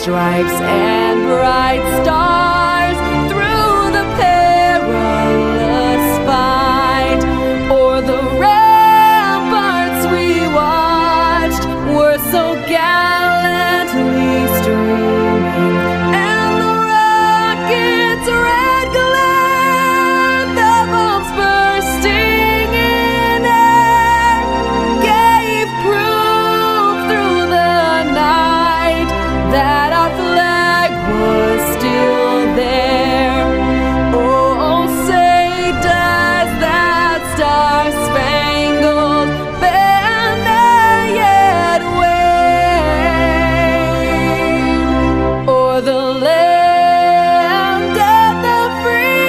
stripes and bright stars through the perilous fight, o'er the ramparts we watched were so gallantly streaming, and the rockets' red glare, the bombs bursting in air, gave proof through the night that our flag was still there. Oh, say does that star-spangled banner yet wave o'er the land of the free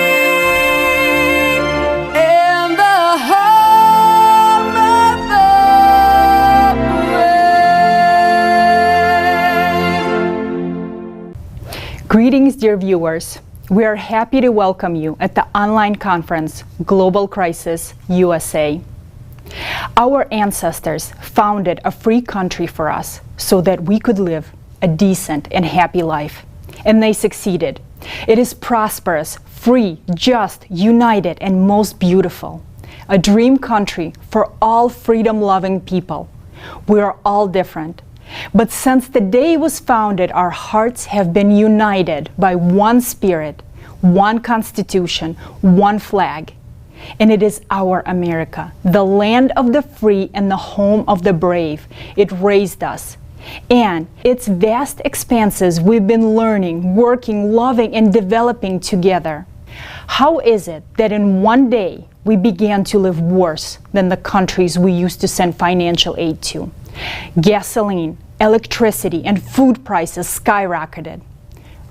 and the home of the brave. Greetings, dear viewers. We are happy to welcome you at the online conference, Global Crisis USA. Our ancestors founded a free country for us so that we could live a decent and happy life. And they succeeded. It is prosperous, free, just, united, and most beautiful. A dream country for all freedom-loving people. We are all different. But since the day it was founded, our hearts have been united by one spirit, one constitution, one flag. And it is our America, the land of the free and the home of the brave. It raised us. And its vast expanses we've been learning, working, loving, and developing together. How is it that in one day we began to live worse than the countries we used to send financial aid to? Gasoline, electricity, and food prices skyrocketed.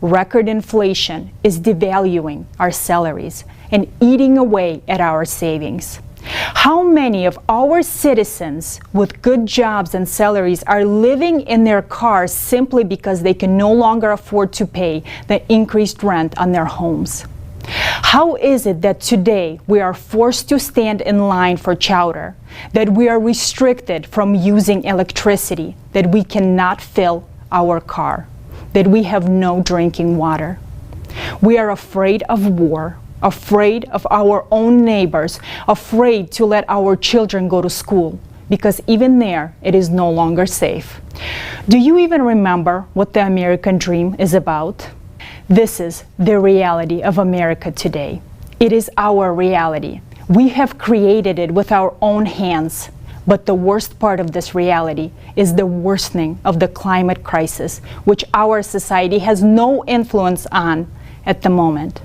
Record inflation is devaluing our salaries and eating away at our savings. How many of our citizens with good jobs and salaries are living in their cars simply because they can no longer afford to pay the increased rent on their homes? How is it that today we are forced to stand in line for chowder, that we are restricted from using electricity, that we cannot fill our car, that we have no drinking water? We are afraid of war, afraid of our own neighbors, afraid to let our children go to school, because even there it is no longer safe. Do you even remember what the American dream is about? This is the reality of America today. It is our reality. We have created it with our own hands. But the worst part of this reality is the worsening of the climate crisis, which our society has no influence on at the moment.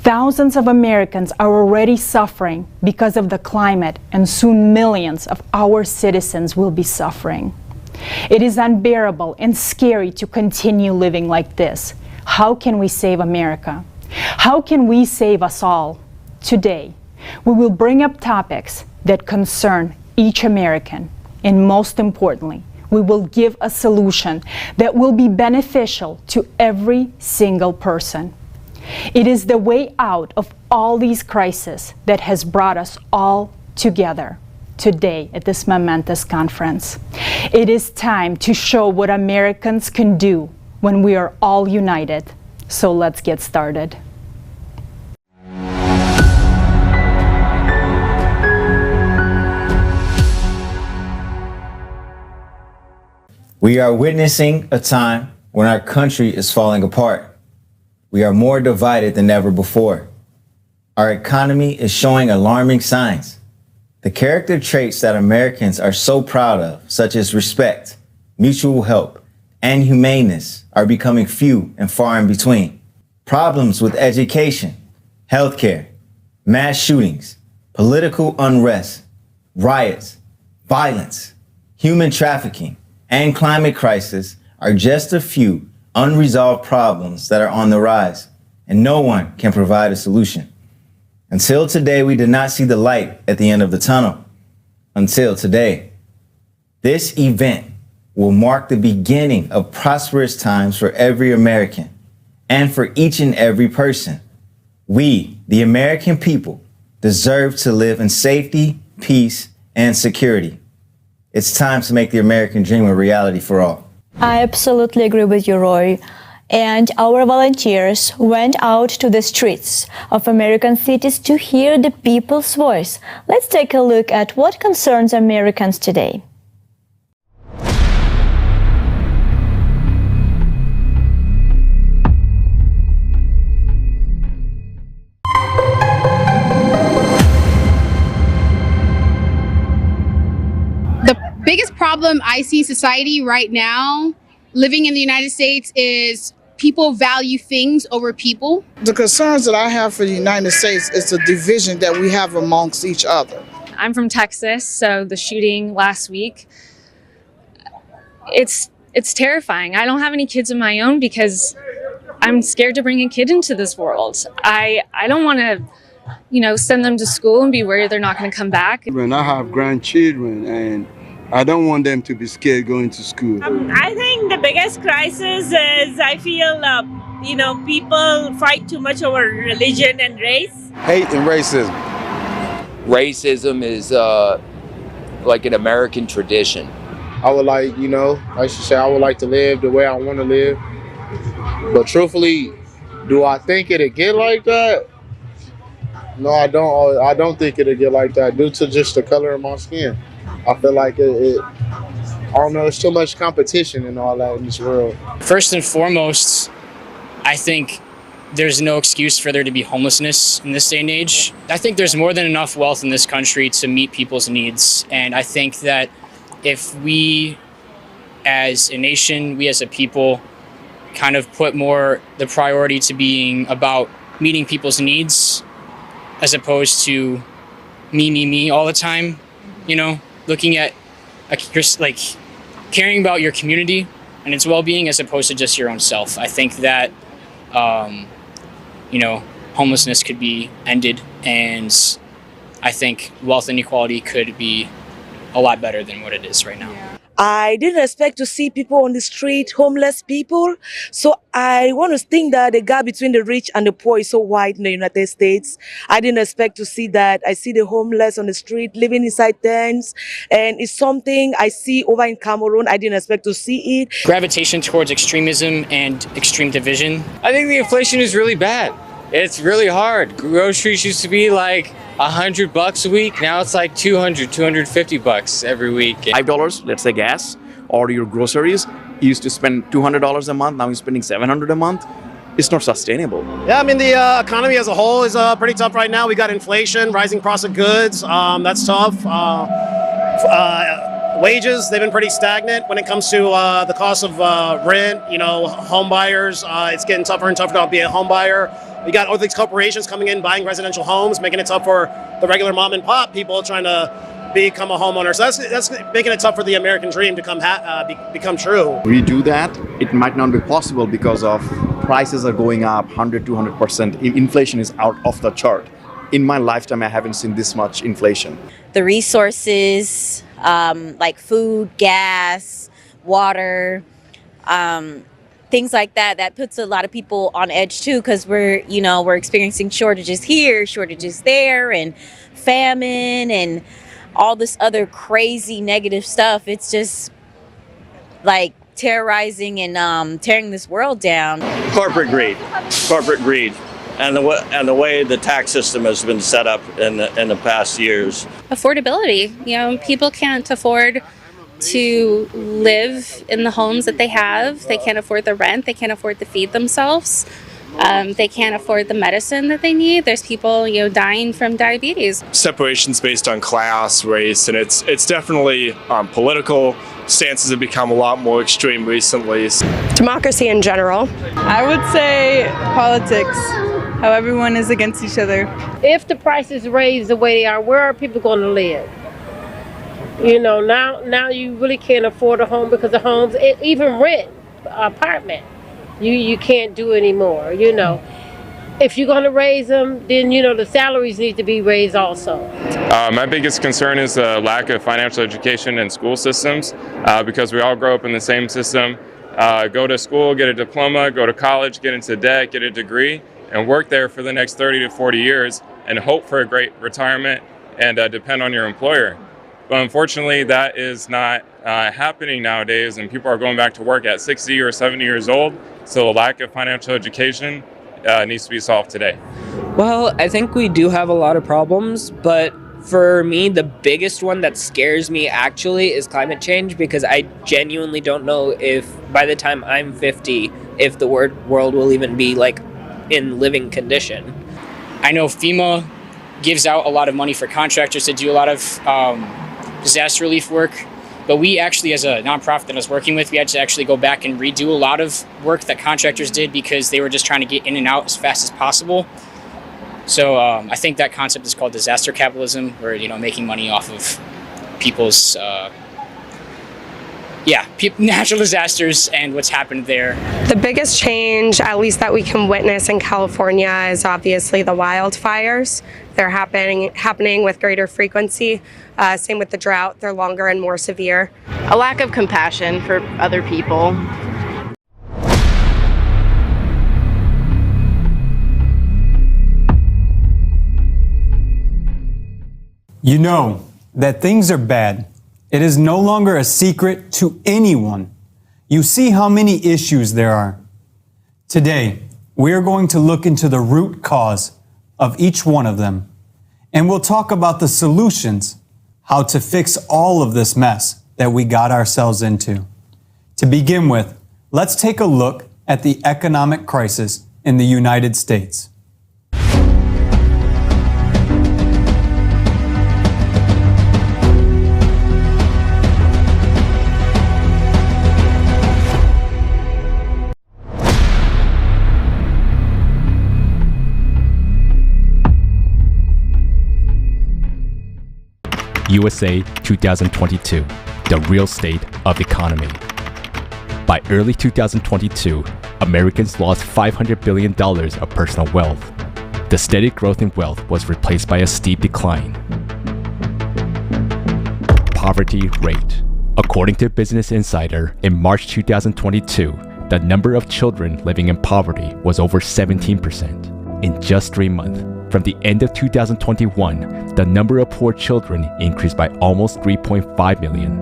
Thousands of Americans are already suffering because of the climate, and soon millions of our citizens will be suffering. It is unbearable and scary to continue living like this. How can we save America? How can we save us all? Today, we will bring up topics that concern each American, and most importantly, we will give a solution that will be beneficial to every single person. It is the way out of all these crises that has brought us all together today at this momentous conference. It is time to show what Americans can do when we are all united. So let's get started. We are witnessing a time when our country is falling apart. We are more divided than ever before. Our economy is showing alarming signs. The character traits that Americans are so proud of, such as respect, mutual help, and humaneness, are becoming few and far in between. Problems with education, healthcare, mass shootings, political unrest, riots, violence, human trafficking, and climate crisis are just a few unresolved problems that are on the rise, and no one can provide a solution. Until today, we did not see the light at the end of the tunnel. Until today. This event will mark the beginning of prosperous times for every American and for each and every person. We, the American people, deserve to live in safety, peace, and security. It's time to make the American dream a reality for all. I absolutely agree with you, Roy. And our volunteers went out to the streets of American cities to hear the people's voice. Let's take a look at what concerns Americans today. The biggest problem I see in society right now, living in the United States, is people value things over people. The concerns that I have for the United States is the division that we have amongst each other. I'm from Texas, so the shooting last week, it's terrifying. I don't have any kids of my own because I'm scared to bring a kid into this world. I don't want to, send them to school and be worried they're not going to come back. When I have grandchildren, and I don't want them to be scared going to school. I think the biggest crisis is I feel, people fight too much over religion and race. Hate and racism. Racism is like an American tradition. I would like, I should say I would like to live the way I want to live. But truthfully, do I think it'll get like that? No, I don't. I don't think it'll get like that due to just the color of my skin. I feel like I don't know, there's too much competition and all that in this world. First and foremost, I think there's no excuse for there to be homelessness in this day and age. I think there's more than enough wealth in this country to meet people's needs. And I think that if we as a nation, we as a people, kind of put more the priority to being about meeting people's needs as opposed to me all the time, looking at just like caring about your community and its well-being as opposed to just your own self. I think that, homelessness could be ended, and I think wealth inequality could be a lot better than what it is right now. I didn't expect to see people on the street, homeless people. So I want to think that the gap between the rich and the poor is so wide in the United States. I didn't expect to see that. I see the homeless on the street living inside tents, and it's something I see over in Cameroon. I didn't expect to see it. Gravitation towards extremism and extreme division. I think the inflation is really bad. It's really hard. Groceries used to be like $100 a week. Now it's like $250 every week. $5, let's say gas, or your groceries. You used to spend $200 a month. Now you're spending $700 a month. It's not sustainable. Yeah, I mean, the economy as a whole is pretty tough right now. We got inflation, rising cost of goods. That's tough. Wages, they've been pretty stagnant when it comes to the cost of rent. Home buyers, it's getting tougher and tougher to be a home buyer. We got all these corporations coming in, buying residential homes, making it tough for the regular mom and pop people trying to become a homeowner. So that's making it tough for the American dream to become true. We do that, it might not be possible because of prices are going up 100-200%. Inflation is out of the chart. In my lifetime, I haven't seen this much inflation. The resources, like food, gas, water, things like that puts a lot of people on edge too, because we're experiencing shortages here, shortages there, and famine and all this other crazy negative stuff. It's just like terrorizing and tearing this world down. Corporate greed, and the way the tax system has been set up in the past years. Affordability, people can't afford to live in the homes that they have. They can't afford the rent. They can't afford to feed themselves. They can't afford the medicine that they need. There's people, dying from diabetes. Separations based on class, race, and it's definitely political. Stances have become a lot more extreme recently. Democracy in general. I would say politics, how everyone is against each other. If the prices raise the way they are, where are people going to live? Now you really can't afford a home because the homes, even rent apartment, you can't do anymore. If you're going to raise them, then the salaries need to be raised also. My biggest concern is the lack of financial education in school systems, because we all grow up in the same system. Go to school, get a diploma, go to college, get into debt, get a degree, and work there for the next 30 to 40 years and hope for a great retirement and depend on your employer. But unfortunately, that is not happening nowadays, and people are going back to work at 60 or 70 years old. So the lack of financial education needs to be solved today. Well, I think we do have a lot of problems, but for me, the biggest one that scares me actually is climate change, because I genuinely don't know if by the time I'm 50, if the world will even be like in living condition. I know FEMA gives out a lot of money for contractors to do a lot of disaster relief work, but we actually, as a nonprofit that I was working with, we had to actually go back and redo a lot of work that contractors did because they were just trying to get in and out as fast as possible. So I think that concept is called disaster capitalism, where, you know, making money off of people's natural disasters and what's happened there. The biggest change, at least that we can witness in California, is obviously the wildfires. They're happening with greater frequency. Same with the drought. They're longer and more severe. A lack of compassion for other people. You know that things are bad. It is no longer a secret to anyone. You see how many issues there are. Today, we are going to look into the root cause of each one of them. And we'll talk about the solutions, how to fix all of this mess that we got ourselves into. To begin with, let's take a look at the economic crisis in the United States. USA 2022, the real state of economy. By early 2022, Americans lost $500 billion of personal wealth. The steady growth in wealth was replaced by a steep decline. Poverty rate. According to Business Insider, in March 2022, the number of children living in poverty was over 17%. In just 3 months, from the end of 2021, the number of poor children increased by almost 3.5 million.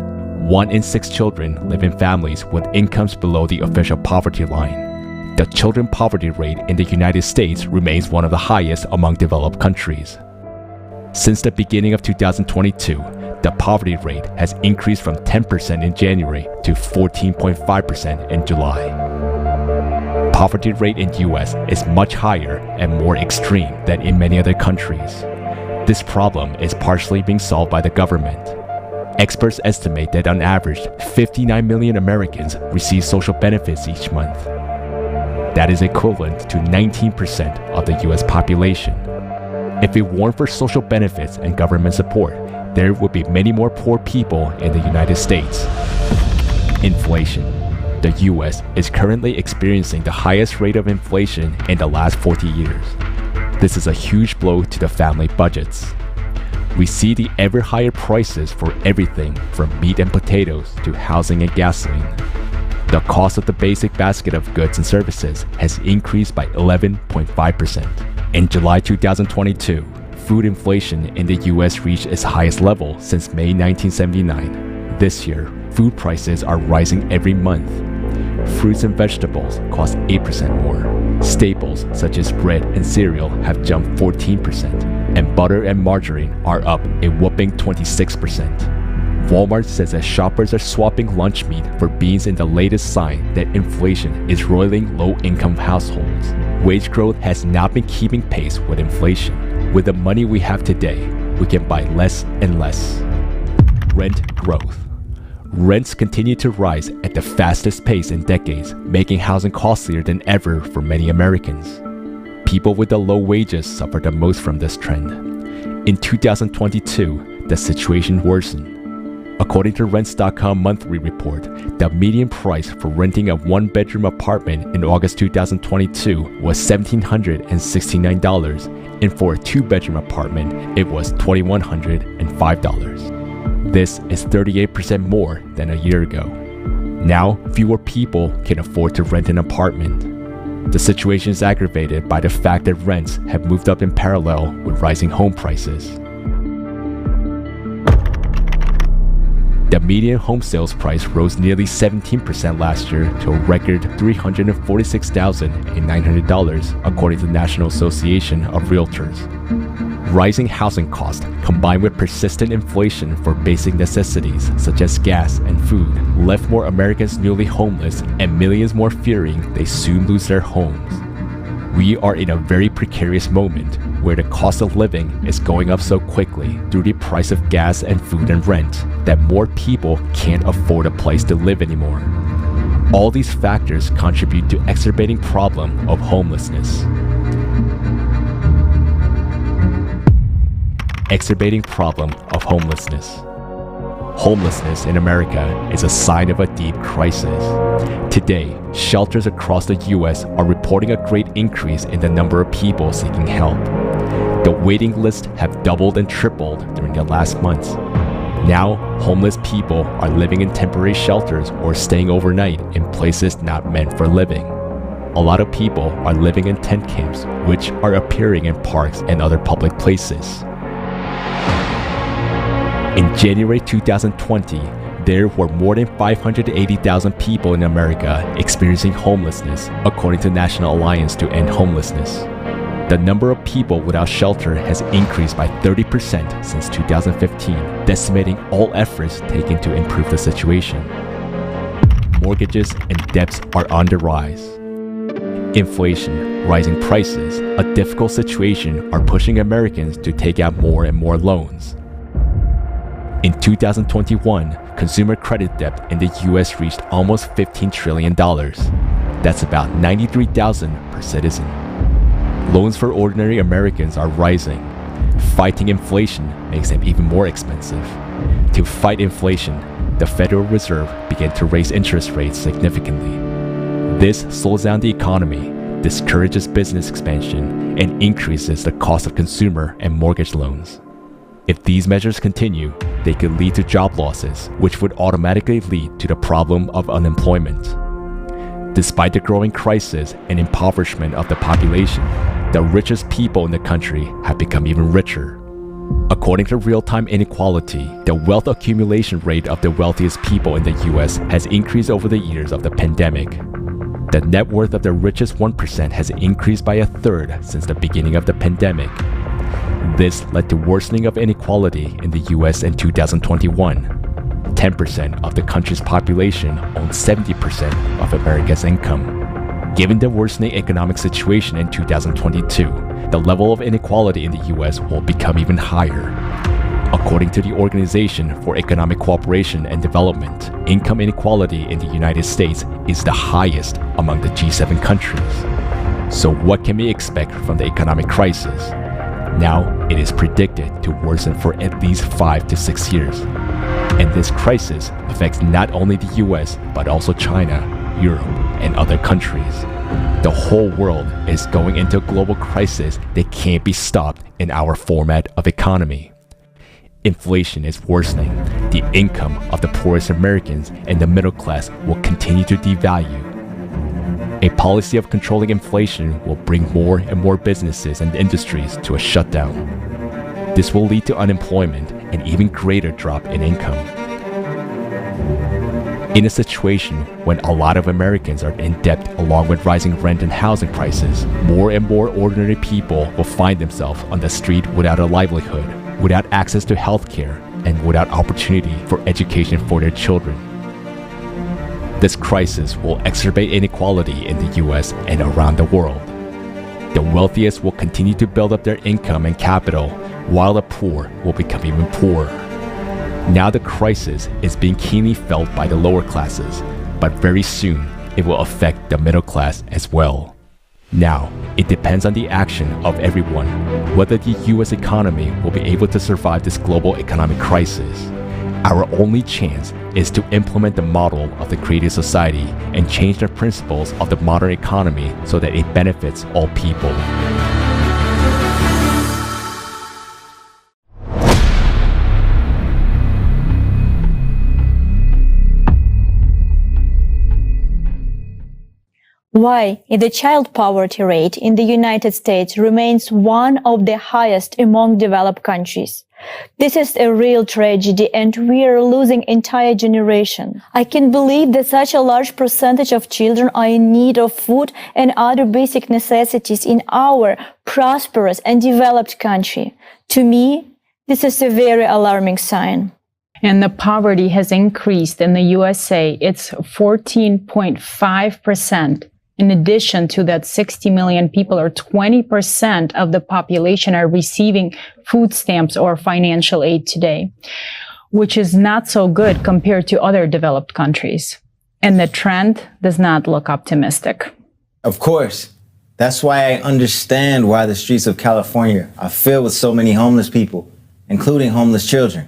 1 in 6 children live in families with incomes below the official poverty line. The children poverty rate in the United States remains one of the highest among developed countries. Since the beginning of 2022, the poverty rate has increased from 10% in January to 14.5% in July. Poverty rate in US is much higher and more extreme than in many other countries. This problem is partially being solved by the government. Experts estimate that on average, 59 million Americans receive social benefits each month. That is equivalent to 19% of the US population. If it weren't for social benefits and government support, there would be many more poor people in the United States. Inflation. The US is currently experiencing the highest rate of inflation in the last 40 years. This is a huge blow to the family budgets. We see the ever higher prices for everything from meat and potatoes to housing and gasoline. The cost of the basic basket of goods and services has increased by 11.5%. In July 2022, food inflation in the US reached its highest level since May 1979. This year, food prices are rising every month. Fruits and vegetables cost 8% more. Staples such as bread and cereal have jumped 14%, and butter and margarine are up a whopping 26%. Walmart says that shoppers are swapping lunch meat for beans in the latest sign that inflation is roiling low-income households. Wage growth has not been keeping pace with inflation. With the money we have today, we can buy less and less. Rent growth. Rents continue to rise at the fastest pace in decades, making housing costlier than ever for many Americans. People with the low wages suffer the most from this trend. In 2022, the situation worsened. According to Rents.com monthly report, the median price for renting a one-bedroom apartment in August 2022 was $1,769, and for a two-bedroom apartment, it was $2,105. This is 38% more than a year ago. Now, fewer people can afford to rent an apartment. The situation is aggravated by the fact that rents have moved up in parallel with rising home prices. The median home sales price rose nearly 17% last year to a record $346,900, according to the National Association of Realtors. Rising housing costs, combined with persistent inflation for basic necessities such as gas and food, left more Americans newly homeless and millions more fearing they soon lose their homes. We are in a very precarious moment where the cost of living is going up so quickly through the price of gas and food and rent that more people can't afford a place to live anymore. All these factors contribute to exacerbating problem of homelessness. Exacerbating problem of homelessness. Homelessness in America is a sign of a deep crisis. Today, shelters across the U.S. are reporting a great increase in the number of people seeking help. The waiting lists have doubled and tripled during the last months. Now, homeless people are living in temporary shelters or staying overnight in places not meant for living. A lot of people are living in tent camps, which are appearing in parks and other public places. In January 2020, there were more than 580,000 people in America experiencing homelessness, according to National Alliance to End Homelessness. The number of people without shelter has increased by 30% since 2015, decimating all efforts taken to improve the situation. Mortgages and debts are on the rise. Inflation, rising prices, a difficult situation are pushing Americans to take out more and more loans. In 2021, consumer credit debt in the US reached almost $15 trillion. That's about $93,000 per citizen. Loans for ordinary Americans are rising. Fighting inflation makes them even more expensive. To fight inflation, the Federal Reserve began to raise interest rates significantly. This slows down the economy, discourages business expansion, and increases the cost of consumer and mortgage loans. If these measures continue, they could lead to job losses, which would automatically lead to the problem of unemployment. Despite the growing crisis and impoverishment of the population, the richest people in the country have become even richer. According to real-time inequality, the wealth accumulation rate of the wealthiest people in the US has increased over the years of the pandemic. The net worth of the richest 1% has increased by a third since the beginning of the pandemic. This led to worsening of inequality in the US in 2021. 10% of the country's population owns 70% of America's income. Given the worsening economic situation in 2022, the level of inequality in the US will become even higher. According to the Organization for Economic Cooperation and Development, income inequality in the United States is the highest among the G7 countries. So what can we expect from the economic crisis? Now, it is predicted to worsen for at least 5 to 6 years. And this crisis affects not only the US, but also China, Europe, and other countries. The whole world is going into a global crisis that can't be stopped in our format of economy. Inflation is worsening. The income of the poorest Americans and the middle class will continue to devalue. A policy of controlling inflation will bring more and more businesses and industries to a shutdown. This will lead to unemployment and even greater drop in income. In a situation when a lot of Americans are in debt along with rising rent and housing prices, more and more ordinary people will find themselves on the street without a livelihood, without access to health care, and without opportunity for education for their children. This crisis will exacerbate inequality in the US and around the world. The wealthiest will continue to build up their income and capital, while the poor will become even poorer. Now the crisis is being keenly felt by the lower classes, but very soon it will affect the middle class as well. Now, it depends on the action of everyone whether the US economy will be able to survive this global economic crisis. Our only chance is to implement the model of the creative society and change the principles of the modern economy so that it benefits all people. Why the child poverty rate in the United States remains one of the highest among developed countries. This is a real tragedy and we are losing entire generation. I can't believe that such a large percentage of children are in need of food and other basic necessities in our prosperous and developed country. To me, this is a very alarming sign. And the poverty has increased in the USA. It's 14.5%. In addition to that, 60 million people, or 20% of the population, are receiving food stamps or financial aid today, which is not so good compared to other developed countries. And the trend does not look optimistic. Of course. That's why I understand why the streets of California are filled with so many homeless people, including homeless children.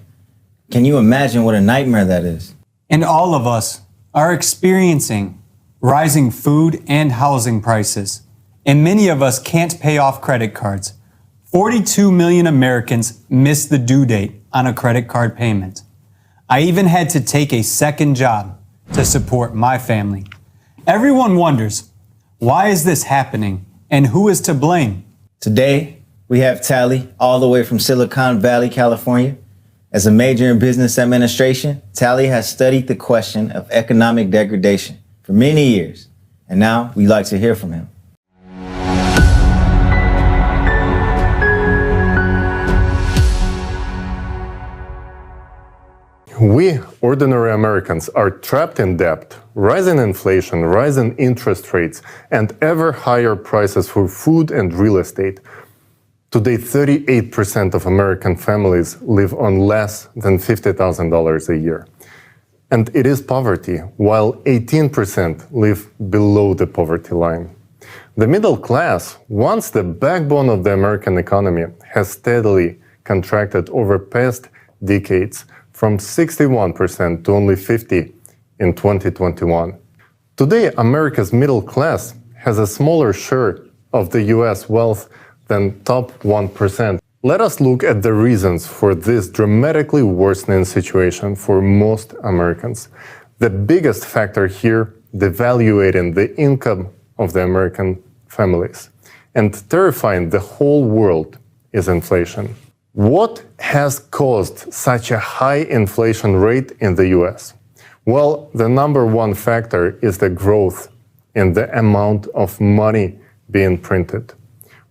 Can you imagine what a nightmare that is? And all of us are experiencing rising food and housing prices. And many of us can't pay off credit cards. 42 million Americans miss the due date on a credit card payment. I even had to take a second job to support my family. Everyone wonders, why is this happening and who is to blame? Today, we have Tally all the way from Silicon Valley, California. As a major in business administration, Tally has studied the question of economic degradation for many years, and now we'd like to hear from him. We, ordinary Americans, are trapped in debt, rising inflation, rising interest rates, and ever higher prices for food and real estate. Today, 38% of American families live on less than $50,000 a year. And it is poverty, while 18% live below the poverty line. The middle class, once the backbone of the American economy, has steadily contracted over past decades from 61% to only 50% in 2021. Today, America's middle class has a smaller share of the US wealth than top 1%. Let us look at the reasons for this dramatically worsening situation for most Americans. The biggest factor here, devaluating the income of the American families and terrifying the whole world, is inflation. What has caused such a high inflation rate in the US? Well, the number one factor is the growth in the amount of money being printed,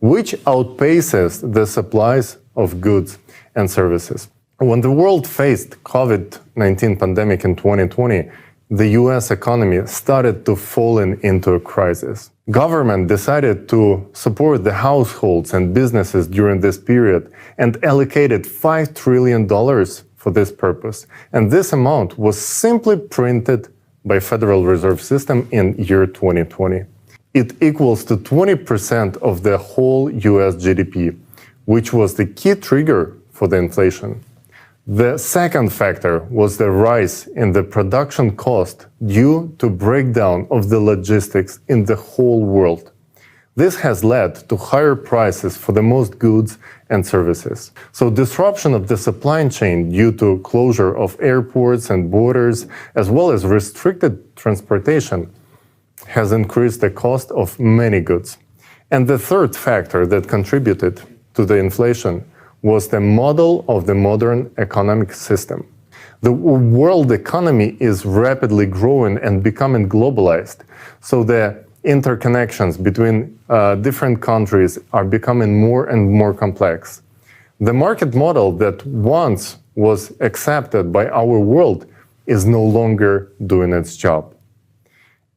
which outpaces the supplies of goods and services. When the world faced COVID-19 pandemic in 2020, the US economy started to fall into a crisis. Government decided to support the households and businesses during this period and allocated $5 trillion for this purpose. And this amount was simply printed by Federal Reserve System in year 2020. It equals to 20% of the whole US GDP, which was the key trigger for the inflation. The second factor was the rise in the production cost due to breakdown of the logistics in the whole world. This has led to higher prices for the most goods and services. So disruption of the supply chain due to closure of airports and borders, as well as restricted transportation, has increased the cost of many goods. And the third factor that contributed to the inflation was the model of the modern economic system. The world economy is rapidly growing and becoming globalized, so the interconnections between different countries are becoming more and more complex. The market model that once was accepted by our world is no longer doing its job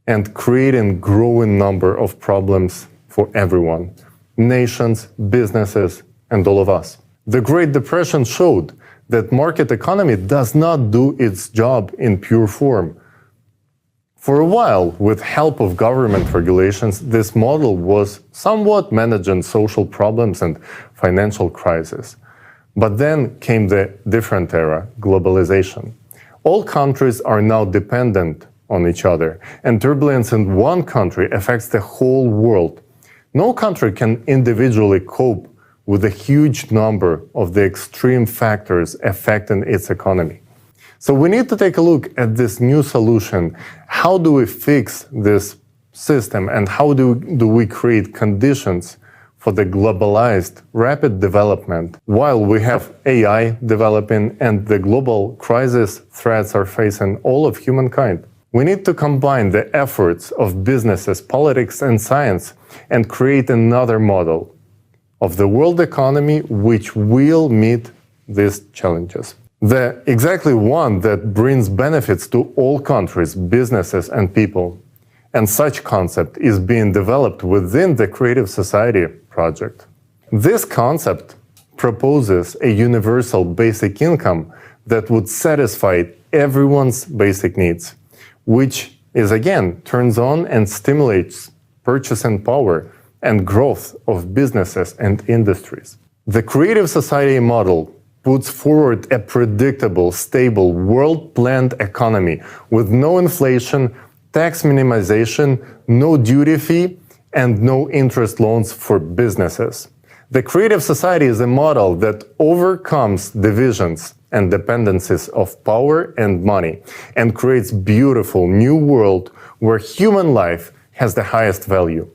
and creating growing number of problems for everyone, nations, businesses, and all of us. The Great Depression showed that market economy does not do its job in pure form. For a while, with help of government regulations, this model was somewhat managing social problems and financial crisis. But then came the different era, globalization. All countries are now dependent on each other, and turbulence in one country affects the whole world. No country can individually cope with a huge number of the extreme factors affecting its economy. So we need to take a look at this new solution. How do we fix this system and how do we create conditions for the globalized rapid development while we have AI developing and the global crisis threats are facing all of humankind. We need to combine the efforts of businesses, politics, and science and create another model of the world economy which will meet these challenges. The exactly one that brings benefits to all countries, businesses, and people. And such concept is being developed within the Creative Society project. This concept proposes a universal basic income that would satisfy everyone's basic needs, which is again turns on and stimulates purchasing power and growth of businesses and industries. The Creative Society model puts forward a predictable, stable, world-planned economy with no inflation, tax minimization, no duty fee, and no interest loans for businesses. The Creative Society is a model that overcomes divisions and dependencies of power and money and creates beautiful new world where human life has the highest value.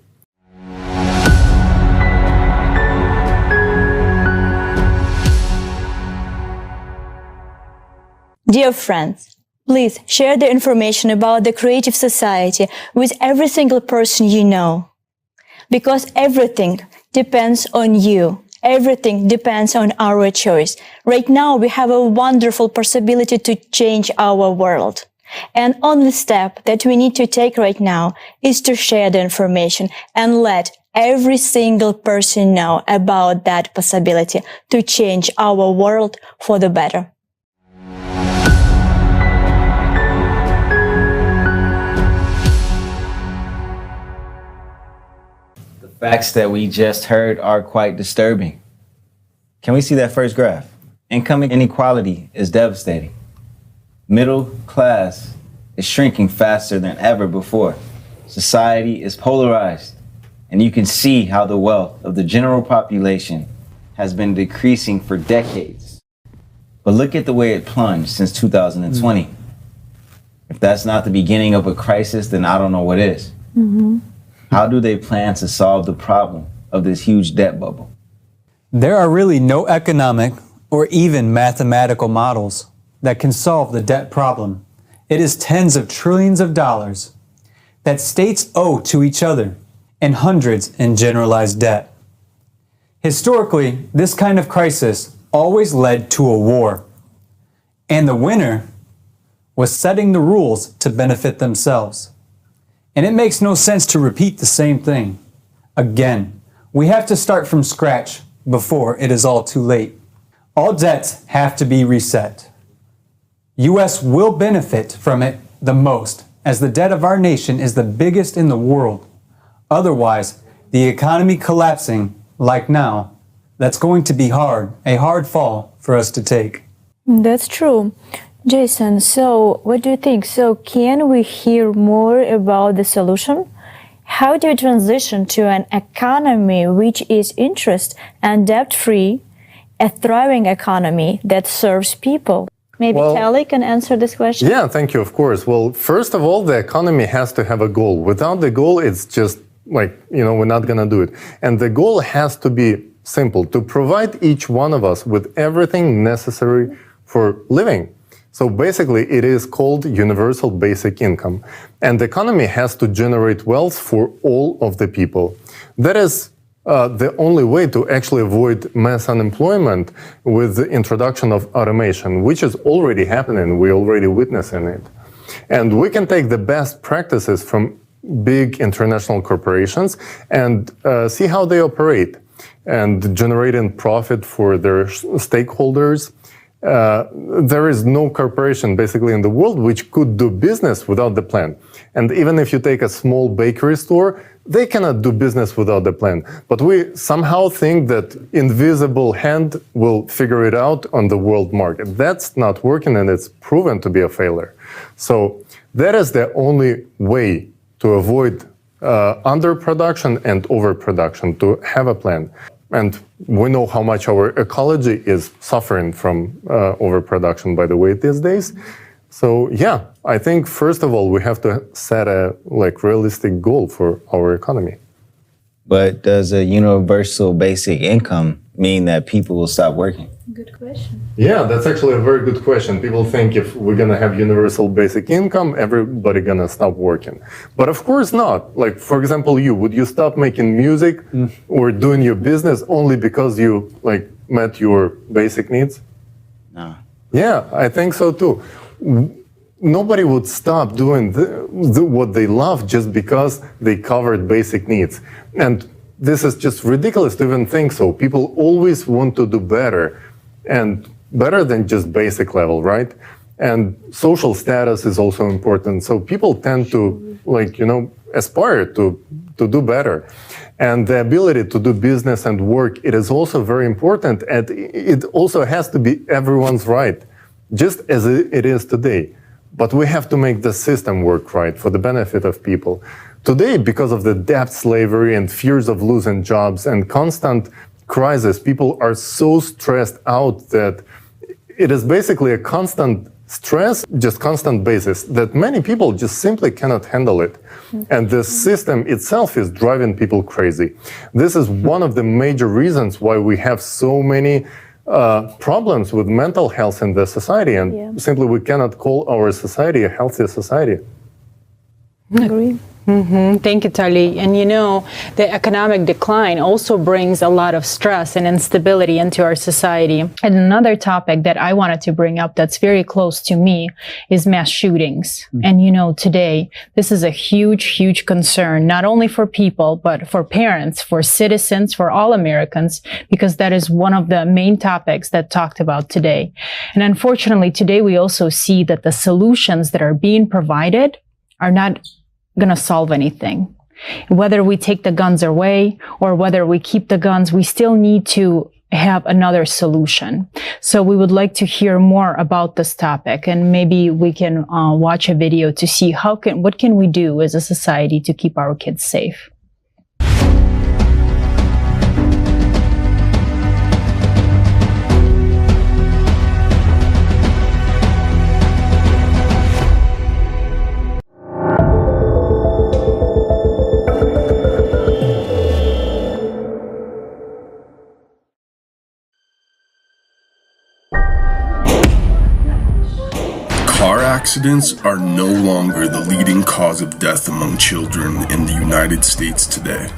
Dear friends, please share the information about the Creative Society with every single person you know. Because everything depends on you. Everything depends on our choice. Right now, we have a wonderful possibility to change our world. And only step that we need to take right now is to share the information and let every single person know about that possibility to change our world for the better. Facts that we just heard are quite disturbing. Can we see that first graph? Income inequality is devastating. Middle class is shrinking faster than ever before. Society is polarized, and you can see how the wealth of the general population has been decreasing for decades. But look at the way it plunged since 2020. If that's not the beginning of a crisis, then I don't know what is. How do they plan to solve the problem of this huge debt bubble? There are really no economic or even mathematical models that can solve the debt problem. It is tens of trillions of dollars that states owe to each other and hundreds in generalized debt. Historically, this kind of crisis always led to a war, and the winner was setting the rules to benefit themselves. And it makes no sense to repeat the same thing. Again, we have to start from scratch before it is all too late. All debts have to be reset. U.S. will benefit from it the most, as the debt of our nation is the biggest in the world. Otherwise, the economy collapsing, like now, that's going to be a hard fall for us to take. That's true. Jason, so what do you think? So can we hear more about the solution? How do you transition to an economy which is interest and debt-free, a thriving economy that serves people? Maybe Tali can answer this question? Yeah, thank you, of course. Well, first of all, the economy has to have a goal. Without the goal, it's just like, we're not going to do it. And the goal has to be simple, to provide each one of us with everything necessary for living. So basically, it is called universal basic income. And the economy has to generate wealth for all of the people. That is the only way to actually avoid mass unemployment with the introduction of automation, which is already happening. We're already witnessing it. And we can take the best practices from big international corporations and see how they operate and generating profit for their stakeholders. There is no corporation basically in the world which could do business without the plan. And even if you take a small bakery store, they cannot do business without the plan. But we somehow think that invisible hand will figure it out on the world market. That's not working, and it's proven to be a failure. So that is the only way to avoid underproduction and overproduction, to have a plan. And we know how much our ecology is suffering from overproduction, by the way, these days. So yeah, I think first of all, we have to set a realistic goal for our economy. But does a universal basic income mean that people will stop working? Good question. Yeah, that's actually a very good question. People think if we're gonna have universal basic income, everybody gonna stop working. But of course not. Like, for example, would you stop making music or doing your business only because you met your basic needs? No. Yeah, I think so too. Nobody would stop doing what they love just because they covered basic needs. And this is just ridiculous to even think so. People always want to do better, and better than just basic level, right? And social status is also important. So people tend to aspire to do better. And the ability to do business and work, it is also very important. And it also has to be everyone's right, just as it is today. But we have to make the system work right for the benefit of people. Today, because of the debt slavery and fears of losing jobs and constant crisis, people are so stressed out that it is basically a constant stress, just constant basis, that many people just simply cannot handle it. And the system itself is driving people crazy. This is one of the major reasons why we have so many problems with mental health in the society, and simply we cannot call our society a healthy society. Agree. Thank you, Tali. And the economic decline also brings a lot of stress and instability into our society. And another topic that I wanted to bring up that's very close to me is mass shootings. And today, this is a huge, huge concern, not only for people, but for parents, for citizens, for all Americans, because that is one of the main topics that talked about today. And unfortunately, today we also see that the solutions that are being provided are not going to solve anything. Whether we take the guns away or whether we keep the guns, we still need to have another solution. So we would like to hear more about this topic, and maybe we can watch a video to see what can we do as a society to keep our kids safe. Car accidents are no longer the leading cause of death among children in the United States today.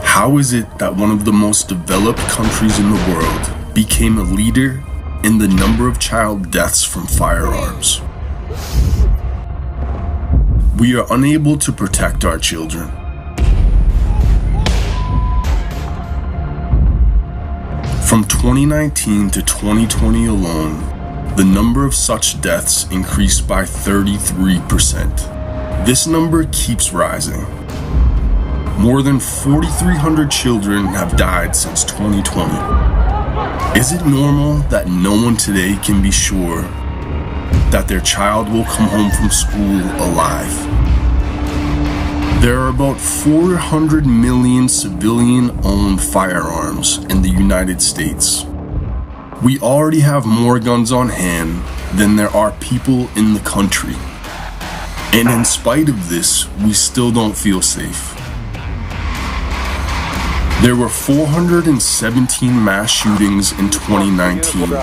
How is it that one of the most developed countries in the world became a leader in the number of child deaths from firearms? We are unable to protect our children. From 2019 to 2020 alone, the number of such deaths increased by 33%. This number keeps rising. More than 4,300 children have died since 2020. Is it normal that no one today can be sure that their child will come home from school alive? There are about 400 million civilian-owned firearms in the United States. We already have more guns on hand than there are people in the country. And in spite of this, we still don't feel safe. There were 417 mass shootings in 2019,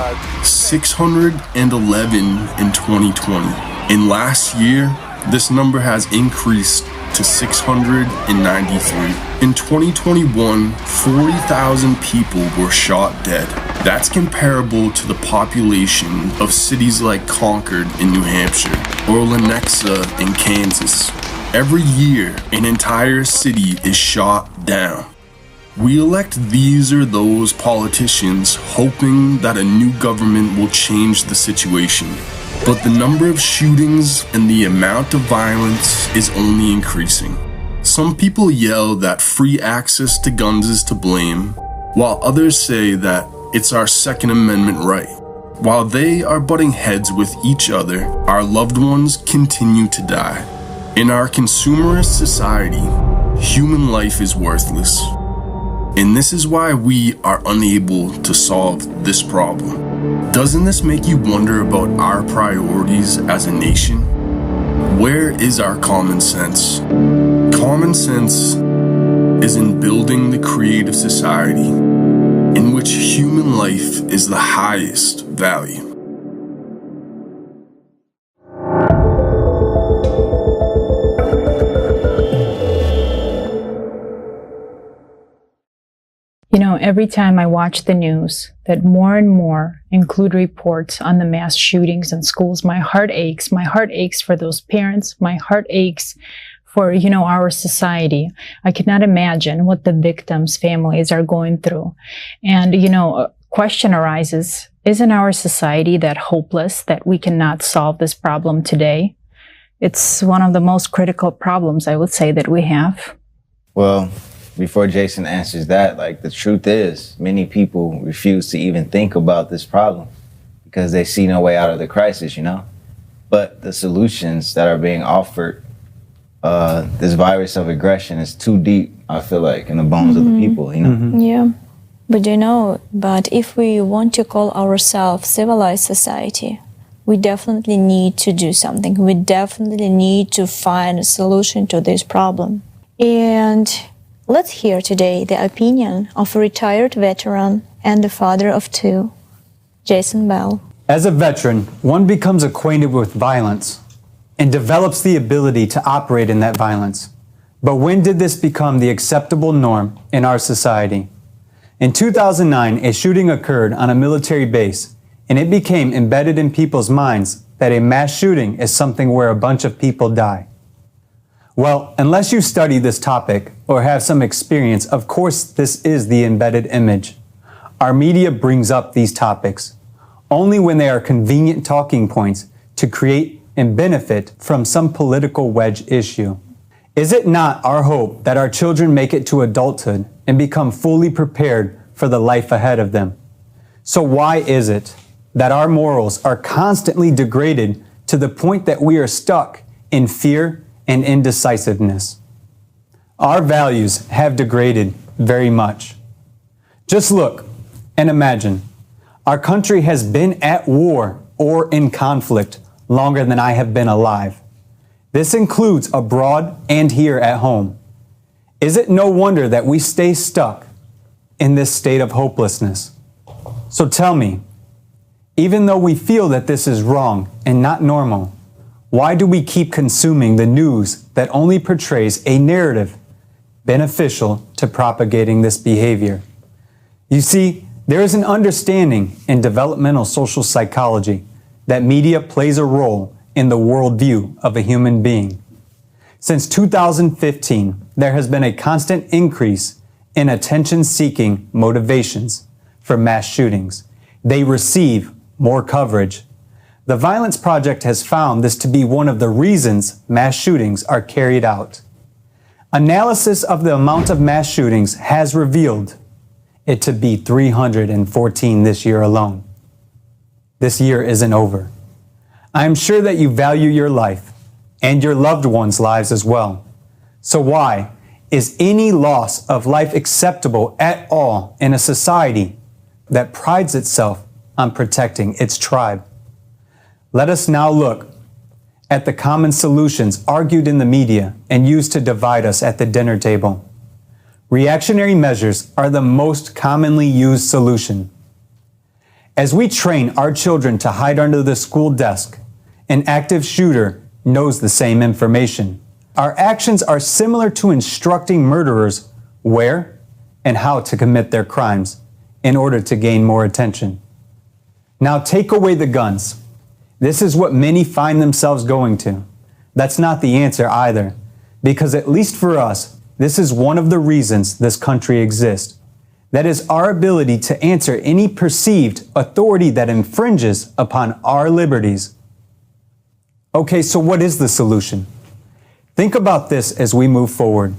611 in 2020. And last year, this number has increased to 693. In 2021, 40,000 people were shot dead. That's comparable to the population of cities like Concord in New Hampshire or Lenexa in Kansas. Every year, an entire city is shot down. We elect these or those politicians hoping that a new government will change the situation. But the number of shootings and the amount of violence is only increasing. Some people yell that free access to guns is to blame, while others say that it's our Second Amendment right. While they are butting heads with each other, our loved ones continue to die. In our consumerist society, human life is worthless. And this is why we are unable to solve this problem. Doesn't this make you wonder about our priorities as a nation? Where is our common sense? Common sense is in building the creative society in which human life is the highest value. You know, every time I watch the news that more and more include reports on the mass shootings in schools, my heart aches. My heart aches for those parents. My heart aches for, our society. I cannot imagine what the victims' families are going through. And, a question arises, isn't our society that hopeless that we cannot solve this problem today? It's one of the most critical problems, I would say, that we have. Well, before Jason answers that, the truth is, many people refuse to even think about this problem because they see no way out of the crisis, But the solutions that are being offered, this virus of aggression is too deep, I feel like, in the bones of the people, Yeah. But if we want to call ourselves civilized society, we definitely need to do something. We definitely need to find a solution to this problem. And let's hear today the opinion of a retired veteran and the father of two, Jason Bell. As a veteran, one becomes acquainted with violence and develops the ability to operate in that violence. But when did this become the acceptable norm in our society? In 2009, a shooting occurred on a military base, and it became embedded in people's minds that a mass shooting is something where a bunch of people die. Well, unless you study this topic or have some experience, of course, this is the embedded image. Our media brings up these topics only when they are convenient talking points to create and benefit from some political wedge issue. Is it not our hope that our children make it to adulthood and become fully prepared for the life ahead of them? So why is it that our morals are constantly degraded to the point that we are stuck in fear and indecisiveness? Our values have degraded very much. Just look and imagine. Our country has been at war or in conflict longer than I have been alive. This includes abroad and here at home. Is it no wonder that we stay stuck in this state of hopelessness? So tell me, even though we feel that this is wrong and not normal, why do we keep consuming the news that only portrays a narrative beneficial to propagating this behavior? You see, there is an understanding in developmental social psychology that media plays a role in the worldview of a human being. Since 2015, there has been a constant increase in attention-seeking motivations for mass shootings. They receive more coverage. The Violence Project has found this to be one of the reasons mass shootings are carried out. Analysis of the amount of mass shootings has revealed it to be 314 this year alone. This year isn't over. I am sure that you value your life and your loved ones' lives as well. So why is any loss of life acceptable at all in a society that prides itself on protecting its tribe? Let us now look at the common solutions argued in the media and used to divide us at the dinner table. Reactionary measures are the most commonly used solution. As we train our children to hide under the school desk, an active shooter knows the same information. Our actions are similar to instructing murderers where and how to commit their crimes in order to gain more attention. Now take away the guns. This is what many find themselves going to. That's not the answer either, because at least for us, this is one of the reasons this country exists. That is our ability to answer any perceived authority that infringes upon our liberties. Okay, so what is the solution? Think about this as we move forward.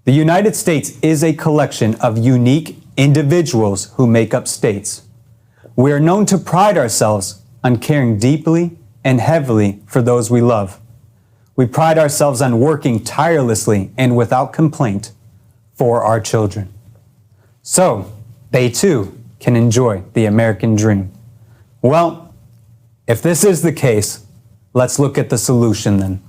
The United States is a collection of unique individuals who make up states. We are known to pride ourselves on caring deeply and heavily for those we love. We pride ourselves on working tirelessly and without complaint for our children. so they too can enjoy the American dream. Well, if this is the case, let's look at the solution then.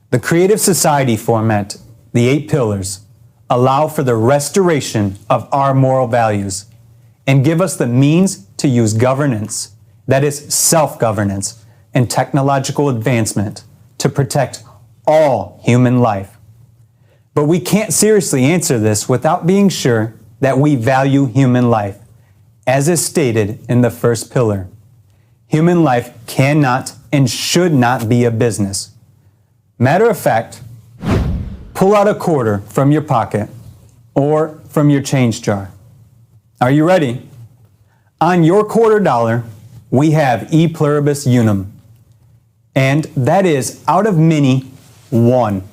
The Creative Society format, the 8 pillars, allow for the restoration of our moral values and give us the means to use governance, that is self-governance, and technological advancement to protect all human life. But we can't seriously answer this without being sure that we value human life, as is stated in the first pillar. Human life cannot and should not be a business. Matter of fact, pull out a quarter from your pocket or from your change jar. Are you ready? On your quarter dollar, we have e pluribus unum, and that is out of many, one.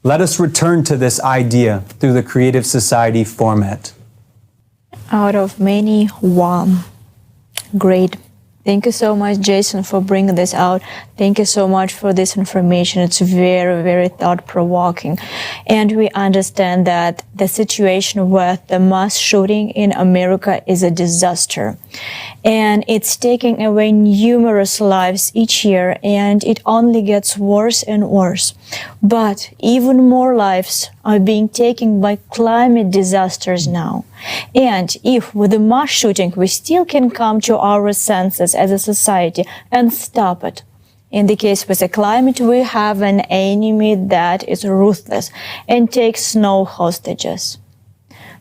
Let us return to this idea through the Creative Society format. Out of many, one. Great. Thank you so much, Jason, for bringing this out. Thank you so much for this information. It's very, very thought-provoking. And we understand that the situation with the mass shooting in America is a disaster. And it's taking away numerous lives each year, and it only gets worse and worse. But even more lives are being taken by climate disasters now. And if with the mass shooting we still can come to our senses as a society and stop it, in the case with the climate, we have an enemy that is ruthless and takes no hostages.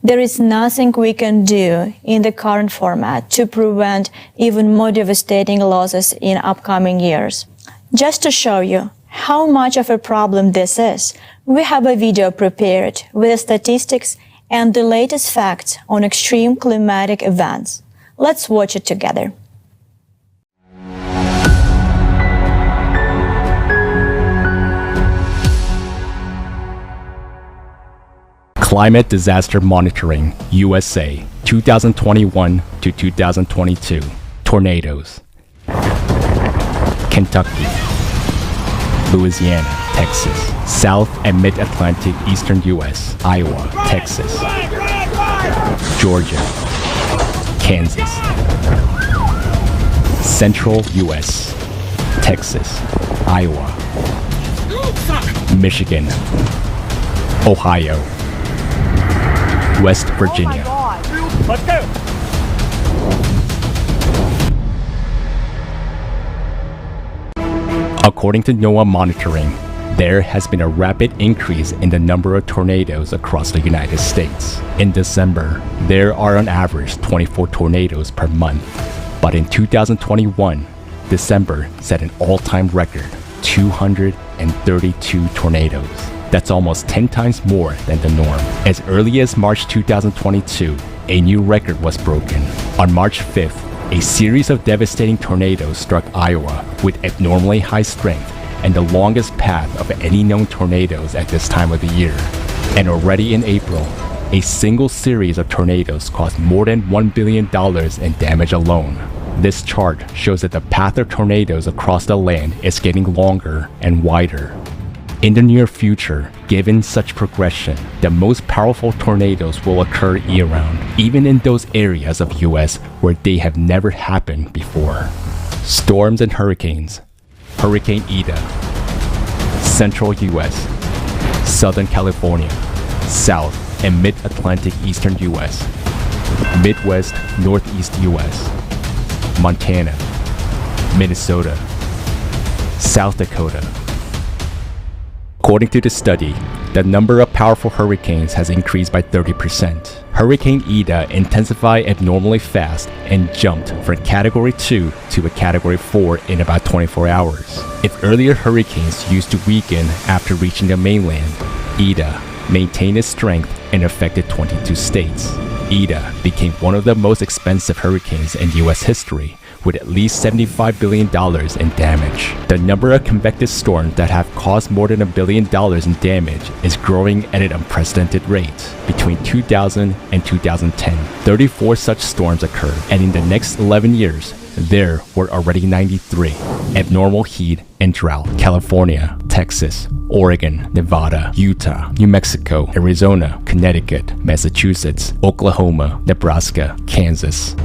There is nothing we can do in the current format to prevent even more devastating losses in upcoming years. Just to show you how much of a problem this is, we have a video prepared with statistics and the latest facts on extreme climatic events. Let's watch it together. Climate Disaster Monitoring, USA, 2021 to 2022. Tornadoes. Kentucky, Louisiana, Texas, South and Mid-Atlantic Eastern U.S., Iowa, Texas, Georgia, Kansas, Central U.S., Texas, Iowa, Michigan, Ohio, West Virginia. Let's go. According to NOAA monitoring, there has been a rapid increase in the number of tornadoes across the United States. In December, there are on average 24 tornadoes per month. But in 2021, December set an all-time record, 232 tornadoes. That's almost 10 times more than the norm. As early as March 2022, a new record was broken. On March 5th, a series of devastating tornadoes struck Iowa with abnormally high strength and the longest path of any known tornadoes at this time of the year. And already in April, a single series of tornadoes caused more than $1 billion in damage alone. This chart shows that the path of tornadoes across the land is getting longer and wider. In the near future, given such progression, the most powerful tornadoes will occur year-round, even in those areas of US where they have never happened before. Storms and hurricanes. Hurricane Ida. Central US, Southern California, South and Mid-Atlantic Eastern US, Midwest, Northeast US, Montana, Minnesota, South Dakota. According to the study, the number of powerful hurricanes has increased by 30%. Hurricane Ida intensified abnormally fast and jumped from Category 2 to a Category 4 in about 24 hours. If earlier hurricanes used to weaken after reaching the mainland, Ida maintained its strength and affected 22 states. Ida became one of the most expensive hurricanes in US history, with at least $75 billion in damage. The number of convective storms that have caused more than $1 billion in damage is growing at an unprecedented rate. Between 2000 and 2010, 34 such storms occurred, and in the next 11 years, there were already 93. Abnormal heat and drought. California, Texas, Oregon, Nevada, Utah, New Mexico, Arizona, Connecticut, Massachusetts, Oklahoma, Nebraska, Kansas.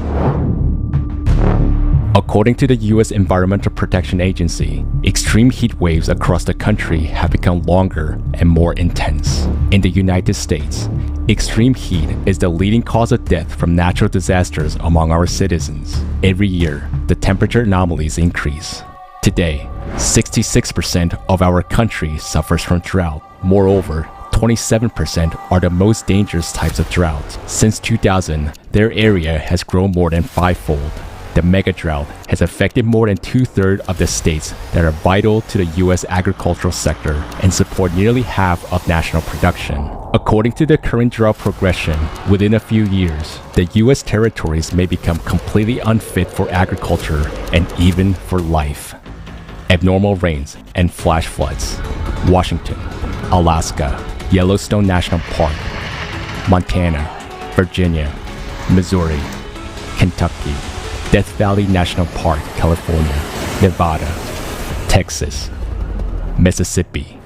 According to the U.S. Environmental Protection Agency, extreme heat waves across the country have become longer and more intense. In the United States, extreme heat is the leading cause of death from natural disasters among our citizens. Every year, the temperature anomalies increase. Today, 66% of our country suffers from drought. Moreover, 27% are the most dangerous types of drought. Since 2000, their area has grown more than fivefold. The mega drought has affected more than 2/3 of the states that are vital to the U.S. agricultural sector and support nearly half of national production. According to the current drought progression, within a few years, the U.S. territories may become completely unfit for agriculture and even for life. Abnormal rains and flash floods. Washington, Alaska, Yellowstone National Park, Montana, Virginia, Missouri, Kentucky, Death Valley National Park, California, Nevada, Texas, Mississippi.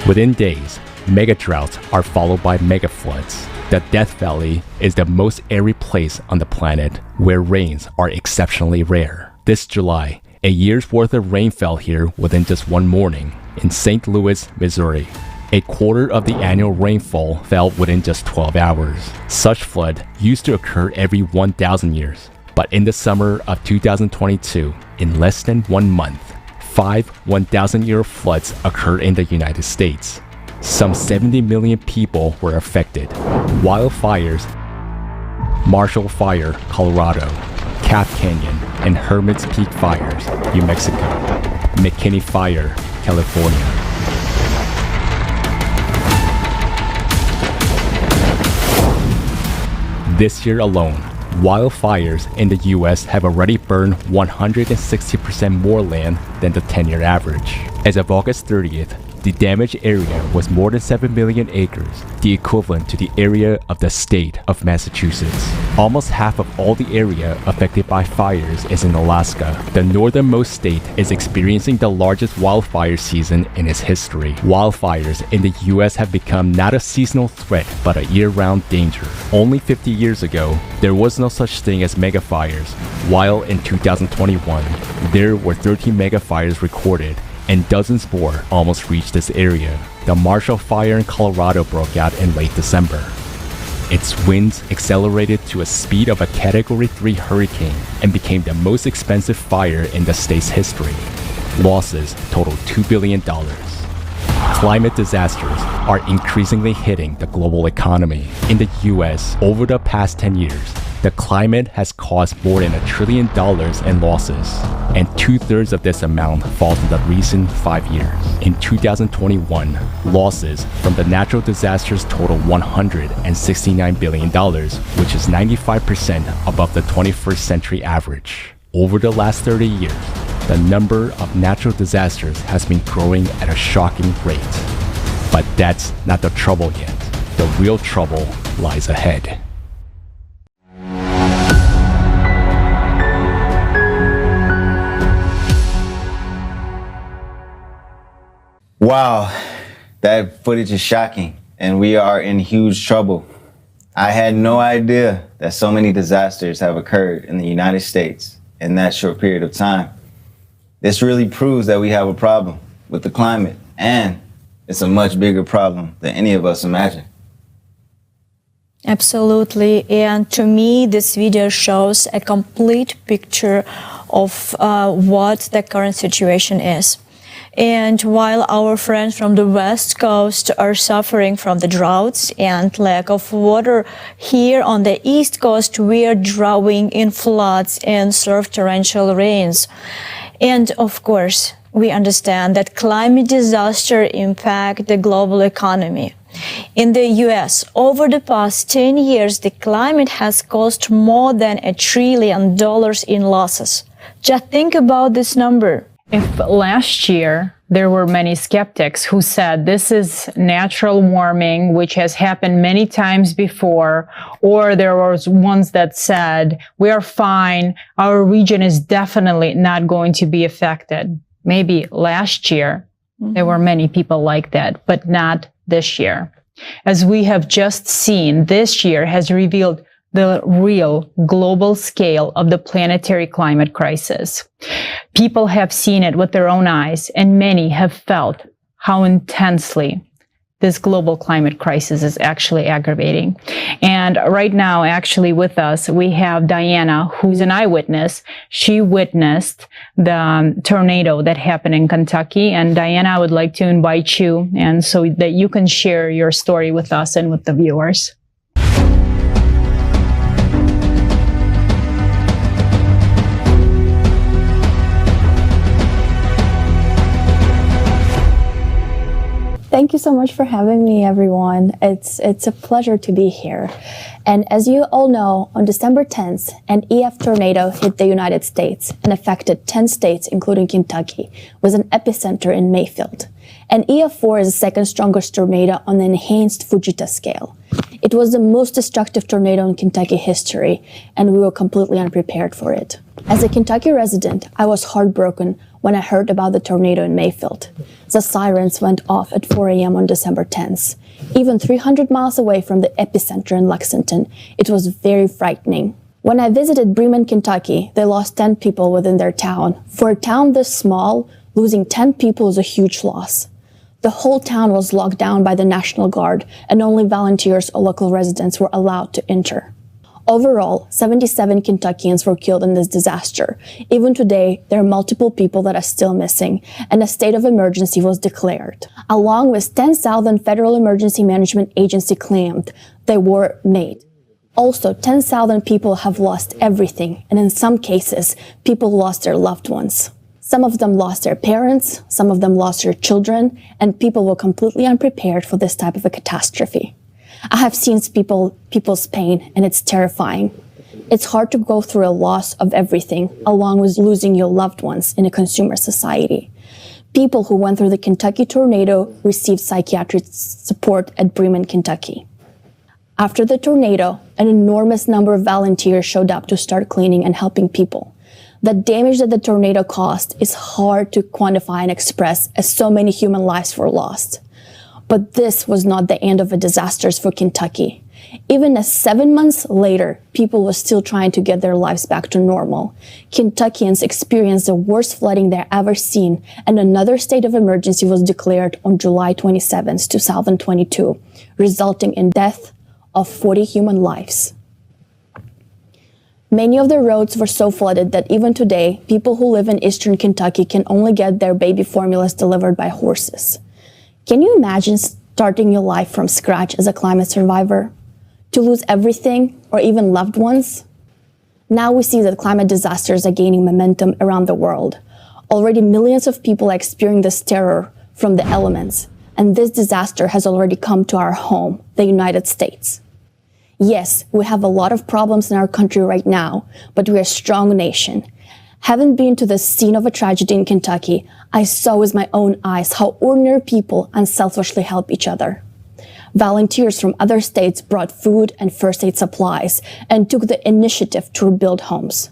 Within days, mega droughts are followed by mega floods. The Death Valley is the most arid place on the planet where rains are exceptionally rare. This July, a year's worth of rain fell here within just one morning in St. Louis, Missouri. A quarter of the annual rainfall fell within just 12 hours. Such flood used to occur every 1,000 years. But in the summer of 2022, in less than 1 month, 5 1,000-year floods occurred in the United States. Some 70 million people were affected. Wildfires, Marshall Fire, Colorado, Calf Canyon and Hermit's Peak Fires, New Mexico, McKinney Fire, California. This year alone, wildfires in the US have already burned 160% more land than the 10-year average. As of August 30th, the damaged area was more than 7 million acres, the equivalent to the area of the state of Massachusetts. Almost half of all the area affected by fires is in Alaska. The northernmost state is experiencing the largest wildfire season in its history. Wildfires in the US have become not a seasonal threat, but a year-round danger. Only 50 years ago, there was no such thing as megafires, while in 2021, there were 13 megafires recorded, and dozens more almost reached this area. The Marshall Fire in Colorado broke out in late December. Its winds accelerated to a speed of a Category 3 hurricane and became the most expensive fire in the state's history. Losses totaled $2 billion. Climate disasters are increasingly hitting the global economy. In the US, over the past 10 years, the climate has caused more than $1 trillion in losses, and 2/3 of this amount falls in the recent 5 years. In 2021, losses from the natural disasters total $169 billion, which is 95% above the 21st century average. Over the last 30 years, the number of natural disasters has been growing at a shocking rate. But that's not the trouble yet. The real trouble lies ahead. Wow, that footage is shocking, and we are in huge trouble. I had no idea that so many disasters have occurred in the United States in that short period of time. This really proves that we have a problem with the climate, and it's a much bigger problem than any of us imagine. Absolutely. And to me, this video shows a complete picture of what the current situation is. And while our friends from the West Coast are suffering from the droughts and lack of water, here on the East Coast, we are drawing in floods and surf torrential rains. And of course, we understand that climate disaster impact the global economy. In the US, over the past 10 years, the climate has cost more than $1 trillion in losses. Just think about this number. If last year there were many skeptics who said this is natural warming, which has happened many times before, or there was ones that said we are fine, our region is definitely not going to be affected. Maybe last year there were many people like that, but not this year. As we have just seen, this year has revealed the real global scale of the planetary climate crisis. People have seen it with their own eyes, and many have felt how intensely this global climate crisis is actually aggravating. And right now, actually with us, we have Diana, who's an eyewitness. She witnessed the tornado that happened in Kentucky. And Diana, I would like to invite you, and so that you can share your story with us and with the viewers. Thank you so much for having me, everyone. It's a pleasure to be here. And as you all know, on December 10th, an EF tornado hit the United States and affected 10 states, including Kentucky, with an epicenter in Mayfield. An EF4 is the second strongest tornado on the enhanced Fujita scale. It was the most destructive tornado in Kentucky history, and we were completely unprepared for it. As a Kentucky resident, I was heartbroken when I heard about the tornado in Mayfield. The sirens went off at 4 a.m. on December 10th. Even 300 miles away from the epicenter in Lexington, it was very frightening. When I visited Bremen, Kentucky, they lost 10 people within their town. For a town this small, losing 10 people is a huge loss. The whole town was locked down by the National Guard, and only volunteers or local residents were allowed to enter. Overall, 77 Kentuckians were killed in this disaster. Even today, there are multiple people that are still missing, and a state of emergency was declared. Along with 10,000 Federal Emergency Management Agency claimed they were made. Also, 10,000 people have lost everything, and in some cases, people lost their loved ones. Some of them lost their parents, some of them lost their children, and people were completely unprepared for this type of a catastrophe. I have seen people's pain, and it's terrifying. It's hard to go through a loss of everything, along with losing your loved ones in a consumer society. People who went through the Kentucky tornado received psychiatric support at Bremen, Kentucky. After the tornado, an enormous number of volunteers showed up to start cleaning and helping people. The damage that the tornado caused is hard to quantify and express, as so many human lives were lost. But this was not the end of the disasters for Kentucky. Even as 7 months later, people were still trying to get their lives back to normal. Kentuckians experienced the worst flooding they've ever seen, and another state of emergency was declared on July 27, 2022, resulting in death of 40 human lives. Many of the roads were so flooded that even today, people who live in eastern Kentucky can only get their baby formulas delivered by horses. Can you imagine starting your life from scratch as a climate survivor? To lose everything, or even loved ones? Now we see that climate disasters are gaining momentum around the world. Already millions of people are experiencing this terror from the elements, and this disaster has already come to our home, the United States. Yes, we have a lot of problems in our country right now, but we're a strong nation. Having been to the scene of a tragedy in Kentucky, I saw with my own eyes how ordinary people unselfishly help each other. Volunteers from other states brought food and first aid supplies and took the initiative to rebuild homes.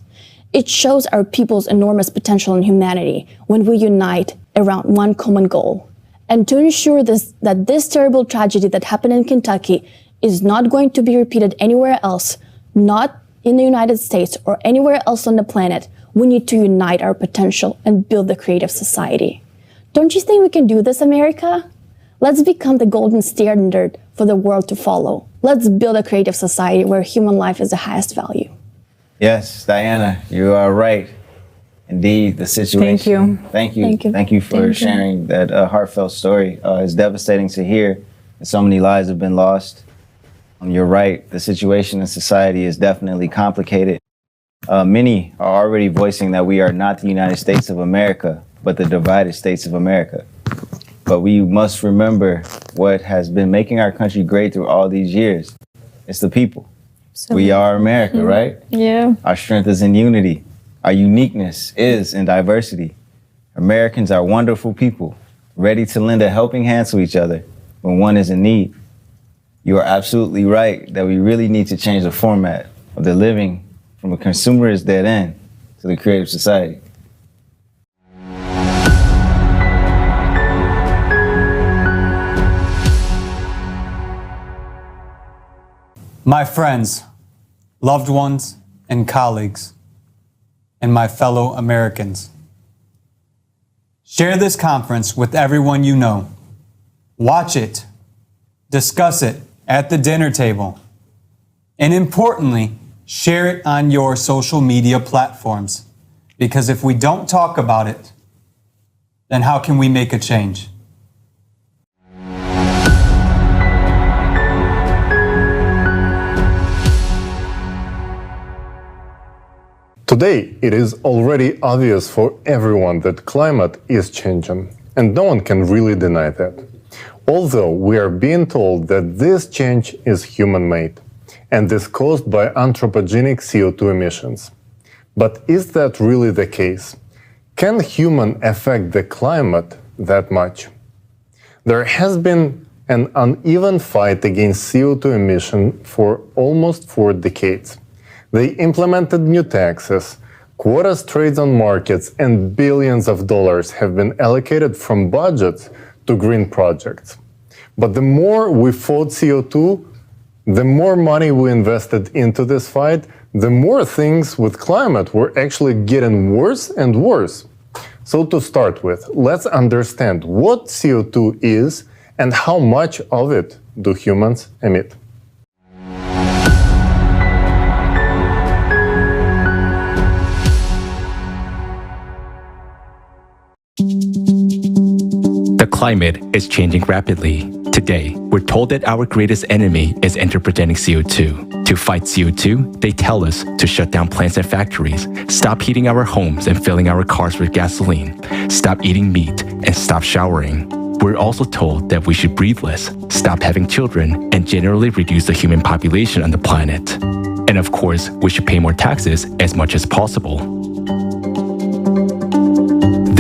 It shows our people's enormous potential in humanity when we unite around one common goal. And to ensure that this terrible tragedy that happened in Kentucky is not going to be repeated anywhere else, not in the United States or anywhere else on the planet, we need to unite our potential and build the creative society. Don't you think we can do this, America? Let's become the golden standard for the world to follow. Let's build a creative society where human life is the highest value. Yes, Diana, you are right. Indeed, the situation. Thank you. Thank you for sharing that heartfelt story. It's devastating to hear that so many lives have been lost. You're right. The situation in society is definitely complicated. Many are already voicing that we are not the United States of America, but the divided states of America. But we must remember what has been making our country great through all these years. It's the people. We are America, right? Yeah. Our strength is in unity. Our uniqueness is in diversity. Americans are wonderful people, ready to lend a helping hand to each other when one is in need. You are absolutely right that we really need to change the format of the living from a consumerist dead end to the creative society. My friends, loved ones, and colleagues, and my fellow Americans. Share this conference with everyone you know. Watch it, discuss it at the dinner table, and importantly, share it on your social media platforms. Because if we don't talk about it, then how can we make a change? Today, it is already obvious for everyone that climate is changing, and no one can really deny that. Although we are being told that this change is human-made and is caused by anthropogenic CO2 emissions. But is that really the case? Can human affect the climate that much? There has been an uneven fight against CO2 emission for almost 4 decades. They implemented new taxes, quotas trades on markets, and billions of dollars have been allocated from budgets to green projects. But the more we fought CO2, the more money we invested into this fight, the more things with climate were actually getting worse and worse. So to start with, let's understand what CO2 is and how much of it do humans emit. The climate is changing rapidly. Today, we're told that our greatest enemy is anthropogenic CO2. To fight CO2, they tell us to shut down plants and factories, stop heating our homes and filling our cars with gasoline, stop eating meat, and stop showering. We're also told that we should breathe less, stop having children, and generally reduce the human population on the planet. And of course, we should pay more taxes as much as possible.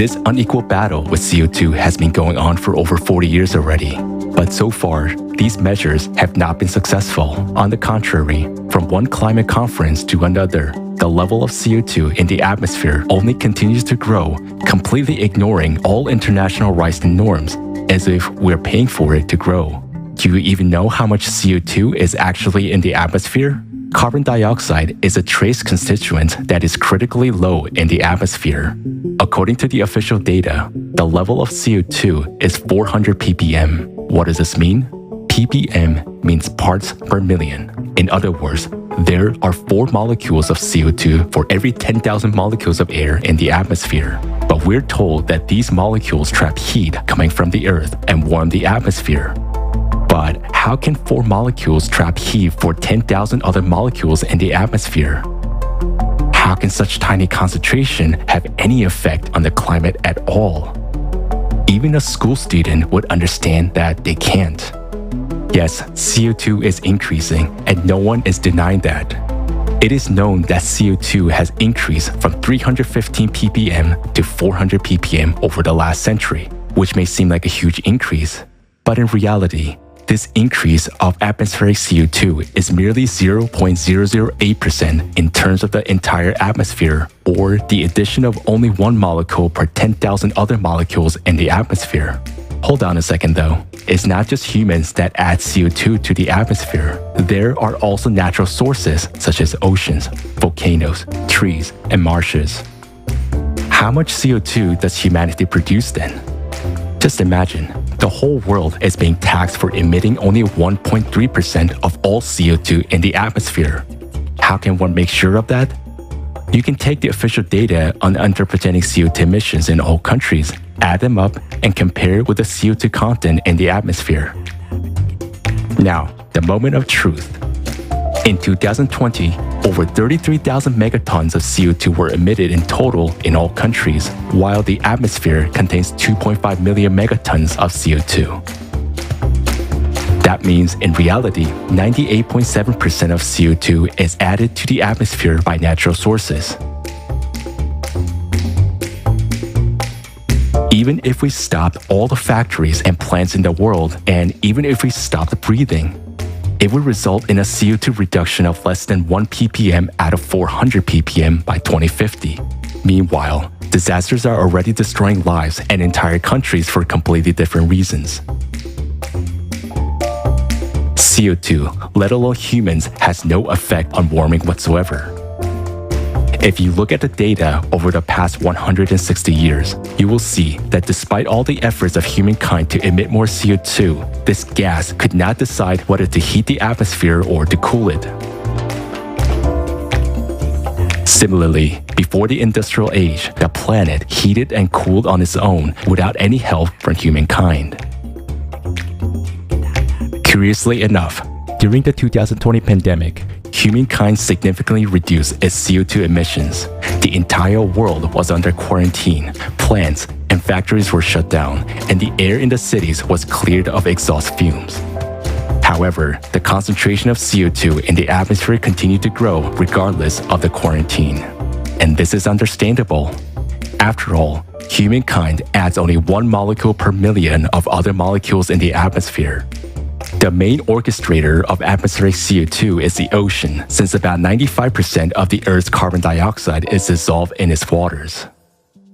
This unequal battle with CO2 has been going on for over 40 years already. But so far, these measures have not been successful. On the contrary, from one climate conference to another, the level of CO2 in the atmosphere only continues to grow, completely ignoring all international rights and norms, as if we're paying for it to grow. Do you even know how much CO2 is actually in the atmosphere? Carbon dioxide is a trace constituent that is critically low in the atmosphere. According to the official data, the level of CO2 is 400 ppm. What does this mean? ppm means parts per million. In other words, there are 4 molecules of CO2 for every 10,000 molecules of air in the atmosphere. But we're told that these molecules trap heat coming from the Earth and warm the atmosphere. But how can 4 molecules trap heat for 10,000 other molecules in the atmosphere? How can such tiny concentration have any effect on the climate at all? Even a school student would understand that they can't. Yes, CO2 is increasing, and no one is denying that. It is known that CO2 has increased from 315 ppm to 400 ppm over the last century, which may seem like a huge increase. But in reality, this increase of atmospheric CO2 is merely 0.008% in terms of the entire atmosphere, or the addition of only 1 molecule per 10,000 other molecules in the atmosphere. Hold on a second though. It's not just humans that add CO2 to the atmosphere. There are also natural sources such as oceans, volcanoes, trees, and marshes. How much CO2 does humanity produce then? Just imagine, the whole world is being taxed for emitting only 1.3% of all CO2 in the atmosphere. How can one make sure of that? You can take the official data on anthropogenic CO2 emissions in all countries, add them up, and compare it with the CO2 content in the atmosphere. Now, the moment of truth. In 2020, over 33,000 megatons of CO2 were emitted in total in all countries, while the atmosphere contains 2.5 million megatons of CO2. That means, in reality, 98.7% of CO2 is added to the atmosphere by natural sources. even if we stopped all the factories and plants in the world, and even if we stopped breathing, it would result in a CO2 reduction of less than 1 ppm out of 400 ppm by 2050. Meanwhile, disasters are already destroying lives and entire countries for completely different reasons. CO2, let alone humans, has no effect on warming whatsoever. If you look at the data over the past 160 years, you will see that despite all the efforts of humankind to emit more CO2, this gas could not decide whether to heat the atmosphere or to cool it. Similarly, before the industrial age, the planet heated and cooled on its own without any help from humankind. Curiously enough, during the 2020 pandemic, humankind significantly reduced its CO2 emissions. The entire world was under quarantine, plants and factories were shut down, and the air in the cities was cleared of exhaust fumes. However, the concentration of CO2 in the atmosphere continued to grow regardless of the quarantine. And this is understandable. After all, humankind adds only 1 molecule per million of other molecules in the atmosphere. The main orchestrator of atmospheric CO2 is the ocean, since about 95% of the Earth's carbon dioxide is dissolved in its waters.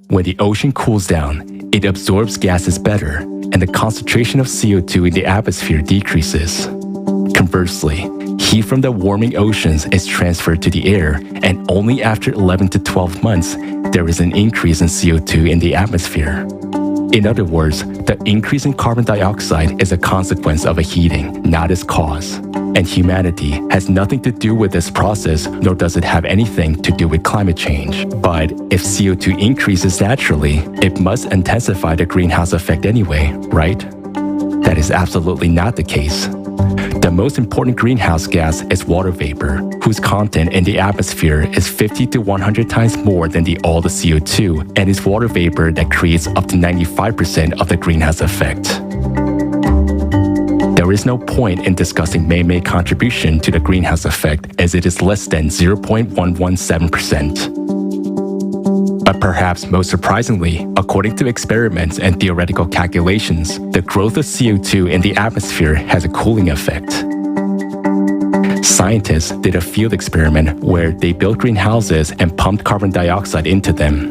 When the ocean cools down, it absorbs gases better, and the concentration of CO2 in the atmosphere decreases. Conversely, heat from the warming oceans is transferred to the air, and only after 11 to 12 months, there is an increase in CO2 in the atmosphere. In other words, the increase in carbon dioxide is a consequence of a heating, not its cause. And humanity has nothing to do with this process, nor does it have anything to do with climate change. But if CO2 increases naturally, it must intensify the greenhouse effect anyway, right? That is absolutely not the case. The most important greenhouse gas is water vapor, whose content in the atmosphere is 50 to 100 times more than all the CO2, and is water vapor that creates up to 95% of the greenhouse effect. There is no point in discussing man-made contribution to the greenhouse effect, as it is less than 0.117%. But perhaps most surprisingly, according to experiments and theoretical calculations, the growth of CO2 in the atmosphere has a cooling effect. Scientists did a field experiment where they built greenhouses and pumped carbon dioxide into them.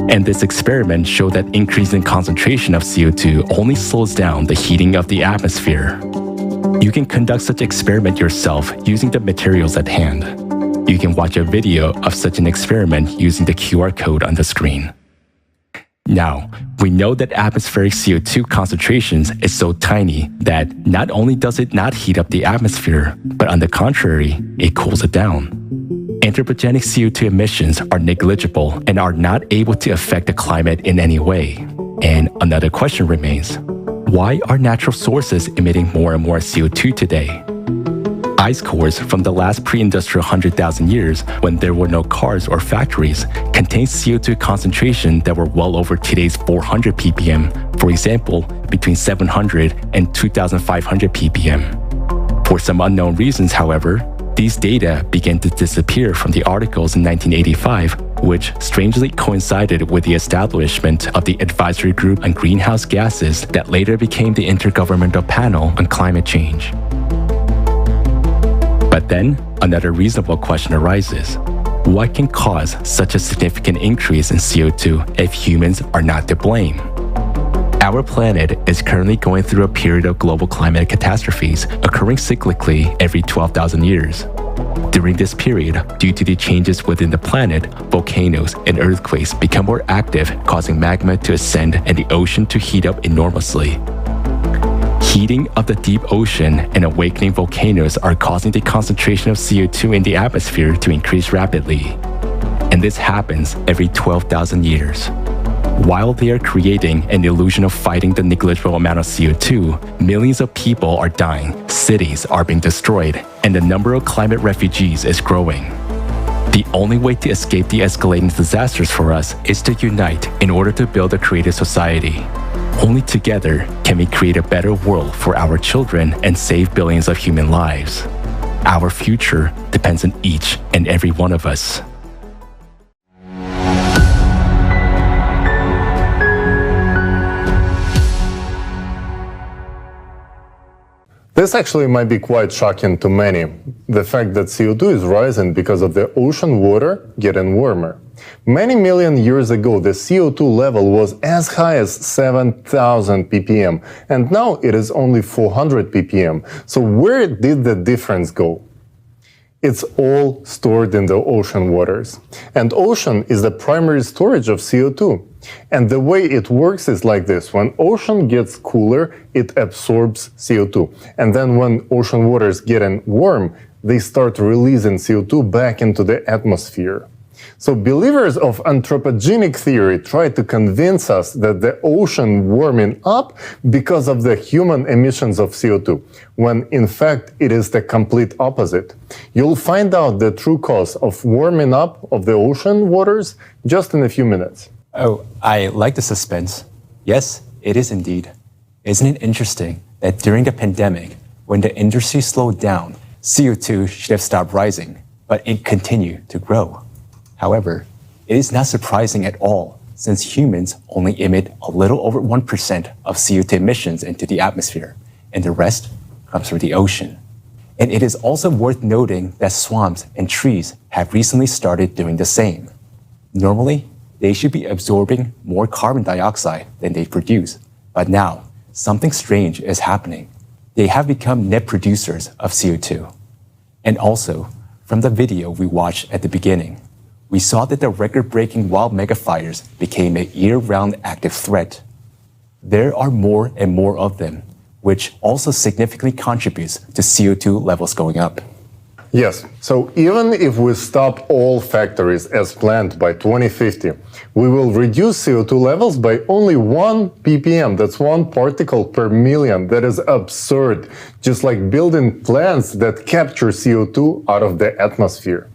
And this experiment showed that increasing concentration of CO2 only slows down the heating of the atmosphere. You can conduct such experiment yourself using the materials at hand. You can watch a video of such an experiment using the QR code on the screen. Now, we know that atmospheric CO2 concentrations is so tiny that not only does it not heat up the atmosphere, but on the contrary, it cools it down. Anthropogenic CO2 emissions are negligible and are not able to affect the climate in any way. And another question remains, why are natural sources emitting more and more CO2 today? Ice cores from the last pre-industrial 100,000 years, when there were no cars or factories, contained CO2 concentration that were well over today's 400 ppm, for example, between 700 and 2,500 ppm. For some unknown reasons, however, these data began to disappear from the articles in 1985, which strangely coincided with the establishment of the Advisory Group on Greenhouse Gases that later became the Intergovernmental Panel on Climate Change. But then, another reasonable question arises. What can cause such a significant increase in CO2 if humans are not to blame? Our planet is currently going through a period of global climate catastrophes occurring cyclically every 12,000 years. During this period, due to the changes within the planet, volcanoes and earthquakes become more active, causing magma to ascend and the ocean to heat up enormously. Heating of the deep ocean and awakening volcanoes are causing the concentration of CO2 in the atmosphere to increase rapidly. And this happens every 12,000 years. While they are creating an illusion of fighting the negligible amount of CO2, millions of people are dying, cities are being destroyed, and the number of climate refugees is growing. The only way to escape the escalating disasters for us is to unite in order to build a creative society. Only together can we create a better world for our children and save billions of human lives. Our future depends on each and every one of us. This actually might be quite shocking to many, the fact that CO2 is rising because of the ocean water getting warmer. Many million years ago, the CO2 level was as high as 7,000 ppm, and now it is only 400 ppm. So where did the difference go? It's all stored in the ocean waters. And ocean is the primary storage of CO2. And the way it works is like this. When ocean gets cooler, it absorbs CO2. And then when ocean waters get warm, they start releasing CO2 back into the atmosphere. So believers of anthropogenic theory try to convince us that the ocean warming up because of the human emissions of CO2, when in fact it is the complete opposite. You'll find out the true cause of warming up of the ocean waters just in a few minutes. Oh, I like the suspense. Yes, it is indeed. Isn't it interesting that during the pandemic, when the industry slowed down, CO2 should have stopped rising, but it continued to grow? However, it is not surprising at all, since humans only emit a little over 1% of CO2 emissions into the atmosphere, and the rest comes from the ocean. And it is also worth noting that swamps and trees have recently started doing the same. Normally, they should be absorbing more carbon dioxide than they produce, but now, something strange is happening. They have become net producers of CO2. And also, from the video we watched at the beginning, we saw that the record-breaking wild megafires became a year-round active threat. There are more and more of them, which also significantly contributes to CO2 levels going up. Yes, so even if we stop all factories as planned by 2050, we will reduce CO2 levels by only 1 ppm. That's 1 particle per million. That is absurd, just like building plants that capture CO2 out of the atmosphere.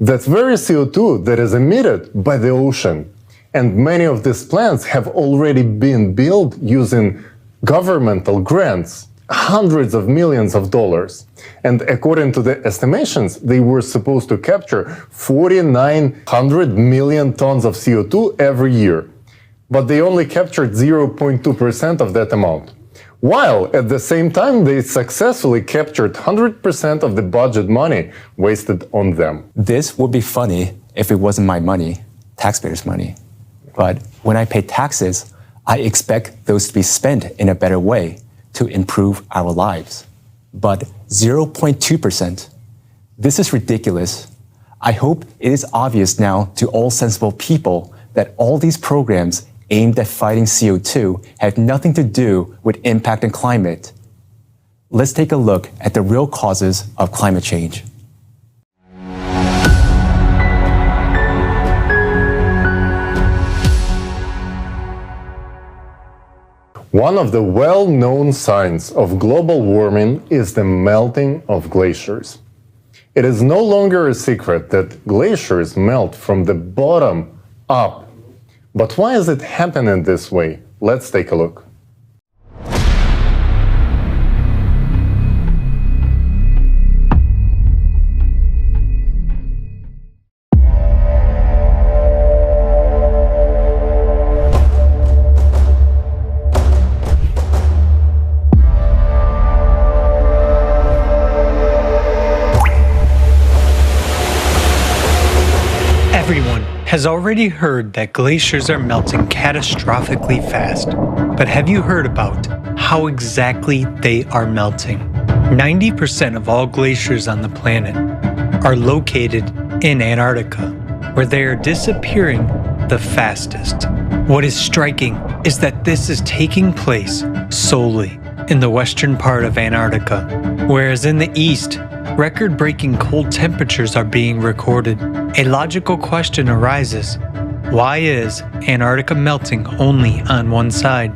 That's very CO2 that is emitted by the ocean. And many of these plants have already been built using governmental grants, hundreds of millions of dollars. And according to the estimations, they were supposed to capture 4,900 million tons of CO2 every year. But they only captured 0.2% of that amount. While at the same time, they successfully captured 100% of the budget money wasted on them. This would be funny if it wasn't my money, taxpayers' money. But when I pay taxes, I expect those to be spent in a better way to improve our lives. But 0.2%? This is ridiculous. I hope it is obvious now to all sensible people that all these programs aimed at fighting CO2 have nothing to do with impact on climate. Let's take a look at the real causes of climate change. One of the well-known signs of global warming is the melting of glaciers. It is no longer a secret that glaciers melt from the bottom up. But why is it happening this way? Let's take a look. Everyone has already heard that glaciers are melting catastrophically fast. But have you heard about how exactly they are melting? 90% of all glaciers on the planet are located in Antarctica, where they are disappearing the fastest. What is striking is that this is taking place solely in the western part of Antarctica, whereas in the east, record-breaking cold temperatures are being recorded. A logical question arises: why is Antarctica melting only on one side?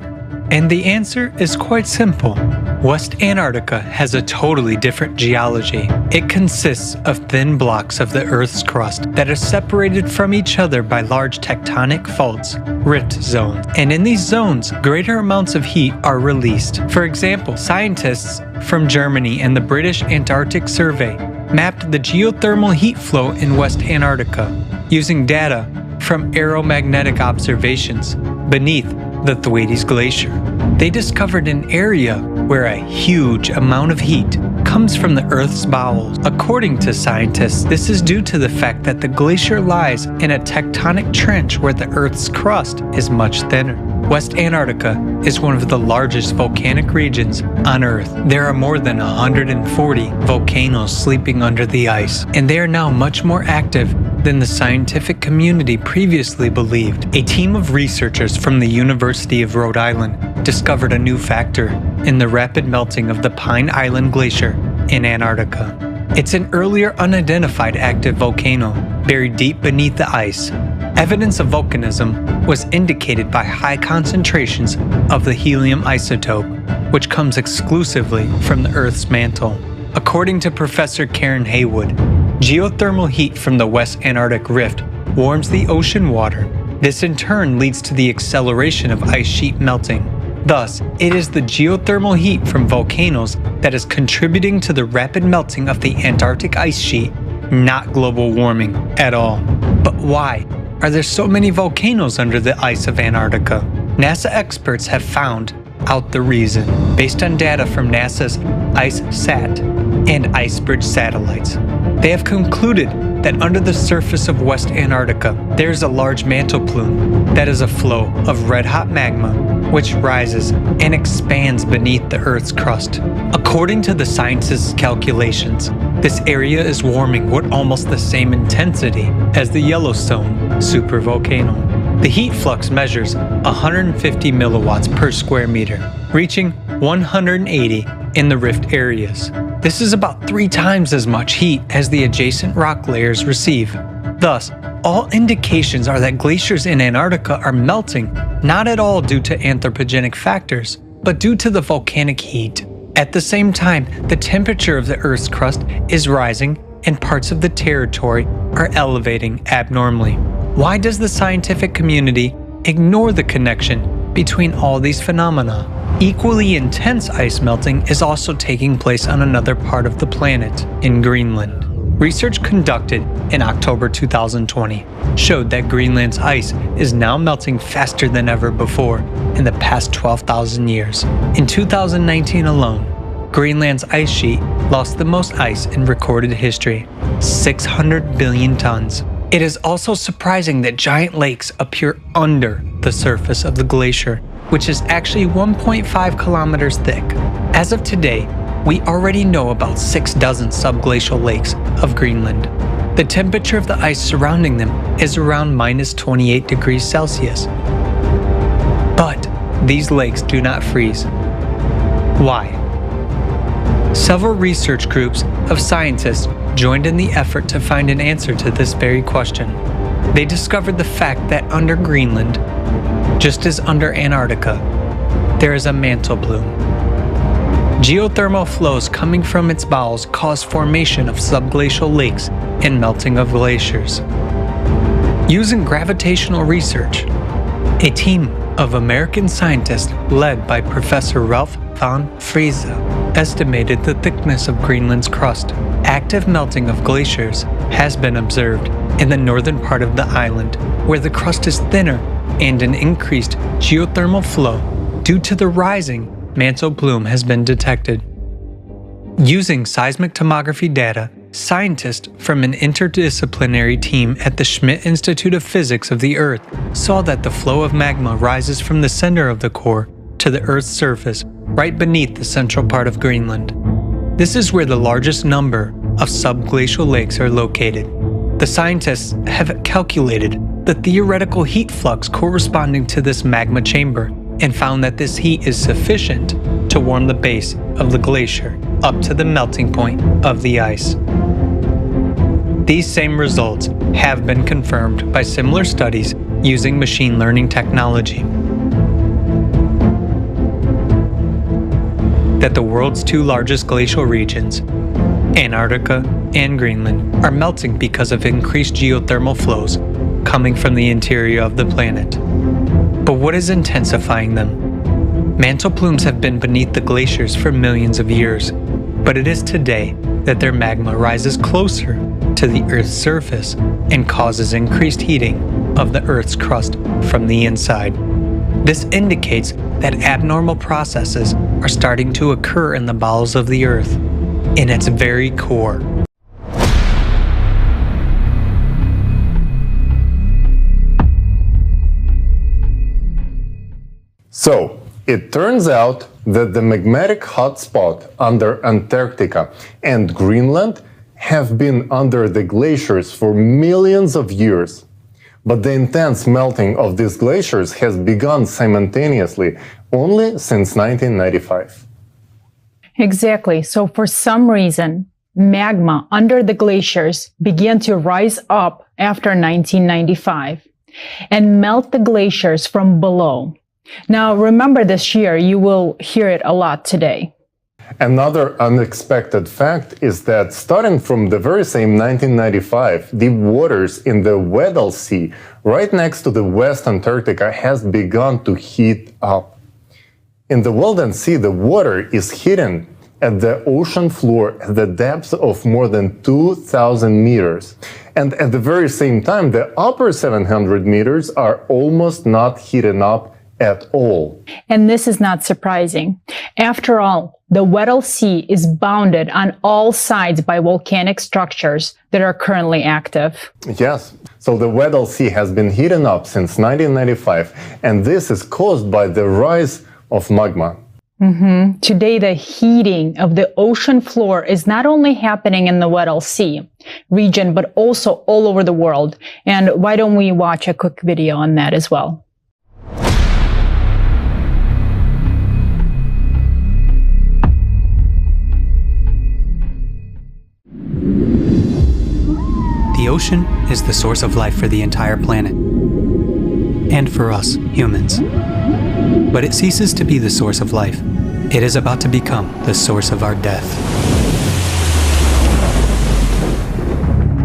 And the answer is quite simple. West Antarctica has a totally different geology. It consists of thin blocks of the Earth's crust that are separated from each other by large tectonic faults, rift zones. And in these zones, greater amounts of heat are released. For example, scientists from Germany and the British Antarctic Survey mapped the geothermal heat flow in West Antarctica using data from aeromagnetic observations beneath the Thwaites Glacier. They discovered an area where a huge amount of heat comes from the Earth's bowels. According to scientists, this is due to the fact that the glacier lies in a tectonic trench where the Earth's crust is much thinner. West Antarctica is one of the largest volcanic regions on Earth. There are more than 140 volcanoes sleeping under the ice, and they are now much more active than the scientific community previously believed. A team of researchers from the University of Rhode Island discovered a new factor in the rapid melting of the Pine Island Glacier in Antarctica. It's an earlier unidentified active volcano buried deep beneath the ice. Evidence of volcanism was indicated by high concentrations of the helium isotope, which comes exclusively from the Earth's mantle. According to Professor Karen Haywood, geothermal heat from the West Antarctic Rift warms the ocean water. This in turn leads to the acceleration of ice sheet melting. Thus, it is the geothermal heat from volcanoes that is contributing to the rapid melting of the Antarctic ice sheet, not global warming at all. But why are there so many volcanoes under the ice of Antarctica? NASA experts have found out the reason based on data from NASA's IceSat and IceBridge satellites. They have concluded that under the surface of West Antarctica, there is a large mantle plume that is a flow of red-hot magma which rises and expands beneath the Earth's crust. According to the scientists' calculations, this area is warming with almost the same intensity as the Yellowstone supervolcano. The heat flux measures 150 milliwatts per square meter, reaching 180 in the rift areas. This is about 3 times as much heat as the adjacent rock layers receive. Thus, all indications are that glaciers in Antarctica are melting, not at all due to anthropogenic factors, but due to the volcanic heat. At the same time, the temperature of the Earth's crust is rising and parts of the territory are elevating abnormally. Why does the scientific community ignore the connection between all these phenomena? Equally intense ice melting is also taking place on another part of the planet, in Greenland. Research conducted in October 2020 showed that Greenland's ice is now melting faster than ever before in the past 12,000 years. In 2019 alone, Greenland's ice sheet lost the most ice in recorded history, 600 billion tons. It is also surprising that giant lakes appear under the surface of the glacier, which is actually 1.5 kilometers thick. As of today, we already know about 6 dozen subglacial lakes of Greenland. The temperature of the ice surrounding them is around minus 28 degrees Celsius. But these lakes do not freeze. Why? Several research groups of scientists joined in the effort to find an answer to this very question. They discovered the fact that under Greenland, just as under Antarctica, there is a mantle plume. Geothermal flows coming from its bowels cause formation of subglacial lakes and melting of glaciers. Using gravitational research, a team of American scientists led by Professor Ralph von Friese estimated the thickness of Greenland's crust. Active melting of glaciers has been observed in the northern part of the island, where the crust is thinner and an increased geothermal flow due to the rising mantle plume has been detected. Using seismic tomography data, scientists from an interdisciplinary team at the Schmidt Institute of Physics of the Earth saw that the flow of magma rises from the center of the core to the Earth's surface right beneath the central part of Greenland. This is where the largest number of subglacial lakes are located. The scientists have calculated the theoretical heat flux corresponding to this magma chamber and found that this heat is sufficient to warm the base of the glacier up to the melting point of the ice. These same results have been confirmed by similar studies using machine learning technology. That the world's 2 largest glacial regions, Antarctica and Greenland, are melting because of increased geothermal flows coming from the interior of the planet. But what is intensifying them? Mantle plumes have been beneath the glaciers for millions of years, but it is today that their magma rises closer to the Earth's surface and causes increased heating of the Earth's crust from the inside. This indicates that abnormal processes are starting to occur in the bowels of the Earth, in its very core. So, it turns out that the magmatic hotspot under Antarctica and Greenland have been under the glaciers for millions of years. But the intense melting of these glaciers has begun simultaneously only since 1995. Exactly. So for some reason, magma under the glaciers began to rise up after 1995 and melt the glaciers from below. Now, remember this year, you will hear it a lot today. Another unexpected fact is that starting from the very same 1995, the waters in the Weddell Sea, right next to the West Antarctica, has begun to heat up. In the Weddell Sea, the water is hidden at the ocean floor at the depth of more than 2,000 meters. And at the very same time, the upper 700 meters are almost not heated up at all. And this is not surprising. After all, the Weddell Sea is bounded on all sides by volcanic structures that are currently active. Yes, so the Weddell Sea has been heating up since 1995, and this is caused by the rise of magma. Today, the heating of the ocean floor is not only happening in the Weddell Sea region, but also all over the world. And why don't we watch a quick video on that as well? The ocean is the source of life for the entire planet, and for us, humans. But it ceases to be the source of life. It is about to become the source of our death.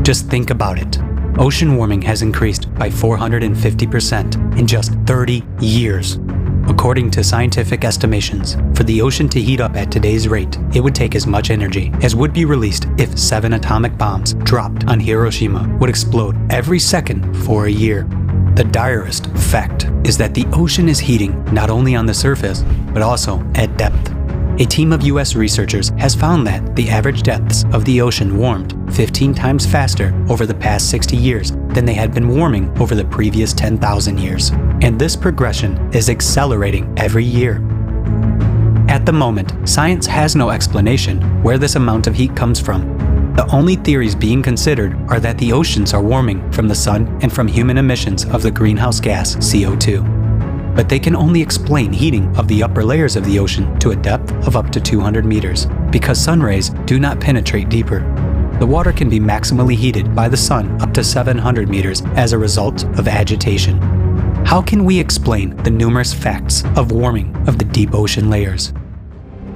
Just think about it. Ocean warming has increased by 450% in just 30 years. According to scientific estimations, for the ocean to heat up at today's rate, it would take as much energy as would be released if 7 atomic bombs dropped on Hiroshima would explode every second for a year. The direst fact is that the ocean is heating not only on the surface, but also at depth. A team of US researchers has found that the average depths of the ocean warmed 15 times faster over the past 60 years than they had been warming over the previous 10,000 years. And this progression is accelerating every year. At the moment, science has no explanation where this amount of heat comes from. The only theories being considered are that the oceans are warming from the sun and from human emissions of the greenhouse gas CO2. But they can only explain heating of the upper layers of the ocean to a depth of up to 200 meters, because sun rays do not penetrate deeper. The water can be maximally heated by the sun up to 700 meters as a result of agitation. How can we explain the numerous facts of warming of the deep ocean layers?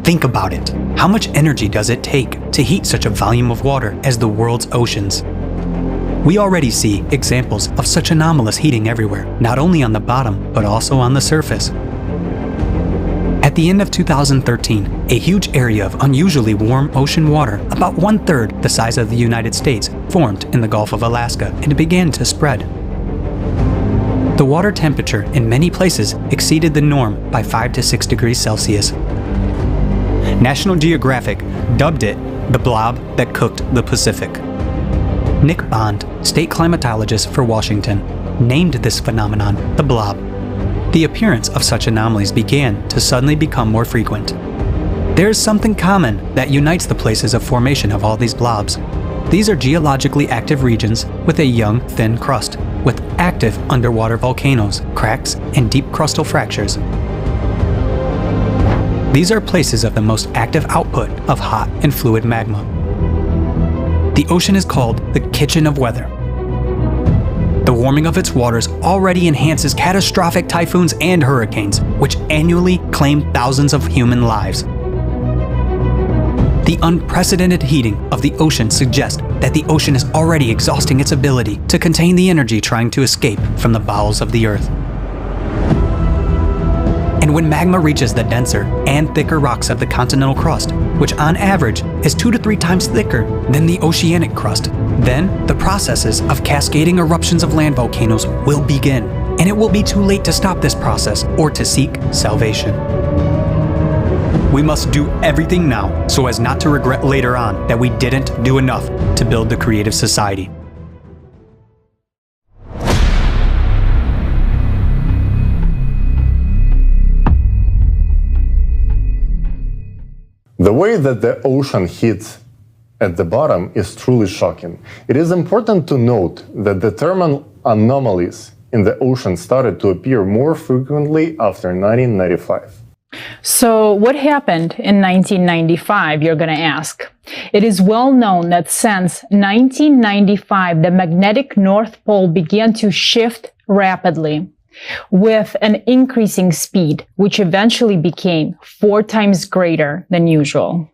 Think about it. How much energy does it take to heat such a volume of water as the world's oceans? We already see examples of such anomalous heating everywhere, not only on the bottom, but also on the surface. At the end of 2013, a huge area of unusually warm ocean water, about 1/3 the size of the United States, formed in the Gulf of Alaska, and it began to spread. The water temperature in many places exceeded the norm by 5 to 6 degrees Celsius. National Geographic dubbed it the blob that cooked the Pacific. Nick Bond, state climatologist for Washington, named this phenomenon the blob. The appearance of such anomalies began to suddenly become more frequent. There is something common that unites the places of formation of all these blobs. These are geologically active regions with a young, thin crust, with active underwater volcanoes, cracks, and deep crustal fractures. These are places of the most active output of hot and fluid magma. The ocean is called the kitchen of weather. The warming of its waters already enhances catastrophic typhoons and hurricanes, which annually claim thousands of human lives. The unprecedented heating of the ocean suggests that the ocean is already exhausting its ability to contain the energy trying to escape from the bowels of the earth. And when magma reaches the denser and thicker rocks of the continental crust, which on average is 2 to 3 times thicker than the oceanic crust, then the processes of cascading eruptions of land volcanoes will begin, and it will be too late to stop this process or to seek salvation. We must do everything now so as not to regret later on that we didn't do enough to build the creative society. The way that the ocean hits at the bottom is truly shocking. It is important to note that the thermal anomalies in the ocean started to appear more frequently after 1995. So what happened in 1995, you're going to ask? It is well known that since 1995, the magnetic North Pole began to shift rapidly with an increasing speed, which eventually became 4 times greater than usual.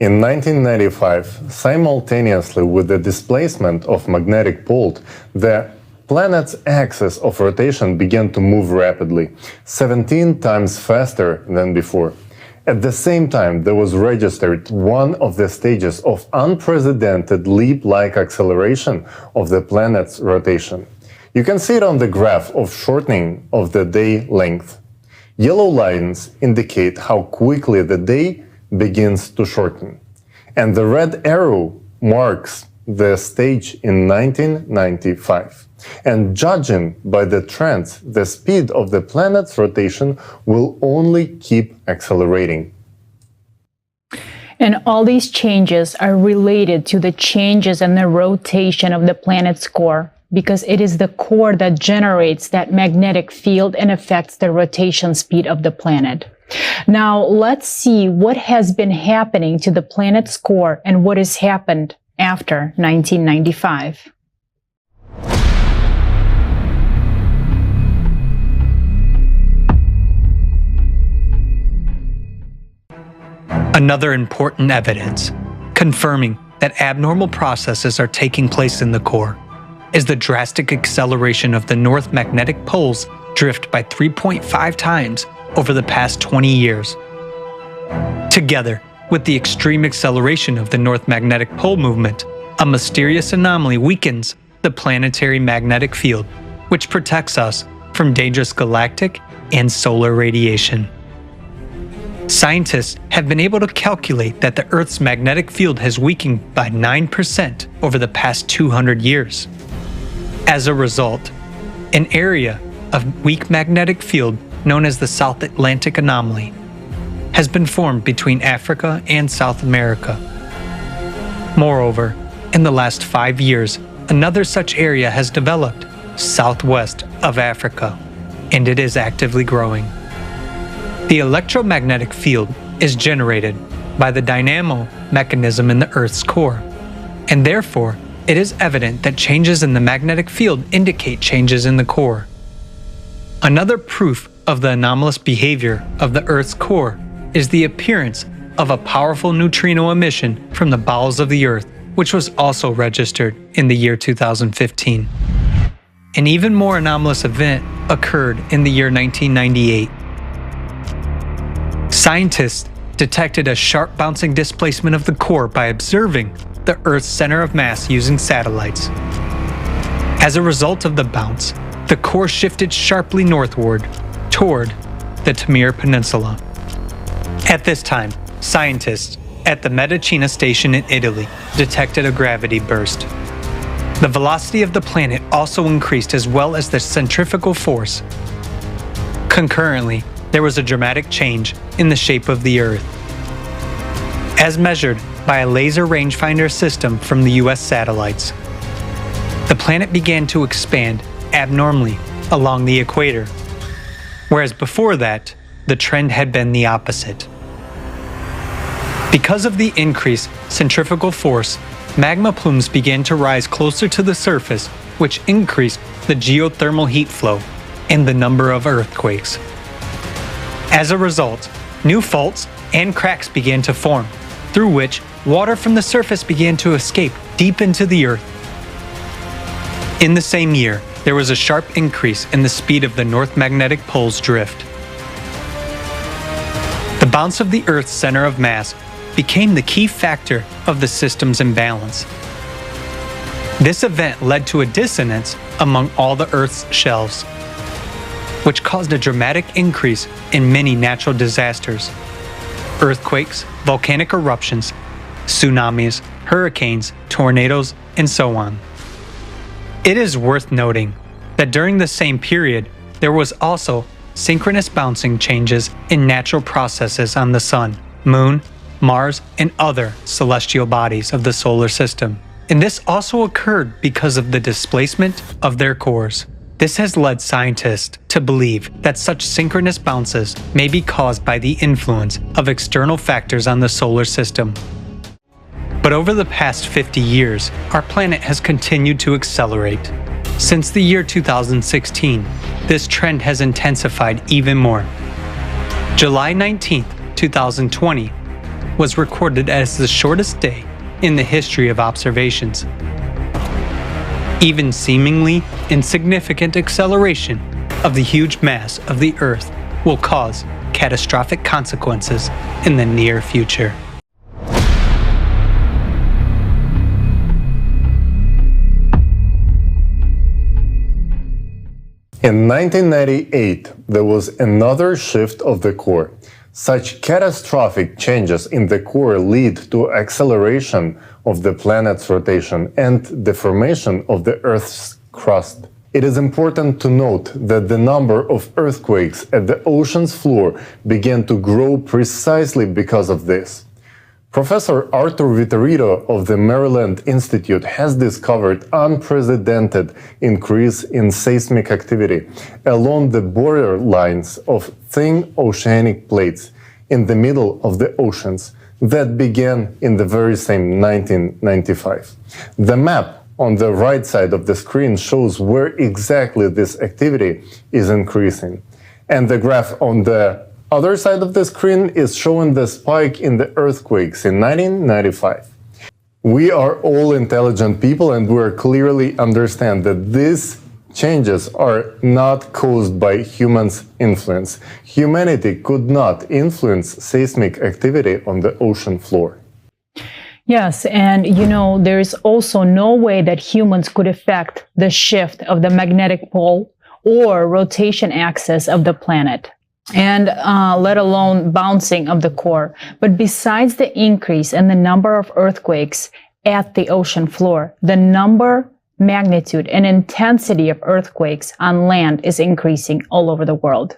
In 1995, simultaneously with the displacement of magnetic pole, the planet's axis of rotation began to move rapidly, 17 times faster than before. At the same time, there was registered one of the stages of unprecedented leap-like acceleration of the planet's rotation. You can see it on the graph of shortening of the day length. Yellow lines indicate how quickly the day begins to shorten, and the red arrow marks the stage in 1995. And judging by the trends, the speed of the planet's rotation will only keep accelerating. And all these changes are related to the changes in the rotation of the planet's core, because it is the core that generates that magnetic field and affects the rotation speed of the planet. Now, let's see what has been happening to the planet's core and what has happened after 1995. Another important evidence confirming that abnormal processes are taking place in the core is the drastic acceleration of the North Magnetic Pole's drift by 3.5 times over the past 20 years. Together with the extreme acceleration of the North Magnetic Pole movement, a mysterious anomaly weakens the planetary magnetic field, which protects us from dangerous galactic and solar radiation. Scientists have been able to calculate that the Earth's magnetic field has weakened by 9% over the past 200 years. As a result, an area of weak magnetic field known as the South Atlantic Anomaly has been formed between Africa and South America. Moreover, in the last 5 years, another such area has developed southwest of Africa, and it is actively growing. The electromagnetic field is generated by the dynamo mechanism in the Earth's core, and therefore it is evident that changes in the magnetic field indicate changes in the core. Another proof of the anomalous behavior of the Earth's core is the appearance of a powerful neutrino emission from the bowels of the Earth, which was also registered in the year 2015. An even more anomalous event occurred in the year 1998. Scientists detected a sharp bouncing displacement of the core by observing the Earth's center of mass using satellites. As a result of the bounce, the core shifted sharply northward toward the Tamir Peninsula. At this time, scientists at the Medicina station in Italy detected a gravity burst. The velocity of the planet also increased, as well as the centrifugal force. Concurrently, there was a dramatic change in the shape of the Earth. As measured by a laser rangefinder system from the US satellites, the planet began to expand abnormally along the equator, whereas before that, the trend had been the opposite. Because of the increased centrifugal force, magma plumes began to rise closer to the surface, which increased the geothermal heat flow and the number of earthquakes. As a result, new faults and cracks began to form, through which water from the surface began to escape deep into the Earth. In the same year, there was a sharp increase in the speed of the North Magnetic Pole's drift. The bounce of the Earth's center of mass became the key factor of the system's imbalance. This event led to a dissonance among all the Earth's shelves. which caused a dramatic increase in many natural disasters: earthquakes, volcanic eruptions, tsunamis, hurricanes, tornadoes, and so on. It is worth noting that during the same period, there was also synchronous bouncing changes in natural processes on the Sun, Moon, Mars, and other celestial bodies of the solar system. And this also occurred because of the displacement of their cores. This has led scientists to believe that such synchronous bounces may be caused by the influence of external factors on the solar system. But over the past 50 years, our planet has continued to accelerate. Since the year 2016, this trend has intensified even more. July 19, 2020, was recorded as the shortest day in the history of observations. Even seemingly insignificant acceleration of the huge mass of the Earth will cause catastrophic consequences in the near future. In 1998, there was another shift of the core. Such catastrophic changes in the core lead to acceleration of the planet's rotation and deformation of the Earth's crust. It is important to note that the number of earthquakes at the ocean's floor began to grow precisely because of this. Professor Arthur Vitorino of the Maryland Institute has discovered unprecedented increase in seismic activity along the border lines of thin oceanic plates in the middle of the oceans that began in the very same 1995. The map on the right side of the screen shows where exactly this activity is increasing, and the graph on the other side of the screen is showing the spike in the earthquakes in 1995. We are all intelligent people and we clearly understand that these changes are not caused by humans' influence. Humanity could not influence seismic activity on the ocean floor. Yes, and there is also no way that humans could affect the shift of the magnetic pole or rotation axis of the planet, and let alone bouncing of the core. But besides the increase in the number of earthquakes at the ocean floor, the number, magnitude, and intensity of earthquakes on land is increasing all over the world.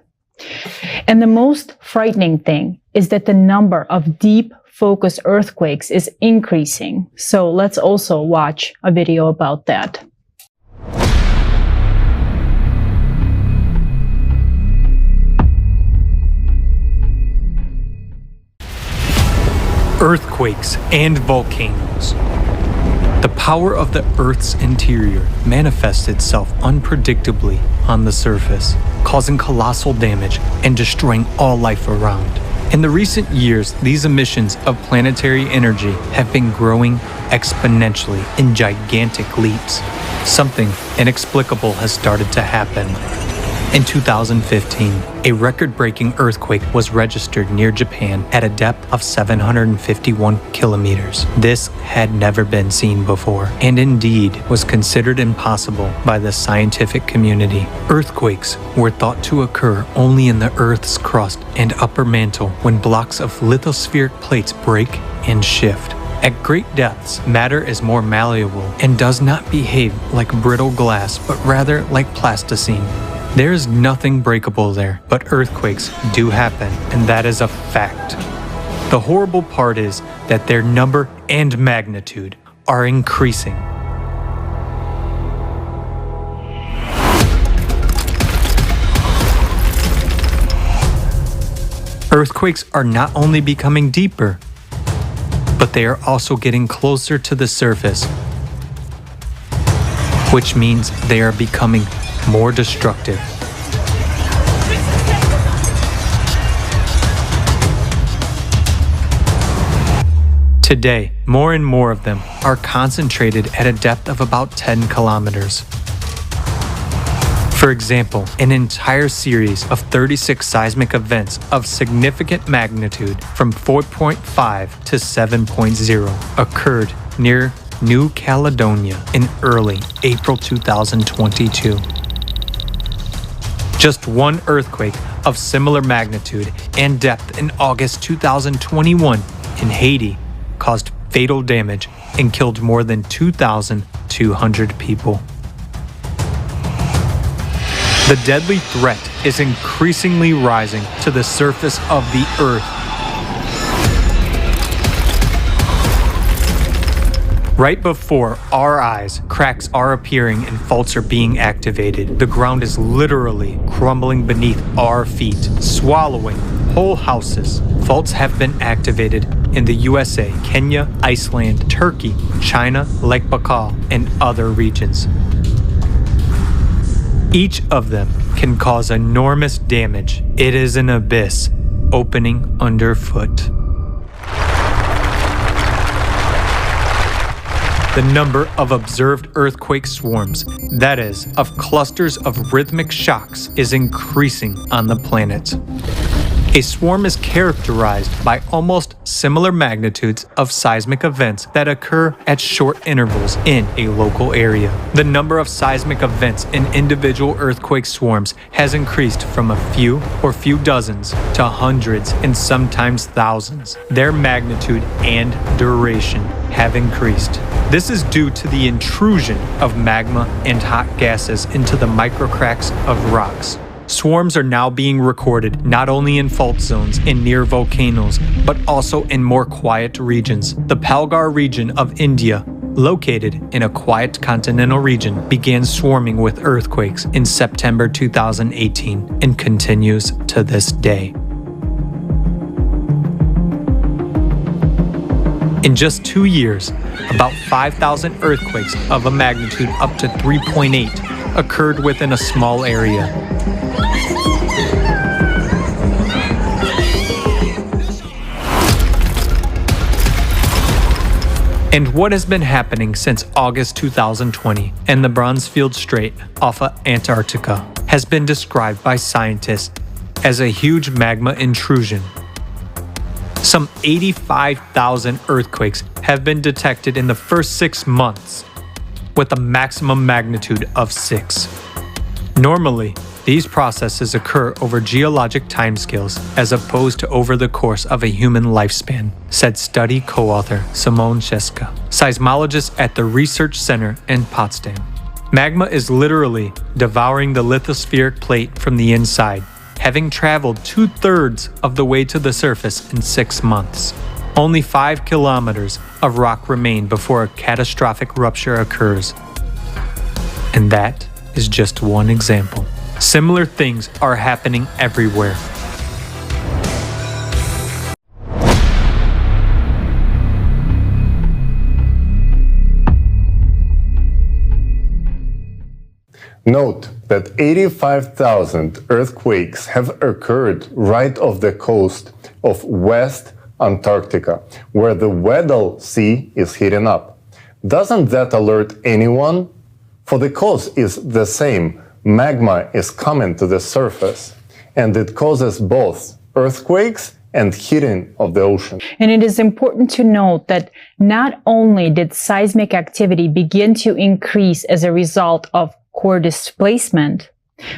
And the most frightening thing is that the number of deep focused earthquakes is increasing. So let's also watch a video about that. Earthquakes and volcanoes. The power of the Earth's interior manifests itself unpredictably on the surface, causing colossal damage and destroying all life around. In the recent years, these emissions of planetary energy have been growing exponentially in gigantic leaps. Something inexplicable has started to happen. In 2015, a record-breaking earthquake was registered near Japan at a depth of 751 kilometers. This had never been seen before, and indeed was considered impossible by the scientific community. Earthquakes were thought to occur only in the Earth's crust and upper mantle when blocks of lithospheric plates break and shift. At great depths, matter is more malleable and does not behave like brittle glass, but rather like plasticine. There is nothing breakable there, but earthquakes do happen, and that is a fact. The horrible part is that their number and magnitude are increasing. Earthquakes are not only becoming deeper, but they are also getting closer to the surface, which means they are becoming more destructive. Today, more and more of them are concentrated at a depth of about 10 kilometers. For example, an entire series of 36 seismic events of significant magnitude from 4.5 to 7.0 occurred near New Caledonia in early April 2022. Just one earthquake of similar magnitude and depth in August 2021 in Haiti caused fatal damage and killed more than 2,200 people. The deadly threat is increasingly rising to the surface of the Earth. Right before our eyes, cracks are appearing and faults are being activated. The ground is literally crumbling beneath our feet, swallowing whole houses. Faults have been activated in the USA, Kenya, Iceland, Turkey, China, Lake Baikal, and other regions. Each of them can cause enormous damage. It is an abyss opening underfoot. The number of observed earthquake swarms, that is, of clusters of rhythmic shocks, is increasing on the planet. A swarm is characterized by almost similar magnitudes of seismic events that occur at short intervals in a local area. The number of seismic events in individual earthquake swarms has increased from a few or few dozens to hundreds and sometimes thousands. Their magnitude and duration have increased. This is due to the intrusion of magma and hot gases into the microcracks of rocks. Swarms are now being recorded not only in fault zones and near volcanoes, but also in more quiet regions. The Palghar region of India, located in a quiet continental region, began swarming with earthquakes in September 2018 and continues to this day. In just 2 years, about 5,000 earthquakes of a magnitude up to 3.8 occurred within a small area. And what has been happening since August 2020 and the Bronzefield Strait off of Antarctica has been described by scientists as a huge magma intrusion. Some 85,000 earthquakes have been detected in the first 6 months, with a maximum magnitude of 6. Normally, these processes occur over geologic timescales as opposed to over the course of a human lifespan, said study co-author Simon Czeska, seismologist at the Research Center in Potsdam. Magma is literally devouring the lithospheric plate from the inside, having traveled 2/3 of the way to the surface in 6 months. Only 5 kilometers of rock remain before a catastrophic rupture occurs. And that is just one example. Similar things are happening everywhere. Note that 85,000 earthquakes have occurred right off the coast of West Antarctica, where the Weddell Sea is heating up. Doesn't that alert anyone? For the cause is the same. Magma is coming to the surface, and it causes both earthquakes and heating of the ocean. And it is important to note that not only did seismic activity begin to increase as a result of core displacement,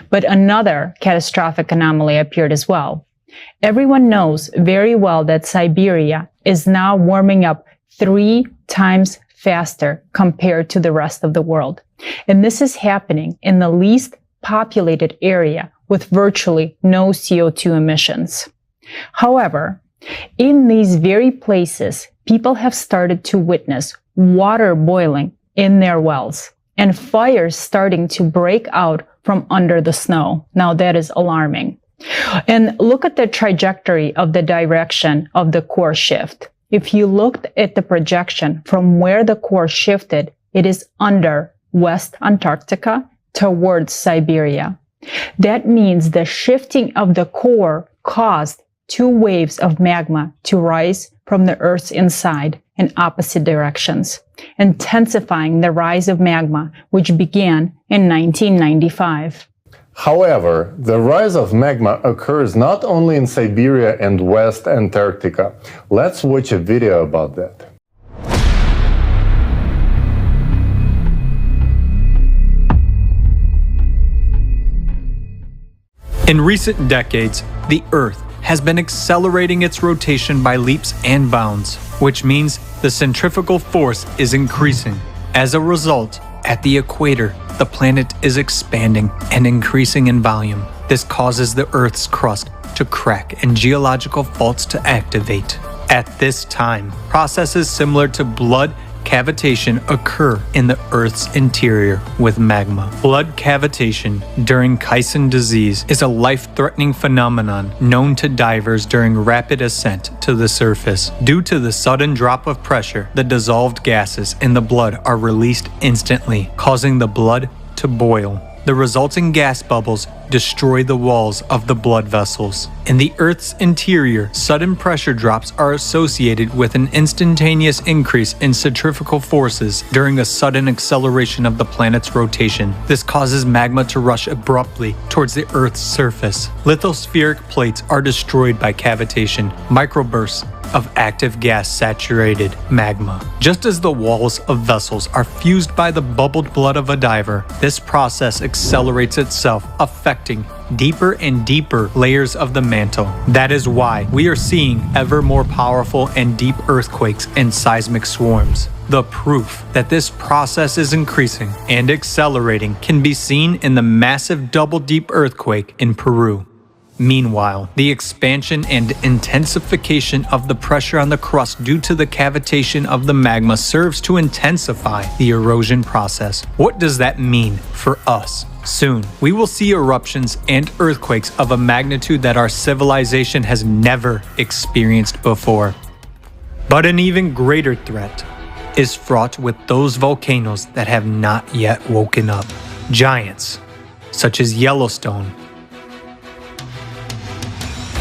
but another catastrophic anomaly appeared as well. Everyone knows very well that Siberia is now warming up 3 times faster compared to the rest of the world. And this is happening in the least populated area with virtually no CO2 emissions. However, in these very places, people have started to witness water boiling in their wells and fires starting to break out from under the snow. Now that is alarming. And look at the trajectory of the direction of the core shift. If you looked at the projection from where the core shifted, it is under West Antarctica towards Siberia. That means the shifting of the core caused 2 waves of magma to rise from the Earth's inside in opposite directions, intensifying the rise of magma, which began in 1995. However, the rise of magma occurs not only in Siberia and West Antarctica. Let's watch a video about that. In recent decades, the Earth has been accelerating its rotation by leaps and bounds, which means the centrifugal force is increasing. As a result, at the equator, the planet is expanding and increasing in volume. This causes the Earth's crust to crack and geological faults to activate. At this time, processes similar to blood cavitation occur in the Earth's interior with magma. Blood cavitation during Kyson disease is a life-threatening phenomenon known to divers during rapid ascent to the surface. Due to the sudden drop of pressure, the dissolved gases in the blood are released instantly, causing the blood to boil. The resulting gas bubbles destroy the walls of the blood vessels. In the Earth's interior, sudden pressure drops are associated with an instantaneous increase in centrifugal forces during a sudden acceleration of the planet's rotation. This causes magma to rush abruptly towards the Earth's surface. Lithospheric plates are destroyed by cavitation, microbursts of active gas-saturated magma. Just as the walls of vessels are fused by the bubbled blood of a diver, this process accelerates itself, affecting deeper and deeper layers of the mantle. That is why we are seeing ever more powerful and deep earthquakes and seismic swarms. The proof that this process is increasing and accelerating can be seen in the massive double-deep earthquake in Peru. Meanwhile, the expansion and intensification of the pressure on the crust due to the cavitation of the magma serves to intensify the erosion process. What does that mean for us? Soon, we will see eruptions and earthquakes of a magnitude that our civilization has never experienced before. But an even greater threat is fraught with those volcanoes that have not yet woken up. Giants, such as Yellowstone,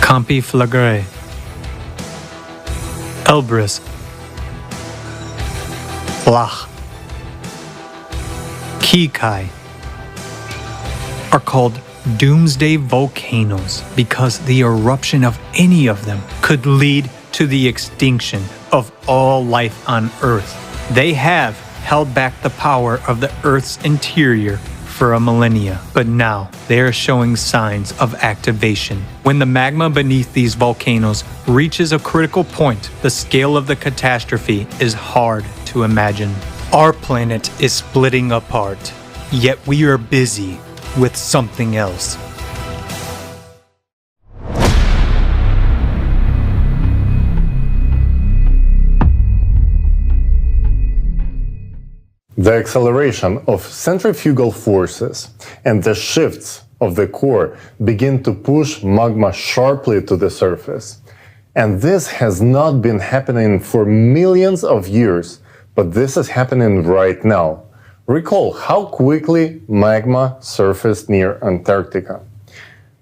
Campi Flagre, Elbrus, Flach, Kikai, are called doomsday volcanoes because the eruption of any of them could lead to the extinction of all life on Earth. They have held back the power of the Earth's interior for a millennia, but now they are showing signs of activation. When the magma beneath these volcanoes reaches a critical point, the scale of the catastrophe is hard to imagine. Our planet is splitting apart, yet we are busy with something else. The acceleration of centrifugal forces and the shifts of the core begin to push magma sharply to the surface. And this has not been happening for millions of years, but this is happening right now. Recall how quickly magma surfaced near Antarctica.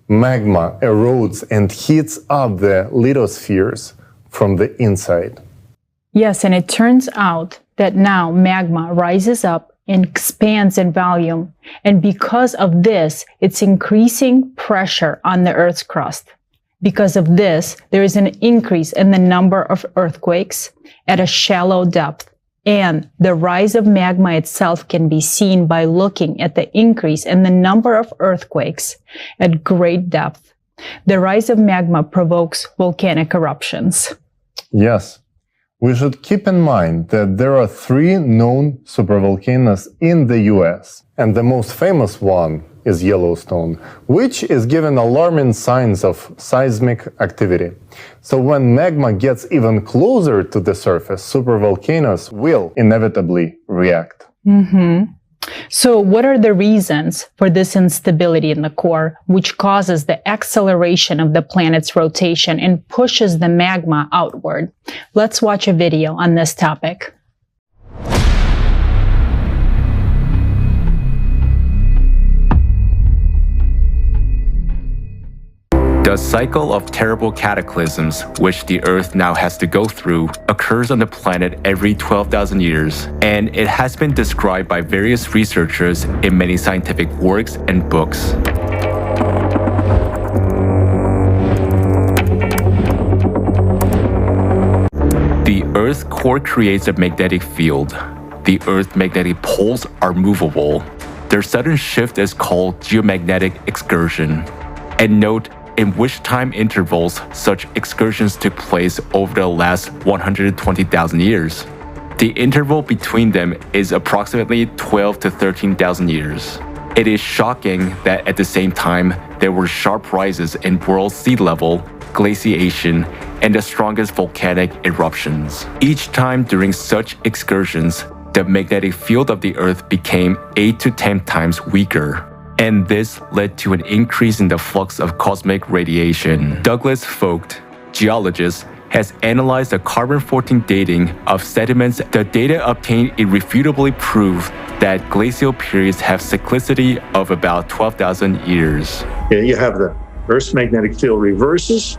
Magma erodes and heats up the lithospheres from the inside. Yes, and it turns out that now magma rises up and expands in volume. And because of this, it's increasing pressure on the Earth's crust. Because of this, there is an increase in the number of earthquakes at a shallow depth. And the rise of magma itself can be seen by looking at the increase in the number of earthquakes at great depth. The rise of magma provokes volcanic eruptions. Yes. We should keep in mind that there are 3 known supervolcanoes in the US, and the most famous one is Yellowstone, which is giving alarming signs of seismic activity. So when magma gets even closer to the surface, supervolcanoes will inevitably react. So what are the reasons for this instability in the core, which causes the acceleration of the planet's rotation and pushes the magma outward? Let's watch a video on this topic. The cycle of terrible cataclysms, which the Earth now has to go through, occurs on the planet every 12,000 years, and it has been described by various researchers in many scientific works and books. The Earth's core creates a magnetic field. The Earth's magnetic poles are movable. Their sudden shift is called geomagnetic excursion. and note in which time intervals such excursions took place over the last 120,000 years. The interval between them is approximately 12 to 13,000 years. It is shocking that at the same time, there were sharp rises in world sea level, glaciation, and the strongest volcanic eruptions. Each time during such excursions, the magnetic field of the Earth became 8 to 10 times weaker, and this led to an increase in the flux of cosmic radiation. Douglas Vogt, geologist, has analyzed the carbon-14 dating of sediments. The data obtained irrefutably prove that glacial periods have cyclicity of about 12,000 years. You have the Earth's magnetic field reverses,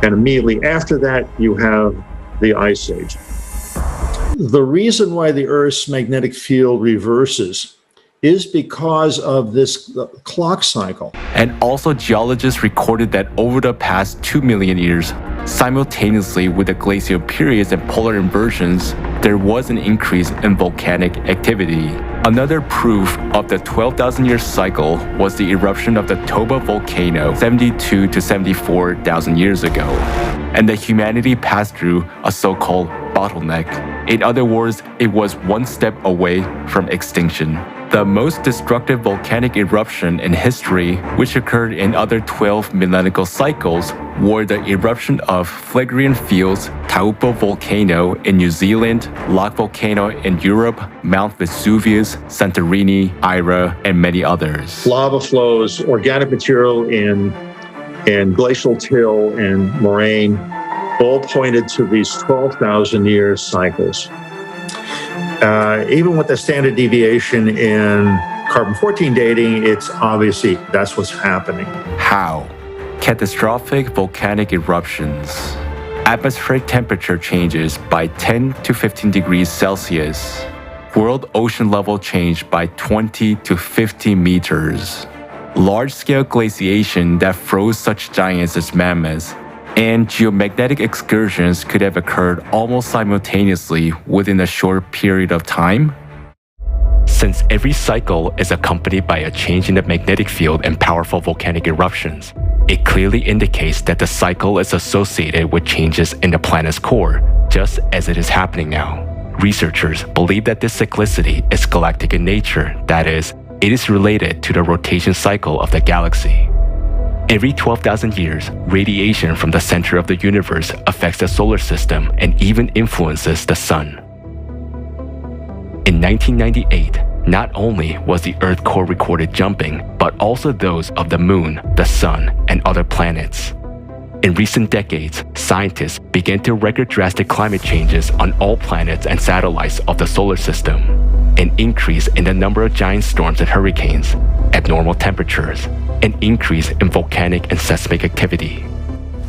and immediately after that, you have the Ice Age. The reason why the Earth's magnetic field reverses is because of this clock cycle. And also geologists recorded that over the past 2 million years, simultaneously with the glacial periods and polar inversions, there was an increase in volcanic activity. Another proof of the 12,000-year cycle was the eruption of the Toba volcano 72 to 74,000 years ago, and that humanity passed through a so-called bottleneck. In other words, it was one step away from extinction. The most destructive volcanic eruption in history, which occurred in other 12 millennial cycles, were the eruption of Phlegraean Fields, Taupo volcano in New Zealand, Lake volcano in Europe, Mount Vesuvius, Santorini, Ira, and many others. Lava flows, organic material in glacial till and moraine, all pointed to these 12,000-year cycles. Even with the standard deviation in carbon-14 dating, it's obviously that's what's happening. How? Catastrophic volcanic eruptions. Atmospheric temperature changes by 10 to 15 degrees Celsius. World ocean level change by 20 to 50 meters. Large-scale glaciation that froze such giants as mammoths, and geomagnetic excursions could have occurred almost simultaneously within a short period of time? Since every cycle is accompanied by a change in the magnetic field and powerful volcanic eruptions, it clearly indicates that the cycle is associated with changes in the planet's core, just as it is happening now. Researchers believe that this cyclicity is galactic in nature, that is, it is related to the rotation cycle of the galaxy. Every 12,000 years, radiation from the center of the universe affects the solar system and even influences the sun. In 1998, not only was the Earth core recorded jumping, but also those of the Moon, the Sun, and other planets. In recent decades, scientists began to record drastic climate changes on all planets and satellites of the solar system, an increase in the number of giant storms and hurricanes, abnormal temperatures, an increase in volcanic and seismic activity.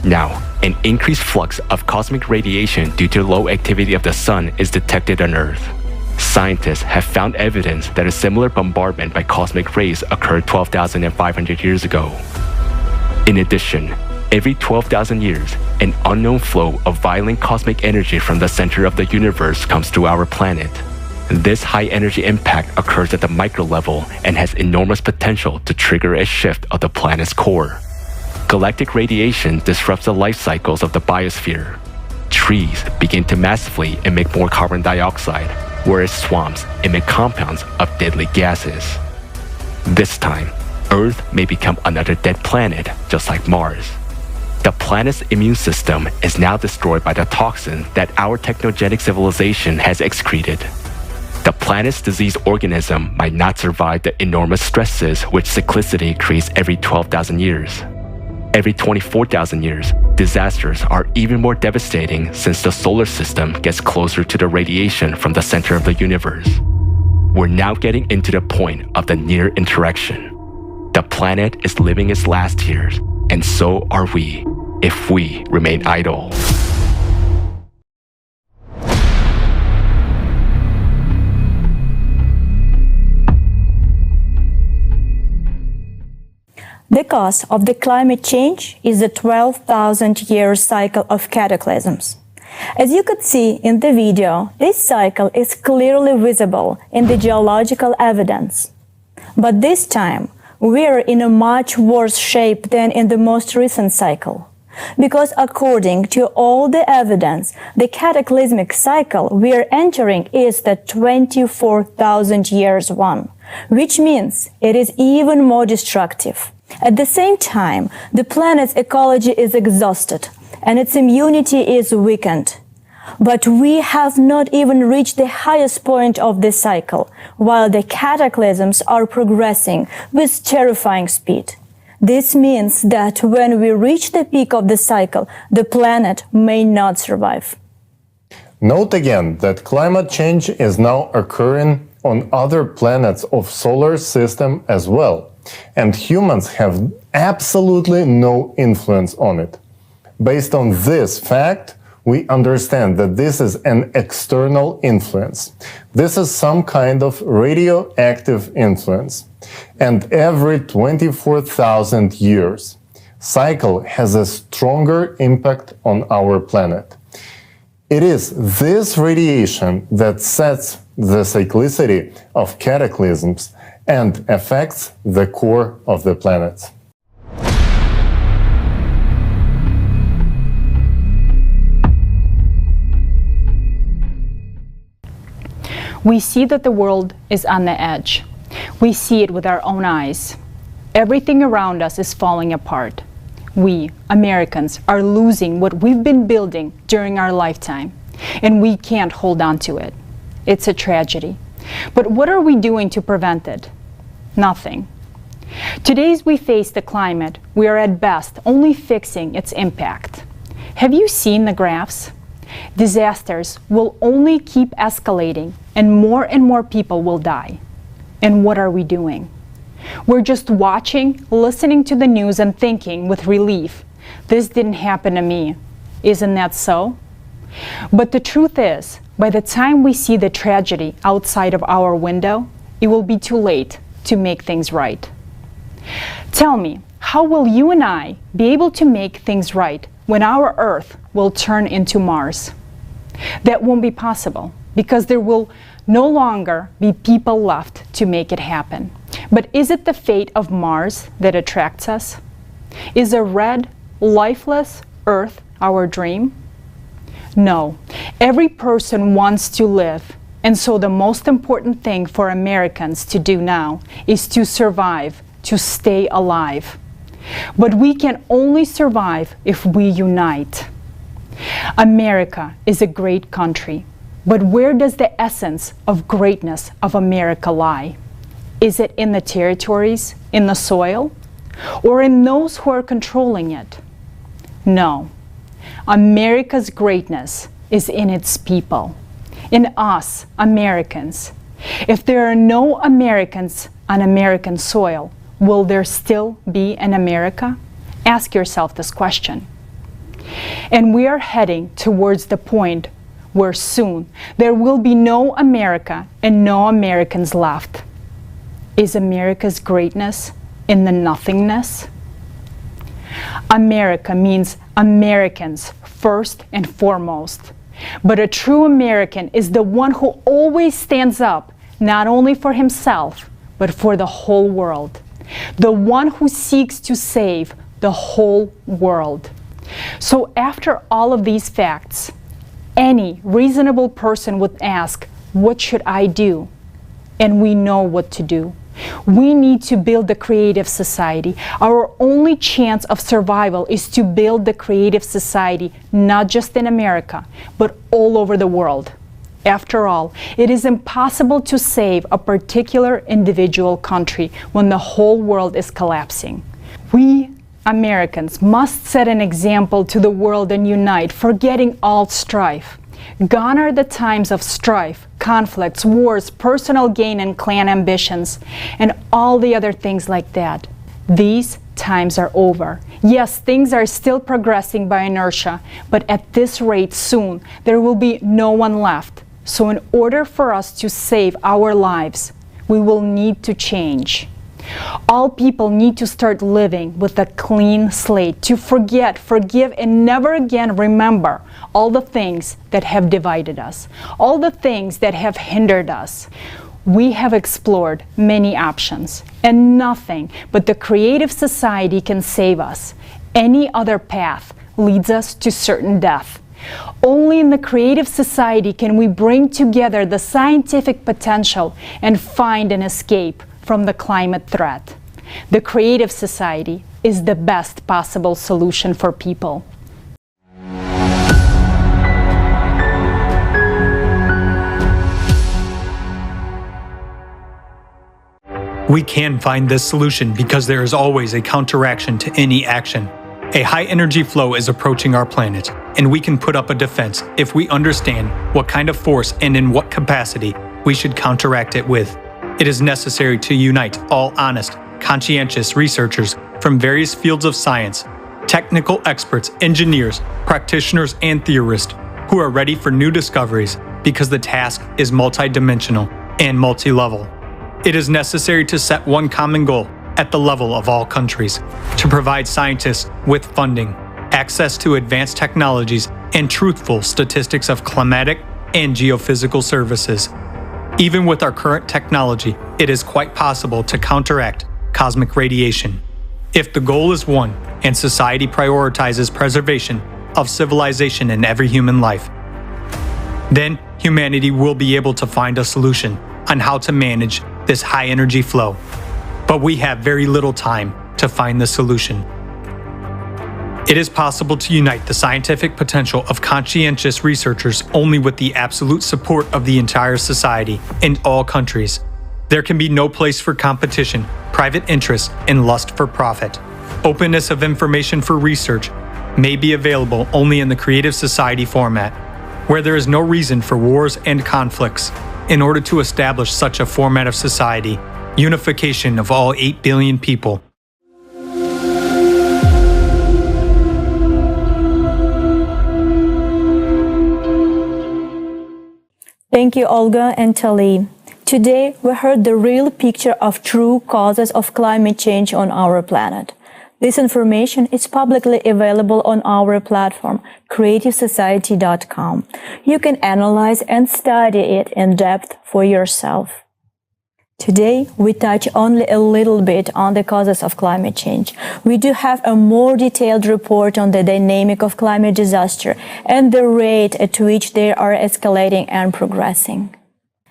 Now, an increased flux of cosmic radiation due to low activity of the sun is detected on Earth. Scientists have found evidence that a similar bombardment by cosmic rays occurred 12,500 years ago. In addition, every 12,000 years, an unknown flow of violent cosmic energy from the center of the universe comes to our planet. This high-energy impact occurs at the micro level and has enormous potential to trigger a shift of the planet's core. Galactic radiation disrupts the life cycles of the biosphere. Trees begin to massively emit more carbon dioxide, whereas swamps emit compounds of deadly gases. This time, Earth may become another dead planet, just like Mars. The planet's immune system is now destroyed by the toxin that our technogenic civilization has excreted. The planet's diseased organism might not survive the enormous stresses which cyclicity creates every 12,000 years. Every 24,000 years, disasters are even more devastating since the solar system gets closer to the radiation from the center of the universe. We're now getting into the point of the near interaction. The planet is living its last years, and so are we, if we remain idle. The cause of the climate change is the 12,000-year cycle of cataclysms. As you could see in the video, this cycle is clearly visible in the geological evidence. But this time, we're in a much worse shape than in the most recent cycle. Because according to all the evidence, the cataclysmic cycle we're entering is the 24,000 years one, which means it is even more destructive. At the same time, the planet's ecology is exhausted and its immunity is weakened. But we have not even reached the highest point of this cycle, while the cataclysms are progressing with terrifying speed. This means that when we reach the peak of the cycle, the planet may not survive. Note again that climate change is now occurring on other planets of solar system as well, and humans have absolutely no influence on it. Based on this fact, we understand that this is an external influence. This is some kind of radioactive influence. And every 24,000 years, cycle has a stronger impact on our planet. It is this radiation that sets the cyclicity of cataclysms and affects the core of the planet. We see that the world is on the edge. We see it with our own eyes. Everything around us is falling apart. We, Americans, are losing what we've been building during our lifetime, and we can't hold on to it. It's a tragedy. But what are we doing to prevent it? Nothing. Today, as we face the climate, we are at best only fixing its impact. Have you seen the graphs? Disasters will only keep escalating, and more people will die. And what are we doing? We're just watching, listening to the news and thinking with relief, this didn't happen to me. Isn't that so? But the truth is, by the time we see the tragedy outside of our window, it will be too late to make things right. Tell me, how will you and I be able to make things right when our Earth will turn into Mars? That won't be possible because there will no longer be people left to make it happen. But is it the fate of Mars that attracts us? Is a red, lifeless Earth our dream? No. Every person wants to live, and so the most important thing for Americans to do now is to survive, to stay alive. But we can only survive if we unite. America is a great country, but where does the essence of greatness of America lie? Is it in the territories, in the soil, or in those who are controlling it? No. America's greatness is in its people, in us, Americans. If there are no Americans on American soil, will there still be an America? Ask yourself this question. And we are heading towards the point where soon there will be no America and no Americans left. Is America's greatness in the nothingness? America means Americans first and foremost. But a true American is the one who always stands up, not only for himself, but for the whole world. The one who seeks to save the whole world. So after all of these facts, any reasonable person would ask, what should I do? And we know what to do. We need to build the creative society. Our only chance of survival is to build the creative society, not just in America, but all over the world. After all, it is impossible to save a particular individual country when the whole world is collapsing. We Americans must set an example to the world and unite, forgetting all strife. Gone are the times of strife, conflicts, wars, personal gain and clan ambitions, and all the other things like that. These times are over. Yes, things are still progressing by inertia, but at this rate soon there will be no one left. So in order for us to save our lives, we will need to change. All people need to start living with a clean slate, to forget, forgive, and never again remember all the things that have divided us, all the things that have hindered us. We have explored many options, and nothing but the creative society can save us. Any other path leads us to certain death. Only in the creative society can we bring together the scientific potential and find an escape from the climate threat. The creative society is the best possible solution for people. We can find this solution because there is always a counteraction to any action. A high energy flow is approaching our planet, and we can put up a defense if we understand what kind of force and in what capacity we should counteract it with. It is necessary to unite all honest, conscientious researchers from various fields of science, technical experts, engineers, practitioners, and theorists who are ready for new discoveries because the task is multidimensional and multi-level. It is necessary to set one common goal at the level of all countries, to provide scientists with funding, access to advanced technologies, and truthful statistics of climatic and geophysical services. Even with our current technology, it is quite possible to counteract cosmic radiation. If the goal is one and society prioritizes preservation of civilization in every human life, then humanity will be able to find a solution on how to manage this high energy flow. But we have very little time to find the solution. It is possible to unite the scientific potential of conscientious researchers only with the absolute support of the entire society in all countries. There can be no place for competition, private interest, and lust for profit. Openness of information for research may be available only in the creative society format, where there is no reason for wars and conflicts. In order to establish such a format of society, unification of all 8 billion people. Thank you, Olga and Tali. Today, we heard the real picture of true causes of climate change on our planet. This information is publicly available on our platform, creativesociety.com. You can analyze and study it in depth for yourself. Today, we touch only a little bit on the causes of climate change. We do have a more detailed report on the dynamic of climate disaster and the rate at which they are escalating and progressing.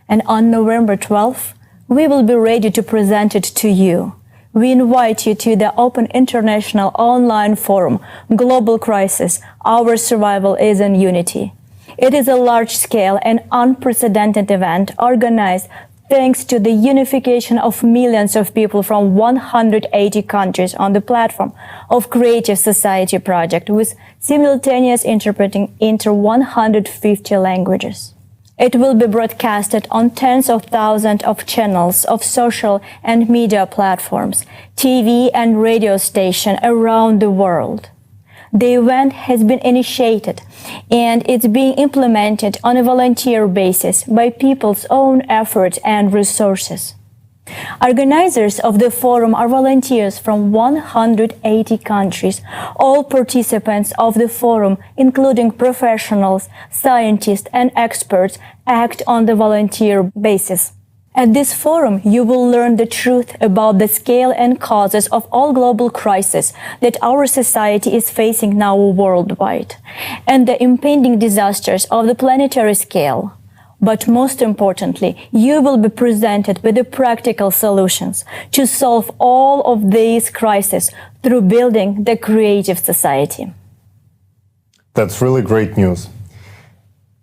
And on November 12th, we will be ready to present it to you. We invite you to the Open International Online Forum, Global Crisis, Our Survival is in Unity. It is a large-scale and unprecedented event organized thanks to the unification of millions of people from 180 countries on the platform of Creative Society Project with simultaneous interpreting into 150 languages. It will be broadcasted on tens of thousands of channels of social and media platforms, TV and radio stations around the world. The event has been initiated and it's being implemented on a volunteer basis by people's own efforts and resources. Organizers of the forum are volunteers from 180 countries. All participants of the forum, including professionals, scientists, and experts, act on the volunteer basis. At this forum, you will learn the truth about the scale and causes of all global crises that our society is facing now worldwide, and the impending disasters of the planetary scale. But most importantly, you will be presented with the practical solutions to solve all of these crises through building the creative society. That's really great news.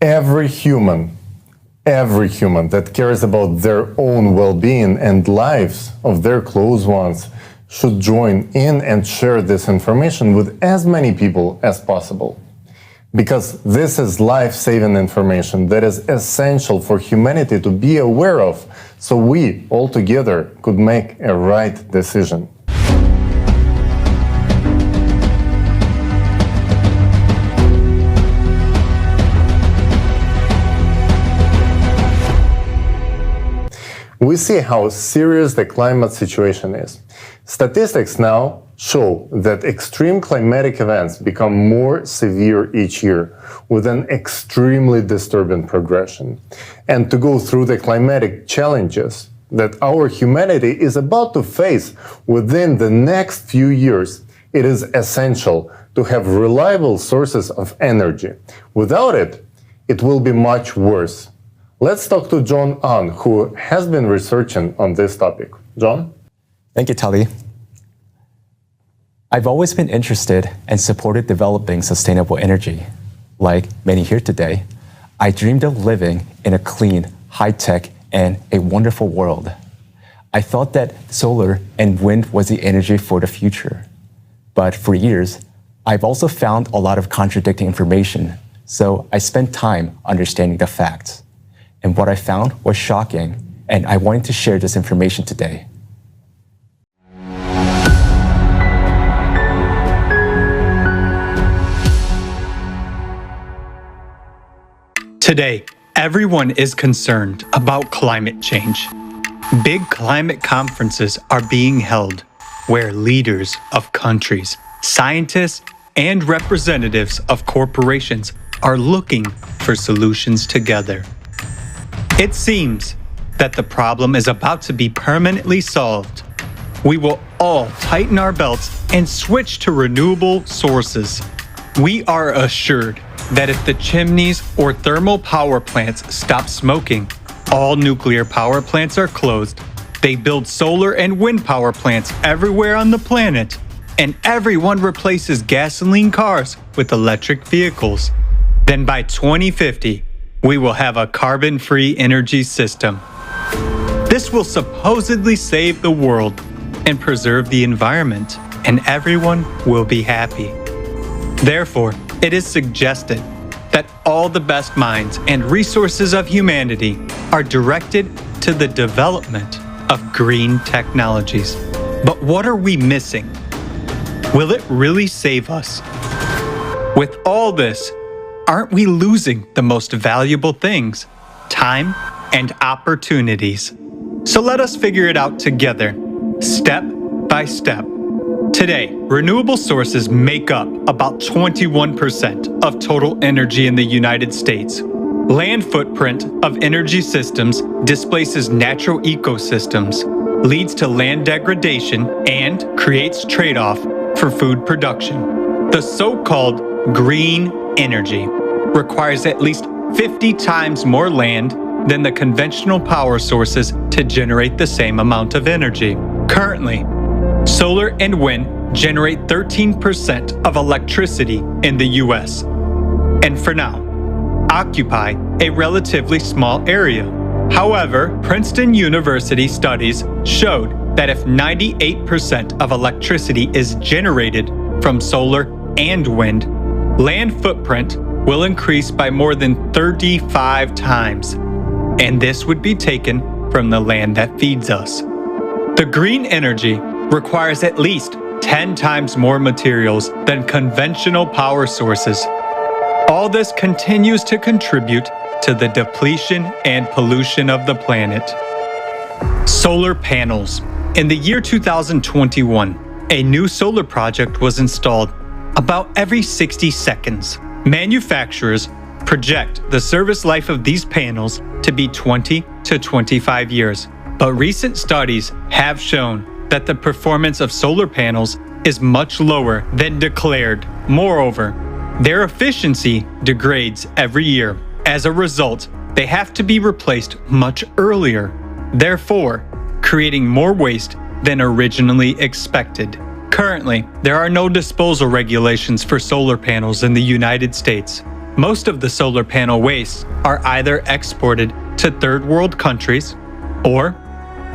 Every human that cares about their own well-being and lives of their close ones should join in and share this information with as many people as possible. Because this is life-saving information that is essential for humanity to be aware of, so we all together could make a right decision. We see how serious the climate situation is. Statistics now show that extreme climatic events become more severe each year with an extremely disturbing progression. And to go through the climatic challenges that our humanity is about to face within the next few years, it is essential to have reliable sources of energy. Without it, it will be much worse. Let's talk to John Ahn, who has been researching on this topic. John? Thank you, Tali. I've always been interested and supported developing sustainable energy. Like many here today, I dreamed of living in a clean, high-tech, and a wonderful world. I thought that solar and wind was the energy for the future. But for years, I've also found a lot of contradicting information, so I spent time understanding the facts. And what I found was shocking, and I wanted to share this information today. Today, everyone is concerned about climate change. Big climate conferences are being held where leaders of countries, scientists, and representatives of corporations are looking for solutions together. It seems that the problem is about to be permanently solved. We will all tighten our belts and switch to renewable sources. We are assured that if the chimneys or thermal power plants stop smoking, all nuclear power plants are closed, they build solar and wind power plants everywhere on the planet, and everyone replaces gasoline cars with electric vehicles, then by 2050, we will have a carbon-free energy system. This will supposedly save the world and preserve the environment, and everyone will be happy. Therefore, it is suggested that all the best minds and resources of humanity are directed to the development of green technologies. But what are we missing? Will it really save us? With all this, aren't we losing the most valuable things? Time and opportunities. So let us figure it out together, step by step. Today, renewable sources make up about 21% of total energy in the United States. Land footprint of energy systems displaces natural ecosystems, leads to land degradation, and creates trade-off for food production. The so-called green energy requires at least 50 times more land than the conventional power sources to generate the same amount of energy. Currently, solar and wind generate 13% of electricity in the US, and for now, occupy a relatively small area. However, Princeton University studies showed that if 98% of electricity is generated from solar and wind, land footprint will increase by more than 35 times, and this would be taken from the land that feeds us. The green energy requires at least 10 times more materials than conventional power sources. All this continues to contribute to the depletion and pollution of the planet. Solar panels. In the year 2021, a new solar project was installed about every 60 seconds. Manufacturers project the service life of these panels to be 20 to 25 years. But recent studies have shown that the performance of solar panels is much lower than declared. Moreover, their efficiency degrades every year. As a result, they have to be replaced much earlier, therefore creating more waste than originally expected. Currently, there are no disposal regulations for solar panels in the United States. Most of the solar panel wastes are either exported to third world countries or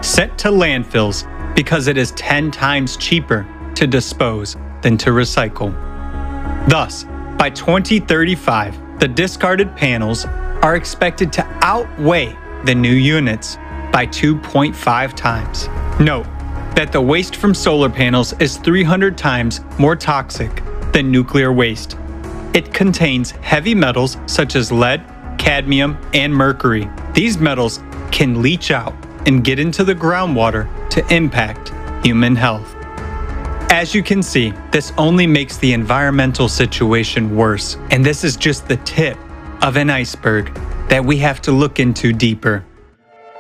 sent to landfills because it is 10 times cheaper to dispose than to recycle. Thus, by 2035, the discarded panels are expected to outweigh the new units by 2.5 times. Note that the waste from solar panels is 300 times more toxic than nuclear waste. It contains heavy metals such as lead, cadmium, and mercury. These metals can leach out and get into the groundwater to impact human health. As you can see, this only makes the environmental situation worse, and this is just the tip of an iceberg that we have to look into deeper.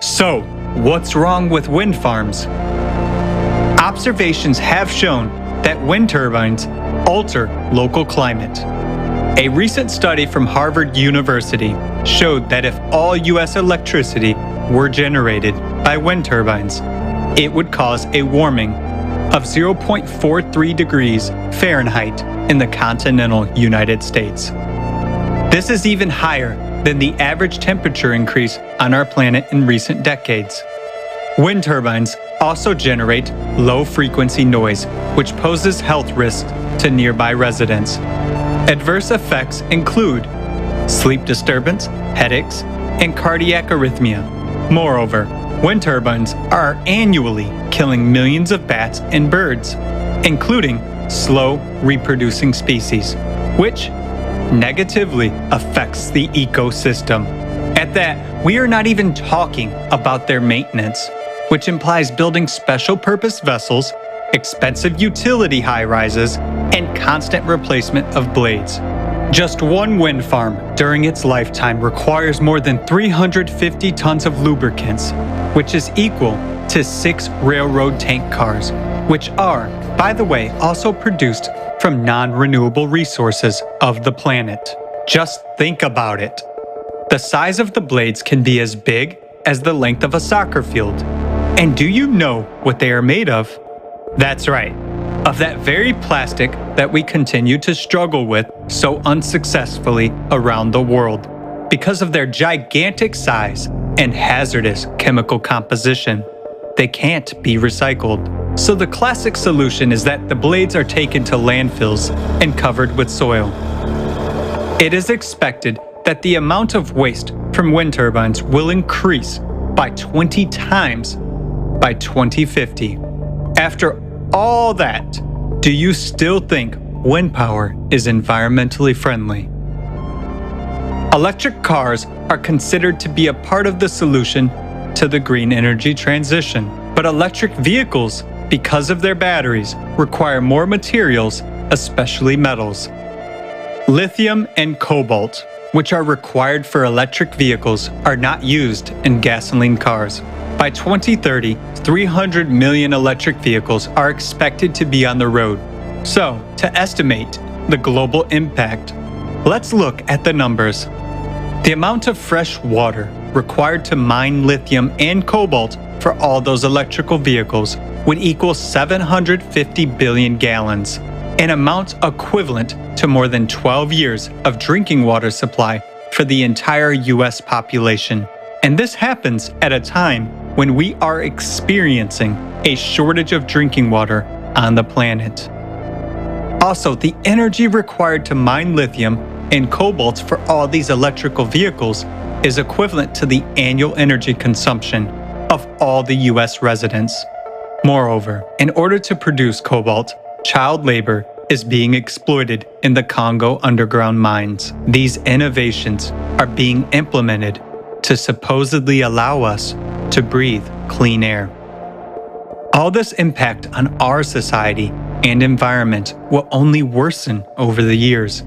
So, what's wrong with wind farms? Observations have shown that wind turbines alter local climate. A recent study from Harvard University showed that if all U.S. electricity were generated by wind turbines, it would cause a warming of 0.43 degrees Fahrenheit in the continental United States. This is even higher than the average temperature increase on our planet in recent decades. Wind turbines also generate low-frequency noise, which poses health risks to nearby residents. Adverse effects include sleep disturbance, headaches, and cardiac arrhythmia. Moreover, wind turbines are annually killing millions of bats and birds, including slow reproducing species, which negatively affects the ecosystem. At that, we are not even talking about their maintenance, which implies building special purpose vessels, expensive utility high-rises, and constant replacement of blades. Just one wind farm during its lifetime requires more than 350 tons of lubricants, which is equal to 6 railroad tank cars, which are, by the way, also produced from non-renewable resources of the planet. Just think about it. The size of the blades can be as big as the length of a soccer field. And do you know what they are made of? That's right, of that very plastic that we continue to struggle with so unsuccessfully around the world because of their gigantic size and hazardous chemical composition. They can't be recycled. So the classic solution is that the blades are taken to landfills and covered with soil. It is expected that the amount of waste from wind turbines will increase by 20 times by 2050. After all that, do you still think wind power is environmentally friendly? Electric cars are considered to be a part of the solution to the green energy transition, but electric vehicles, because of their batteries, require more materials, especially metals. Lithium and cobalt, which are required for electric vehicles, are not used in gasoline cars. By 2030, 300 million electric vehicles are expected to be on the road. So, to estimate the global impact, let's look at the numbers. The amount of fresh water required to mine lithium and cobalt for all those electrical vehicles would equal 750 billion gallons, an amount equivalent to more than 12 years of drinking water supply for the entire US population. And this happens at a time when we are experiencing a shortage of drinking water on the planet. Also, the energy required to mine lithium and cobalt for all these electrical vehicles is equivalent to the annual energy consumption of all the US residents. Moreover, in order to produce cobalt, child labor is being exploited in the Congo underground mines. These innovations are being implemented to supposedly allow us to breathe clean air. All this impact on our society and environment will only worsen over the years.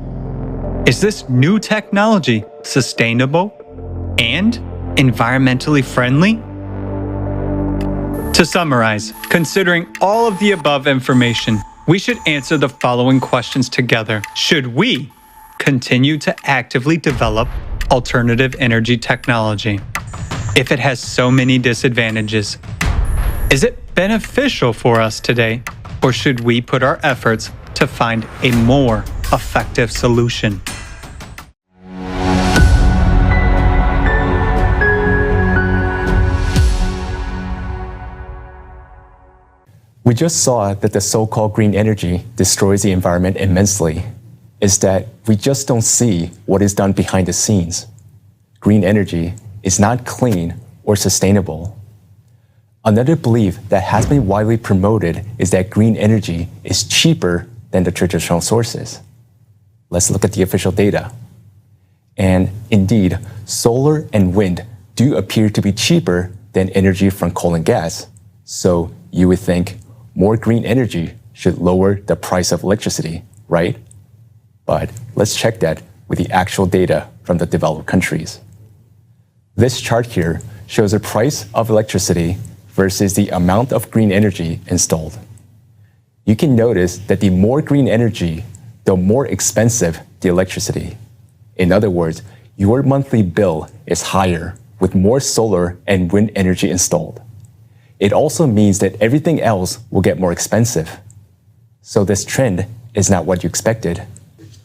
Is this new technology sustainable and environmentally friendly? To summarize, considering all of the above information, we should answer the following questions together. Should we continue to actively develop alternative energy technology if it has so many disadvantages? Is it beneficial for us today, or should we put our efforts to find a more effective solution? We just saw that the so-called green energy destroys the environment immensely. It's that we just don't see what is done behind the scenes. Green energy is not clean or sustainable. Another belief that has been widely promoted is that green energy is cheaper than the traditional sources. Let's look at the official data. And indeed, solar and wind do appear to be cheaper than energy from coal and gas. So you would think more green energy should lower the price of electricity, right? But let's check that with the actual data from the developed countries. This chart here shows the price of electricity versus the amount of green energy installed. You can notice that the more green energy, the more expensive the electricity. In other words, your monthly bill is higher with more solar and wind energy installed. It also means that everything else will get more expensive. So this trend is not what you expected.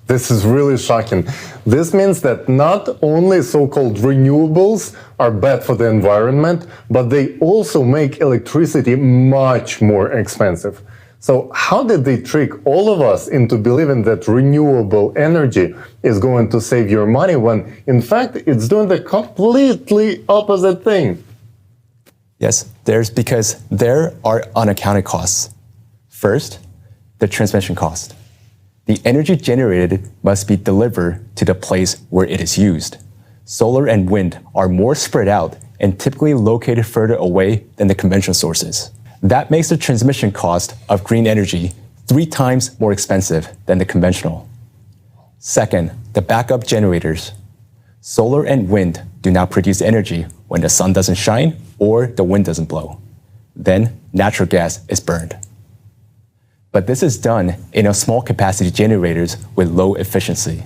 This is really shocking. This means that not only so-called renewables are bad for the environment, but they also make electricity much more expensive. So how did they trick all of us into believing that renewable energy is going to save your money when, in fact, it's doing the completely opposite thing? Yes, because there are unaccounted costs. First, the transmission cost. The energy generated must be delivered to the place where it is used. Solar and wind are more spread out and typically located further away than the conventional sources. That makes the transmission cost of green energy 3 times more expensive than the conventional. Second, the backup generators. Solar and wind do not produce energy when the sun doesn't shine or the wind doesn't blow. Then natural gas is burned. But this is done in a small capacity generators with low efficiency.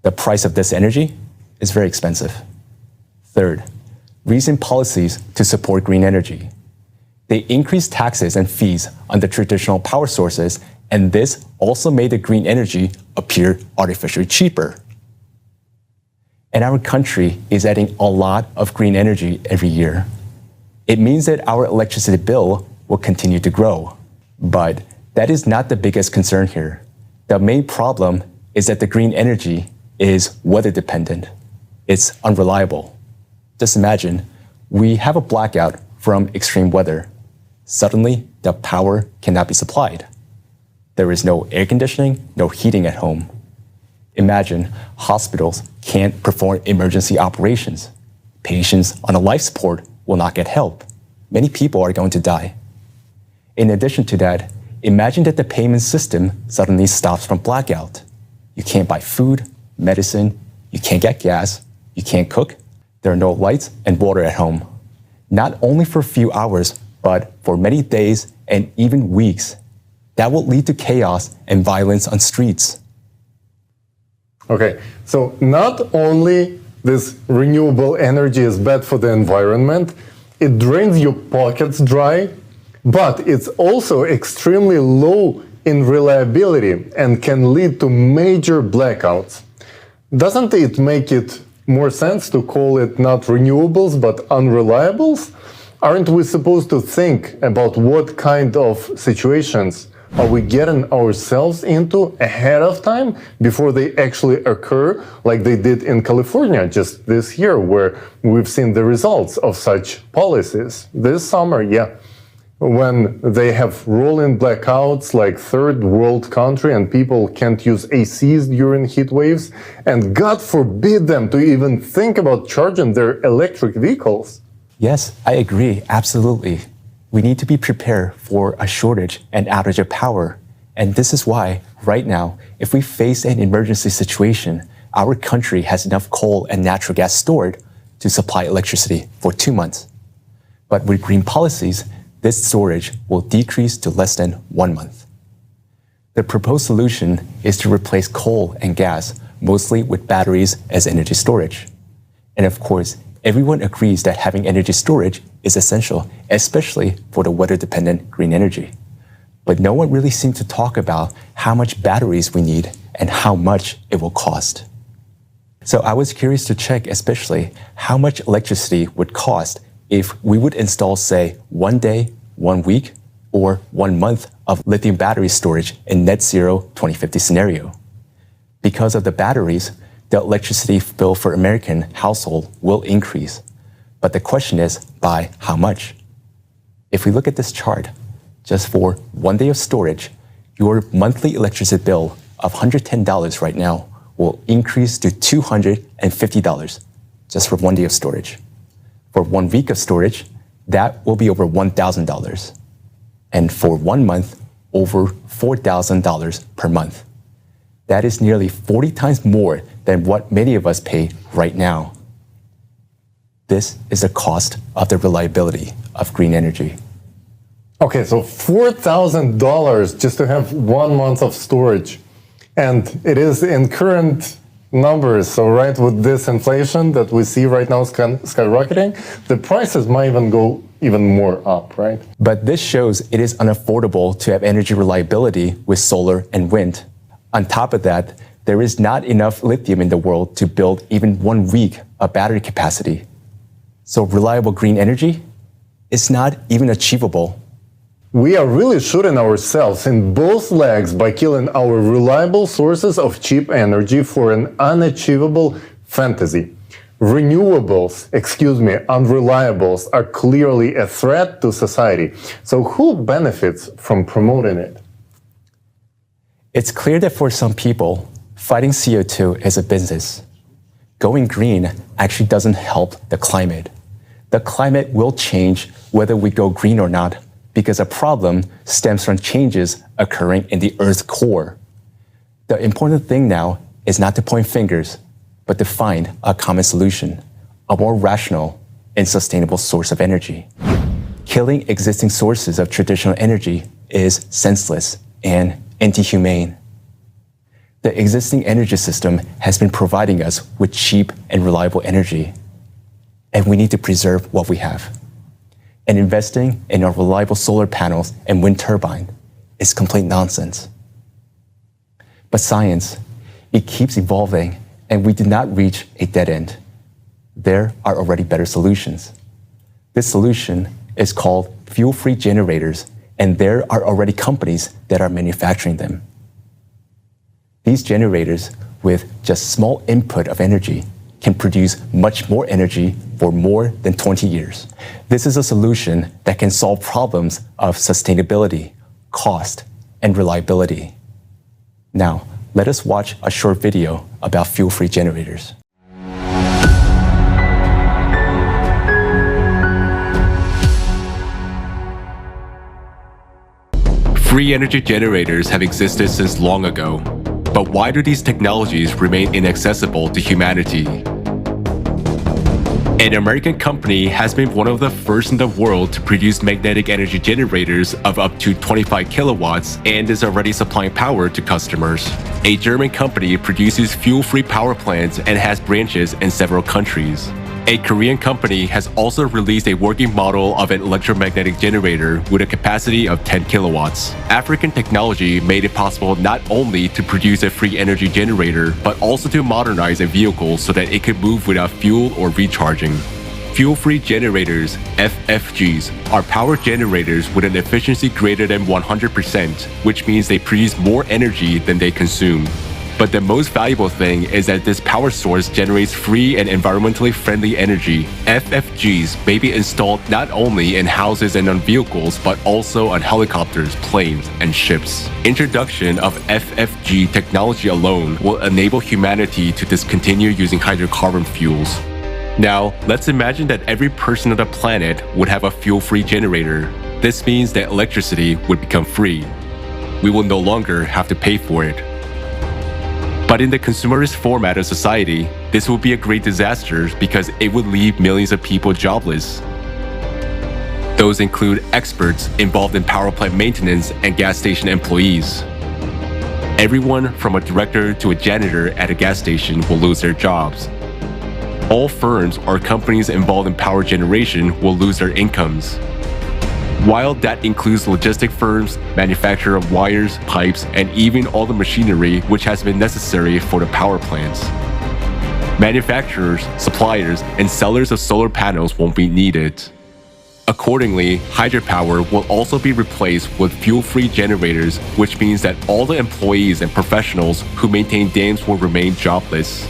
The price of this energy is very expensive. Third, recent policies to support green energy. They increased taxes and fees on the traditional power sources, and this also made the green energy appear artificially cheaper. And our country is adding a lot of green energy every year. It means that our electricity bill will continue to grow. But that is not the biggest concern here. The main problem is that the green energy is weather dependent. It's unreliable. Just imagine, we have a blackout from extreme weather. Suddenly, the power cannot be supplied. There is no air conditioning, no heating at home. Imagine hospitals can't perform emergency operations. Patients on a life support will not get help. Many people are going to die. In addition to that, imagine that the payment system suddenly stops from blackout. You can't buy food, medicine, you can't get gas, you can't cook. There are no lights and water at home. Not only for a few hours, but for many days and even weeks. That will lead to chaos and violence on streets. Okay, so not only this renewable energy is bad for the environment, it drains your pockets dry, but it's also extremely low in reliability and can lead to major blackouts. Doesn't it make it more sense to call it not renewables but unreliables? Aren't we supposed to think about what kind of situations are we getting ourselves into ahead of time before they actually occur, like they did in California just this year, where we've seen the results of such policies this summer, when they have rolling blackouts like third world country and people can't use ACs during heat waves, and God forbid them to even think about charging their electric vehicles. Yes, I agree, absolutely. We need to be prepared for a shortage and outage of power. And this is why, right now, if we face an emergency situation, our country has enough coal and natural gas stored to supply electricity for 2 months. But with green policies, this storage will decrease to less than 1 month. The proposed solution is to replace coal and gas mostly with batteries as energy storage. And of course, everyone agrees that having energy storage is essential, especially for the weather-dependent green energy. But no one really seems to talk about how much batteries we need and how much it will cost. So I was curious to check especially how much electricity would cost if we would install, say, 1 day, 1 week, or 1 month of lithium battery storage in net zero 2050 scenario. Because of the batteries, the electricity bill for American household will increase. But the question is, by how much? If we look at this chart, just for 1 day of storage, your monthly electricity bill of $110 right now will increase to $250 just for 1 day of storage. For 1 week of storage, that will be over $1,000. And for 1 month, over $4,000 per month. That is nearly 40 times more than what many of us pay right now. This is the cost of the reliability of green energy. Okay, so $4,000 just to have 1 month of storage. And it is in current numbers. So right, with this inflation that we see right now skyrocketing, the prices might even go even more up, right? But this shows it is unaffordable to have energy reliability with solar and wind. On top of that, there is not enough lithium in the world to build even 1 week of battery capacity. So reliable green energy is not even achievable. We are really shooting ourselves in both legs by killing our reliable sources of cheap energy for an unachievable fantasy. Renewables, unreliables are clearly a threat to society. So who benefits from promoting it? It's clear that for some people, fighting CO2 is a business. Going green actually doesn't help the climate. The climate will change whether we go green or not, because a problem stems from changes occurring in the Earth's core. The important thing now is not to point fingers, but to find a common solution, a more rational and sustainable source of energy. Killing existing sources of traditional energy is senseless and anti-humane. The existing energy system has been providing us with cheap and reliable energy, and we need to preserve what we have. And investing in our reliable solar panels and wind turbine is complete nonsense. But science, it keeps evolving, and we did not reach a dead end. There are already better solutions. This solution is called fuel-free generators, and there are already companies that are manufacturing them. These generators, with just small input of energy, can produce much more energy for more than 20 years. This is a solution that can solve problems of sustainability, cost, and reliability. Now, let us watch a short video about fuel-free generators. Free energy generators have existed since long ago. But why do these technologies remain inaccessible to humanity? An American company has been one of the first in the world to produce magnetic energy generators of up to 25 kilowatts and is already supplying power to customers. A German company produces fuel-free power plants and has branches in several countries. A Korean company has also released a working model of an electromagnetic generator with a capacity of 10 kilowatts. African technology made it possible not only to produce a free energy generator, but also to modernize a vehicle so that it could move without fuel or recharging. Fuel-free generators, FFGs, are power generators with an efficiency greater than 100%, which means they produce more energy than they consume. But the most valuable thing is that this power source generates free and environmentally friendly energy. FFGs may be installed not only in houses and on vehicles, but also on helicopters, planes, and ships. Introduction of FFG technology alone will enable humanity to discontinue using hydrocarbon fuels. Now, let's imagine that every person on the planet would have a fuel-free generator. This means that electricity would become free. We will no longer have to pay for it. But in the consumerist format of society, this will be a great disaster because it would leave millions of people jobless. Those include experts involved in power plant maintenance and gas station employees. Everyone from a director to a janitor at a gas station will lose their jobs. All firms or companies involved in power generation will lose their incomes. While that includes logistic firms, manufacturer of wires, pipes, and even all the machinery which has been necessary for the power plants. Manufacturers, suppliers, and sellers of solar panels won't be needed. Accordingly, hydropower will also be replaced with fuel-free generators, which means that all the employees and professionals who maintain dams will remain jobless.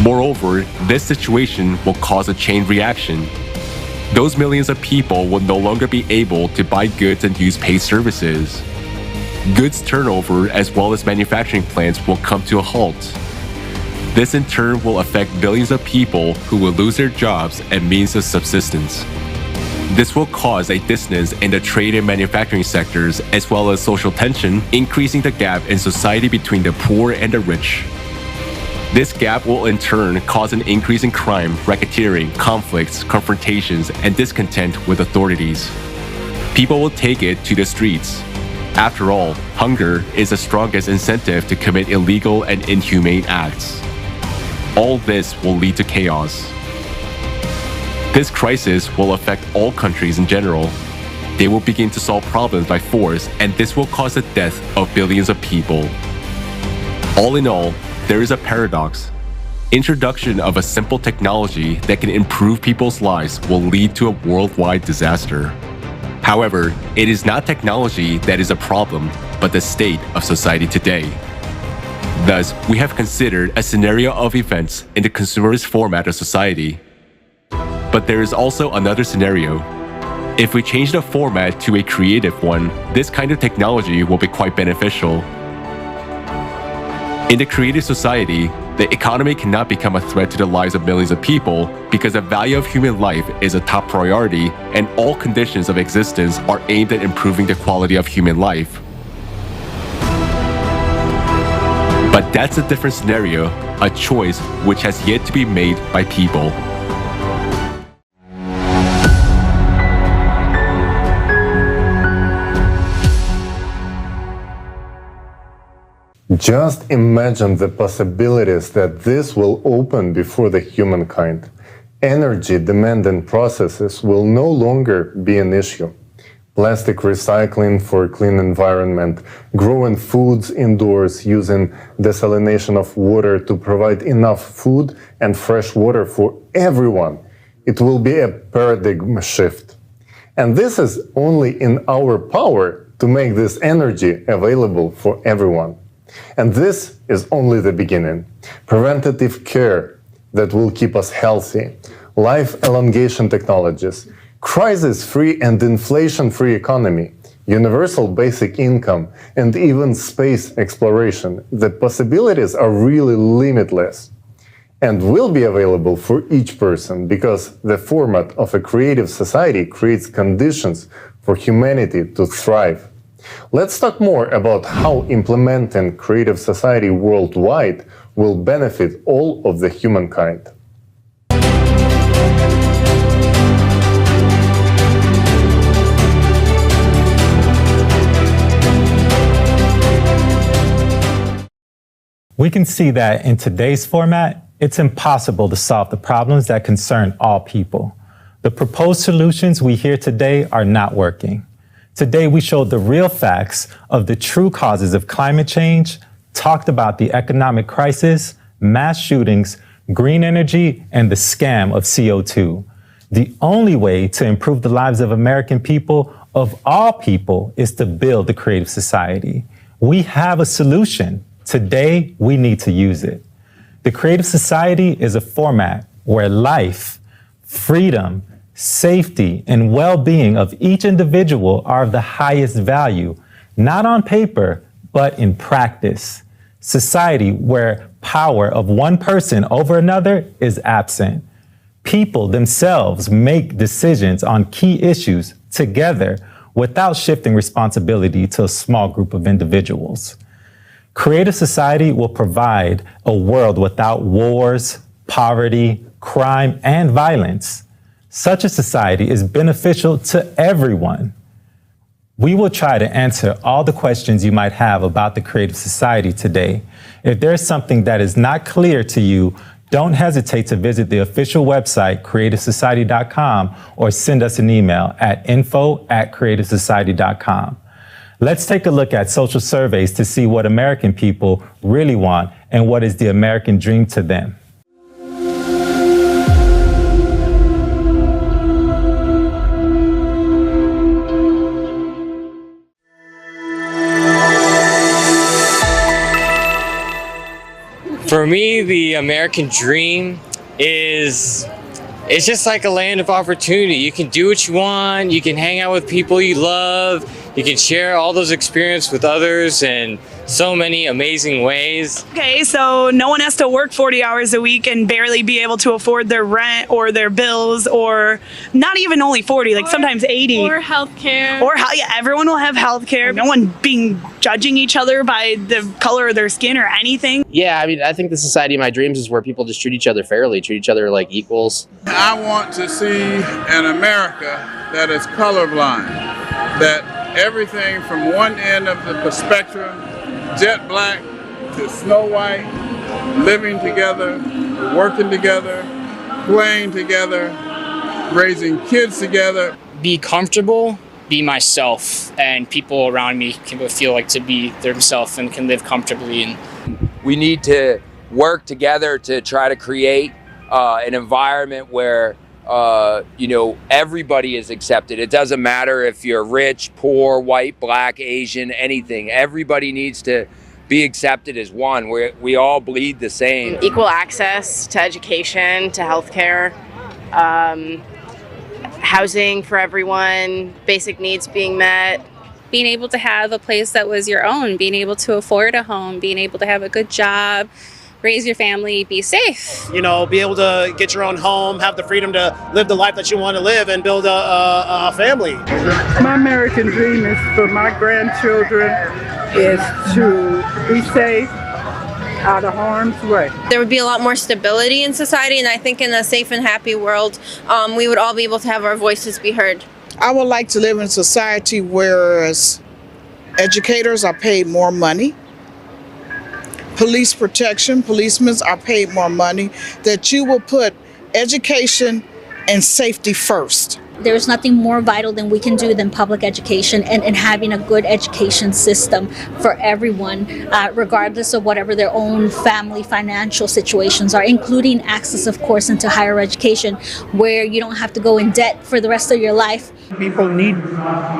Moreover, this situation will cause a chain reaction. Those millions of people will no longer be able to buy goods and use paid services. Goods turnover as well as manufacturing plants will come to a halt. This in turn will affect billions of people who will lose their jobs and means of subsistence. This will cause a dissonance in the trade and manufacturing sectors, as well as social tension, increasing the gap in society between the poor and the rich. This gap will in turn cause an increase in crime, racketeering, conflicts, confrontations, and discontent with authorities. People will take it to the streets. After all, hunger is the strongest incentive to commit illegal and inhumane acts. All this will lead to chaos. This crisis will affect all countries in general. They will begin to solve problems by force, and this will cause the death of billions of people. All in all, there is a paradox. Introduction of a simple technology that can improve people's lives will lead to a worldwide disaster. However, it is not technology that is a problem, but the state of society today. Thus, we have considered a scenario of events in the consumerist format of society. But there is also another scenario. If we change the format to a creative one, this kind of technology will be quite beneficial. In the creative society, the economy cannot become a threat to the lives of millions of people because the value of human life is a top priority and all conditions of existence are aimed at improving the quality of human life. But that's a different scenario, a choice which has yet to be made by people. Just imagine the possibilities that this will open before the humankind. Energy-demanding processes will no longer be an issue. Plastic recycling for a clean environment, growing foods indoors using desalination of water to provide enough food and fresh water for everyone. It will be a paradigm shift. And this is only in our power to make this energy available for everyone. And this is only the beginning. Preventative care that will keep us healthy, life elongation technologies, crisis-free and inflation-free economy, universal basic income, and even space exploration. The possibilities are really limitless and will be available for each person because the format of a creative society creates conditions for humanity to thrive. Let's talk more about how implementing creative society worldwide will benefit all of the humankind. We can see that in today's format, it's impossible to solve the problems that concern all people. The proposed solutions we hear today are not working. Today, we showed the real facts of the true causes of climate change, talked about the economic crisis, mass shootings, green energy, and the scam of CO2. The only way to improve the lives of American people, of all people, is to build the creative society. We have a solution. Today, we need to use it. The creative society is a format where life, freedom, safety, and well-being of each individual are of the highest value, not on paper, but in practice. Society where power of one person over another is absent. People themselves make decisions on key issues together without shifting responsibility to a small group of individuals. Creative society will provide a world without wars, poverty, crime, and violence. Such a society is beneficial to everyone. We will try to answer all the questions you might have about the creative society today. If there's something that is not clear to you, don't hesitate to visit the official website, creativesociety.com, or send us an email at info@creativesociety.com. Let's take a look at social surveys to see what American people really want and what is the American dream to them. For me, the American dream is, it's just like a land of opportunity. You can do what you want, you can hang out with people you love, you can share all those experiences with others in so many amazing ways. Okay, so no one has to work 40 hours a week and barely be able to afford their rent or their bills, or not even only 40, like sometimes 80. Or healthcare. Yeah, everyone will have healthcare. No one being judging each other by the color of their skin or anything. Yeah, I mean, I think the society of my dreams is where people just treat each other fairly, treat each other like equals. I want to see an America that is colorblind, that everything from one end of the spectrum, jet black to snow white, living together, working together, playing together, raising kids together. Be comfortable, be myself, and people around me can feel like to be themselves and can live comfortably. And we need to work together to try to create an environment where everybody is accepted. It doesn't matter if you're rich, poor, white, black, Asian, anything. Everybody needs to be accepted as one. We all bleed the same. Equal access to education, to healthcare, housing for everyone, basic needs being met. Being able to have a place that was your own, being able to afford a home, being able to have a good job, raise your family, be safe. Be able to get your own home, have the freedom to live the life that you want to live and build a family. My American dream is for my grandchildren is to be safe, out of harm's way. There would be a lot more stability in society, and I think in a safe and happy world, we would all be able to have our voices be heard. I would like to live in a society where educators are paid more money, police protection, policemen are paid more money, that you will put education and safety first. There's nothing more vital than we can do than public education and having a good education system for everyone, regardless of whatever their own family financial situations are, including access, of course, into higher education, where you don't have to go in debt for the rest of your life. People need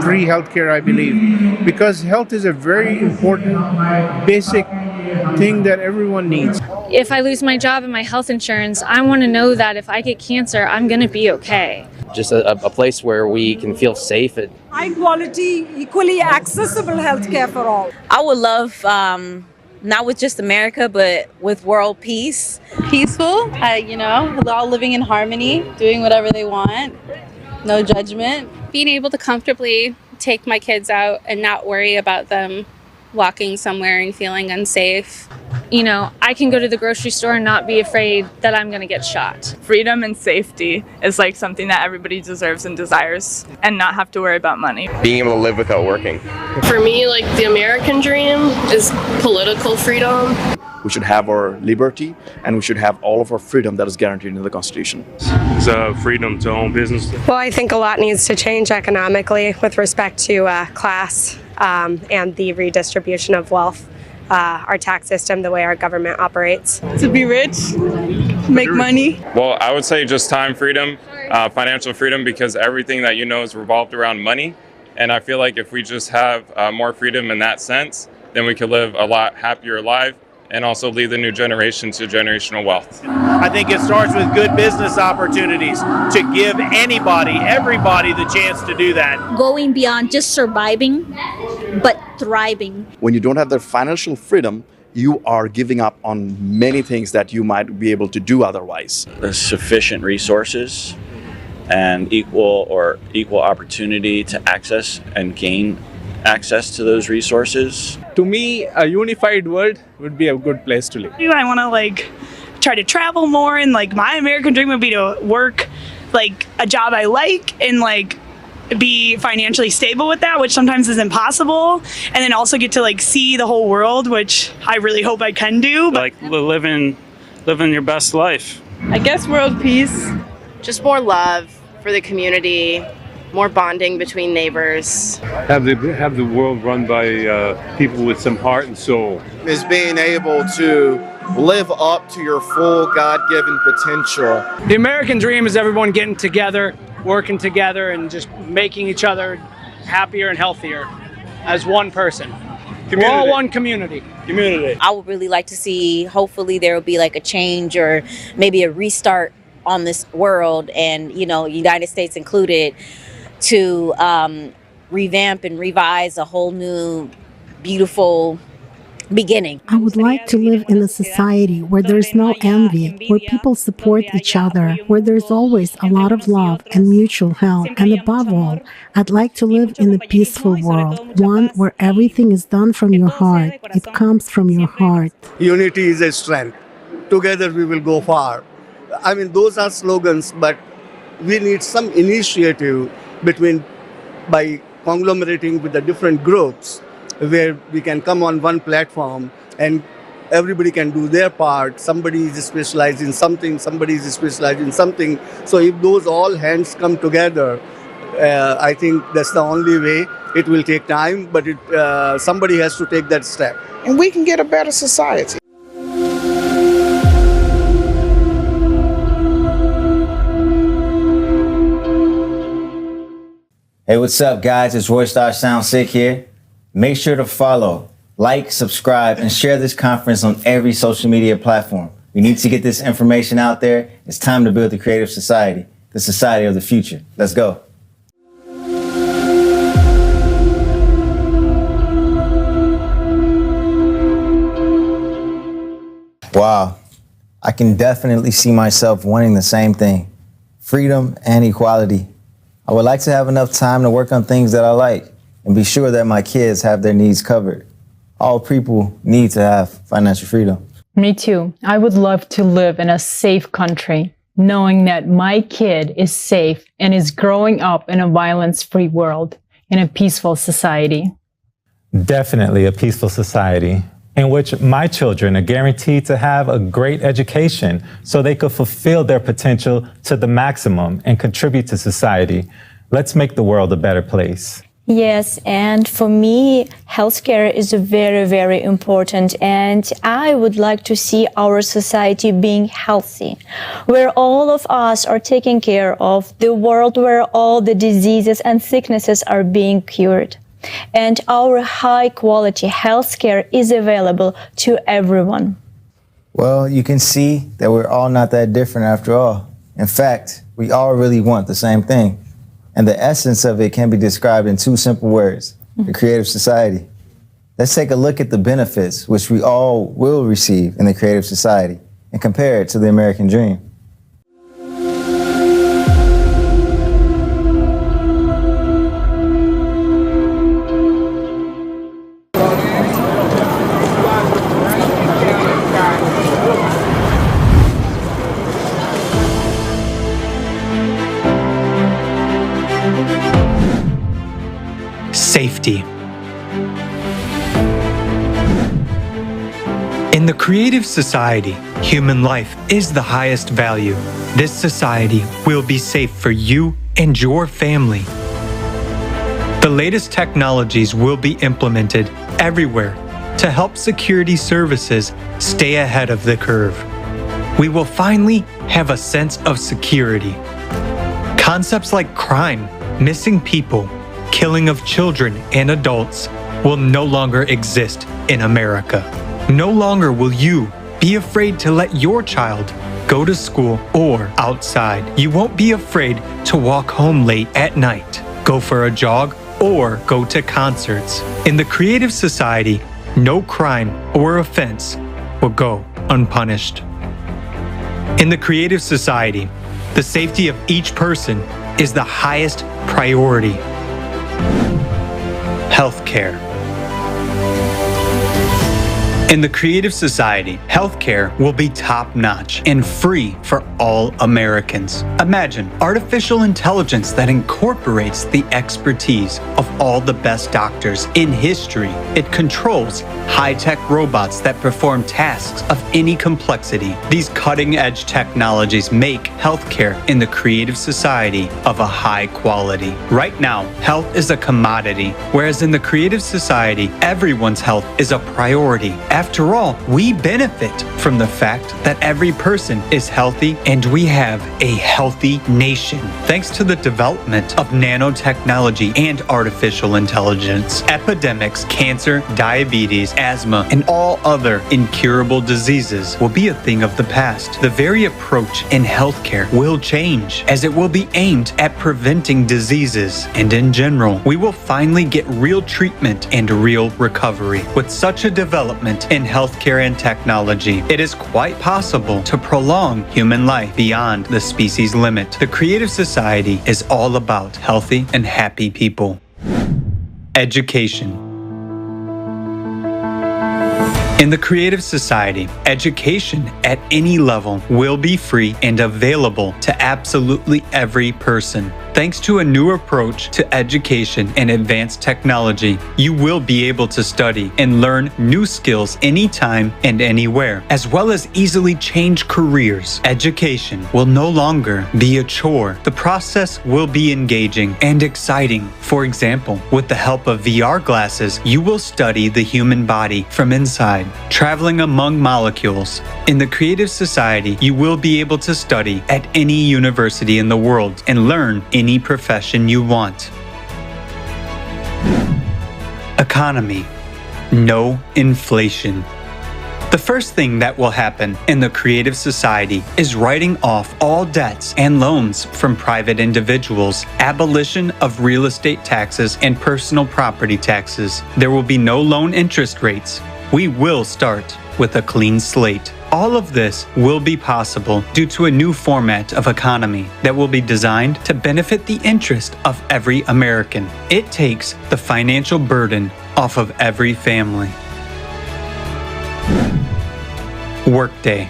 free healthcare, I believe, because health is a very important, basic thing that everyone needs. If I lose my job and my health insurance, I want to know that if I get cancer, I'm going to be okay. Just a place where we can feel safe. High quality, equally accessible healthcare for all. I would love, not with just America, but with world peace. Peaceful, all living in harmony, doing whatever they want, no judgment. Being able to comfortably take my kids out and not worry about them walking somewhere and feeling unsafe. I can go to the grocery store and not be afraid that I'm going to get shot. Freedom and safety is like something that everybody deserves and desires, and not have to worry about money. Being able to live without working. For me, the American dream is political freedom. We should have our liberty, and we should have all of our freedom that is guaranteed in the Constitution. It's freedom to own business. Well, I think a lot needs to change economically with respect to class and the redistribution of wealth. Our tax system, the way our government operates. To be rich, make money. Well, I would say just time freedom, financial freedom, because everything that is revolved around money. And I feel like if we just have more freedom in that sense, then we could live a lot happier life and also lead the new generation to generational wealth. I think it starts with good business opportunities to give everybody the chance to do that. Going beyond just surviving, but thriving. When you don't have the financial freedom, you are giving up on many things that you might be able to do otherwise. There's sufficient resources and equal opportunity to access and gain access to those resources. To me, a unified world would be a good place to live. I want to try to travel more, and my American dream would be to work a job I like and be financially stable with that, which sometimes is impossible, and then also get to see the whole world, which I really hope I can do. But living your best life. I guess world peace. Just more love for the community, more bonding between neighbors. Have the world run by people with some heart and soul. Is being able to live up to your full God-given potential. The American dream is everyone getting together, working together, and just making each other happier and healthier as one person. We're all one community. I would really like to see, hopefully there will be a change or maybe a restart on this world, and United States included, to revamp and revise a whole new, beautiful beginning. I would like to live in a society where there's no envy, where people support each other, where there's always a lot of love and mutual help. And above all, I'd like to live in a peaceful world, one where everything is done from your heart. It comes from your heart. Unity is a strength. Together we will go far. I mean, those are slogans, but we need some initiative by conglomerating with the different groups, where we can come on one platform and everybody can do their part. Somebody is specialized in something, somebody is specialized in something. So if those all hands come together, I think that's the only way. It will take time, but somebody has to take that step. And we can get a better society. Hey, what's up, guys? It's Roystar Sound Sick here. Make sure to follow, like, subscribe, and share this conference on every social media platform. We need to get this information out there. It's time to build the creative society, the society of the future. Let's go. Wow. I can definitely see myself wanting the same thing, freedom and equality. I would like to have enough time to work on things that I like and be sure that my kids have their needs covered. All people need to have financial freedom. Me too. I would love to live in a safe country, knowing that my kid is safe and is growing up in a violence-free world, in a peaceful society. Definitely a peaceful society in which my children are guaranteed to have a great education so they could fulfill their potential to the maximum and contribute to society. Let's make the world a better place. Yes, and for me, healthcare is very, very important, and I would like to see our society being healthy, where all of us are taken care of, the world where all the diseases and sicknesses are being cured. And our high-quality healthcare is available to everyone. Well, you can see that we're all not that different after all. In fact, we all really want the same thing. And the essence of it can be described in two simple words: the creative society. Let's take a look at the benefits which we all will receive in the creative society and compare it to the American dream. Safety. In the creative society, human life is the highest value. This society will be safe for you and your family. The latest technologies will be implemented everywhere to help security services stay ahead of the curve. We will finally have a sense of security. Concepts like crime, missing people, killing of children and adults will no longer exist in America. No longer will you be afraid to let your child go to school or outside. You won't be afraid to walk home late at night, go for a jog, or go to concerts. In the creative society, no crime or offense will go unpunished. In the creative society, the safety of each person is the highest priority. Healthcare. In the creative society, healthcare will be top-notch and free for all Americans. Imagine artificial intelligence that incorporates the expertise of all the best doctors in history. It controls high-tech robots that perform tasks of any complexity. These cutting-edge technologies make healthcare in the creative society of a high quality. Right now, health is a commodity, whereas in the creative society, everyone's health is a priority. After all, we benefit from the fact that every person is healthy and we have a healthy nation. Thanks to the development of nanotechnology and artificial intelligence, epidemics, cancer, diabetes, asthma, and all other incurable diseases will be a thing of the past. The very approach in healthcare will change, as it will be aimed at preventing diseases, and in general, we will finally get real treatment and real recovery. With such a development in healthcare and technology, it is quite possible to prolong human life beyond the species limit. The Creative Society is all about healthy and happy people. Education. In the Creative Society, education at any level will be free and available to absolutely every person. Thanks to a new approach to education and advanced technology, you will be able to study and learn new skills anytime and anywhere, as well as easily change careers. Education will no longer be a chore. The process will be engaging and exciting. For example, with the help of VR glasses, you will study the human body from inside, traveling among molecules. In the Creative Society, you will be able to study at any university in the world and learn any profession you want. Economy. No inflation. The first thing that will happen in the Creative Society is writing off all debts and loans from private individuals, abolition of real estate taxes and personal property taxes. There will be no loan interest rates. We will start with a clean slate. All of this will be possible due to a new format of economy that will be designed to benefit the interest of every American. It takes the financial burden off of every family. Workday.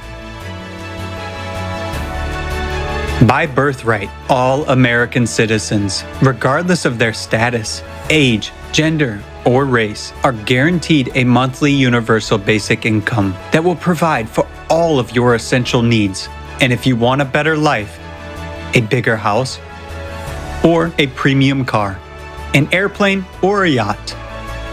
By birthright, all American citizens, regardless of their status, age, gender, or race, are guaranteed a monthly universal basic income that will provide for all of your essential needs. And if you want a better life, a bigger house, or a premium car, an airplane, or a yacht,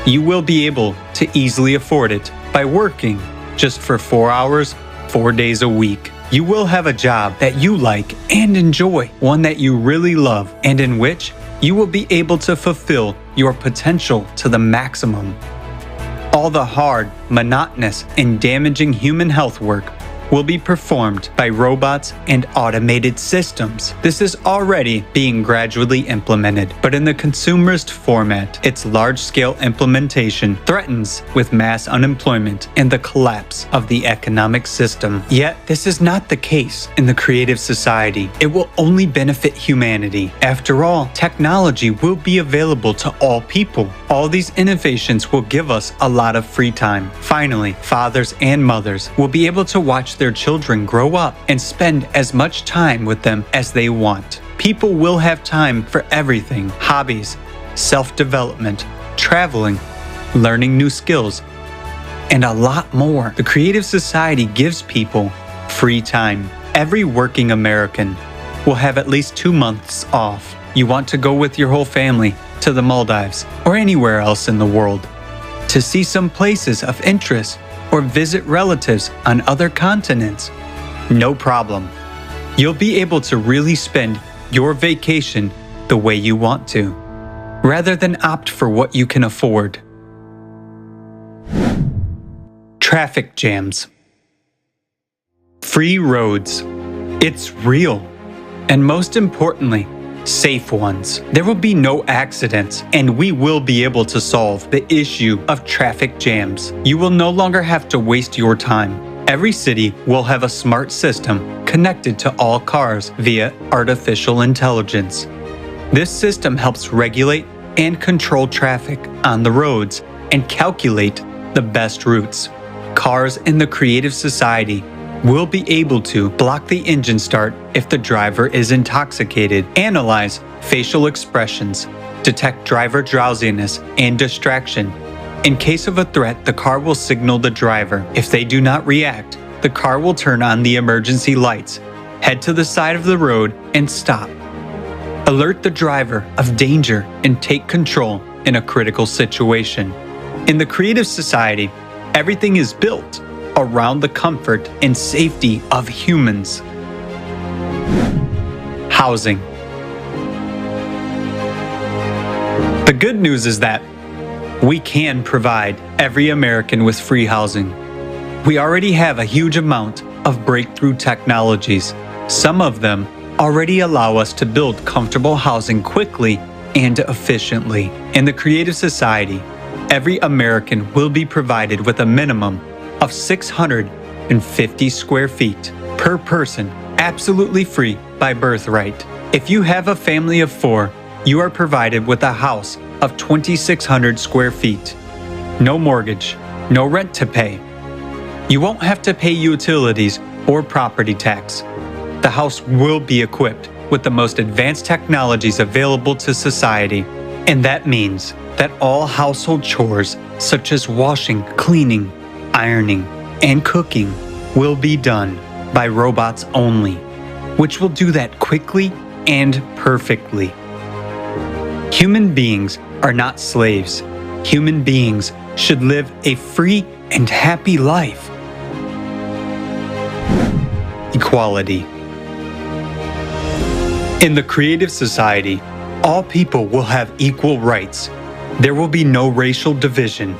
you will be able to easily afford it by working just for 4 hours, 4 days a week. You will have a job that you like and enjoy, one that you really love, and in which you will be able to fulfill your potential to the maximum. All the hard, monotonous, and damaging human health work will be performed by robots and automated systems. This is already being gradually implemented, but in the consumerist format, its large-scale implementation threatens with mass unemployment and the collapse of the economic system. Yet, this is not the case in the Creative Society. It will only benefit humanity. After all, technology will be available to all people. All these innovations will give us a lot of free time. Finally, fathers and mothers will be able to watch their children grow up and spend as much time with them as they want. People will have time for everything: hobbies, self-development, traveling, learning new skills, and a lot more. The Creative Society gives people free time. Every working American will have at least 2 months off. You want to go with your whole family to the Maldives or anywhere else in the world to see some places of interest or visit relatives on other continents. No problem. You'll be able to really spend your vacation the way you want to, rather than opt for what you can afford. Traffic jams. Free roads. It's real. And most importantly, safe ones. There will be no accidents, and we will be able to solve the issue of traffic jams. You will no longer have to waste your time. Every city will have a smart system connected to all cars via artificial intelligence. This system helps regulate and control traffic on the roads and calculate the best routes. Cars in the Creative Society will be able to block the engine start if the driver is intoxicated, analyze facial expressions, detect driver drowsiness and distraction. In case of a threat, the car will signal the driver. If they do not react, the car will turn on the emergency lights, head to the side of the road, and stop. Alert the driver of danger and take control in a critical situation. In the Creative Society, Everything is built around the comfort and safety of humans. Housing. The good news is that we can provide every American with free housing. We already have a huge amount of breakthrough technologies. Some of them already allow us to build comfortable housing quickly and efficiently. In the Creative Society, every American will be provided with a minimum of 650 square feet per person, absolutely free by birthright. If you have a family of 4, you are provided with a house of 2,600 square feet. No mortgage, no rent to pay. You won't have to pay utilities or property tax. The house will be equipped with the most advanced technologies available to society, and that means that all household chores such as washing, cleaning, ironing, and cooking will be done by robots only, which will do that quickly and perfectly. Human beings are not slaves. Human beings should live a free and happy life. Equality. In the Creative Society, all people will have equal rights. There will be no racial division.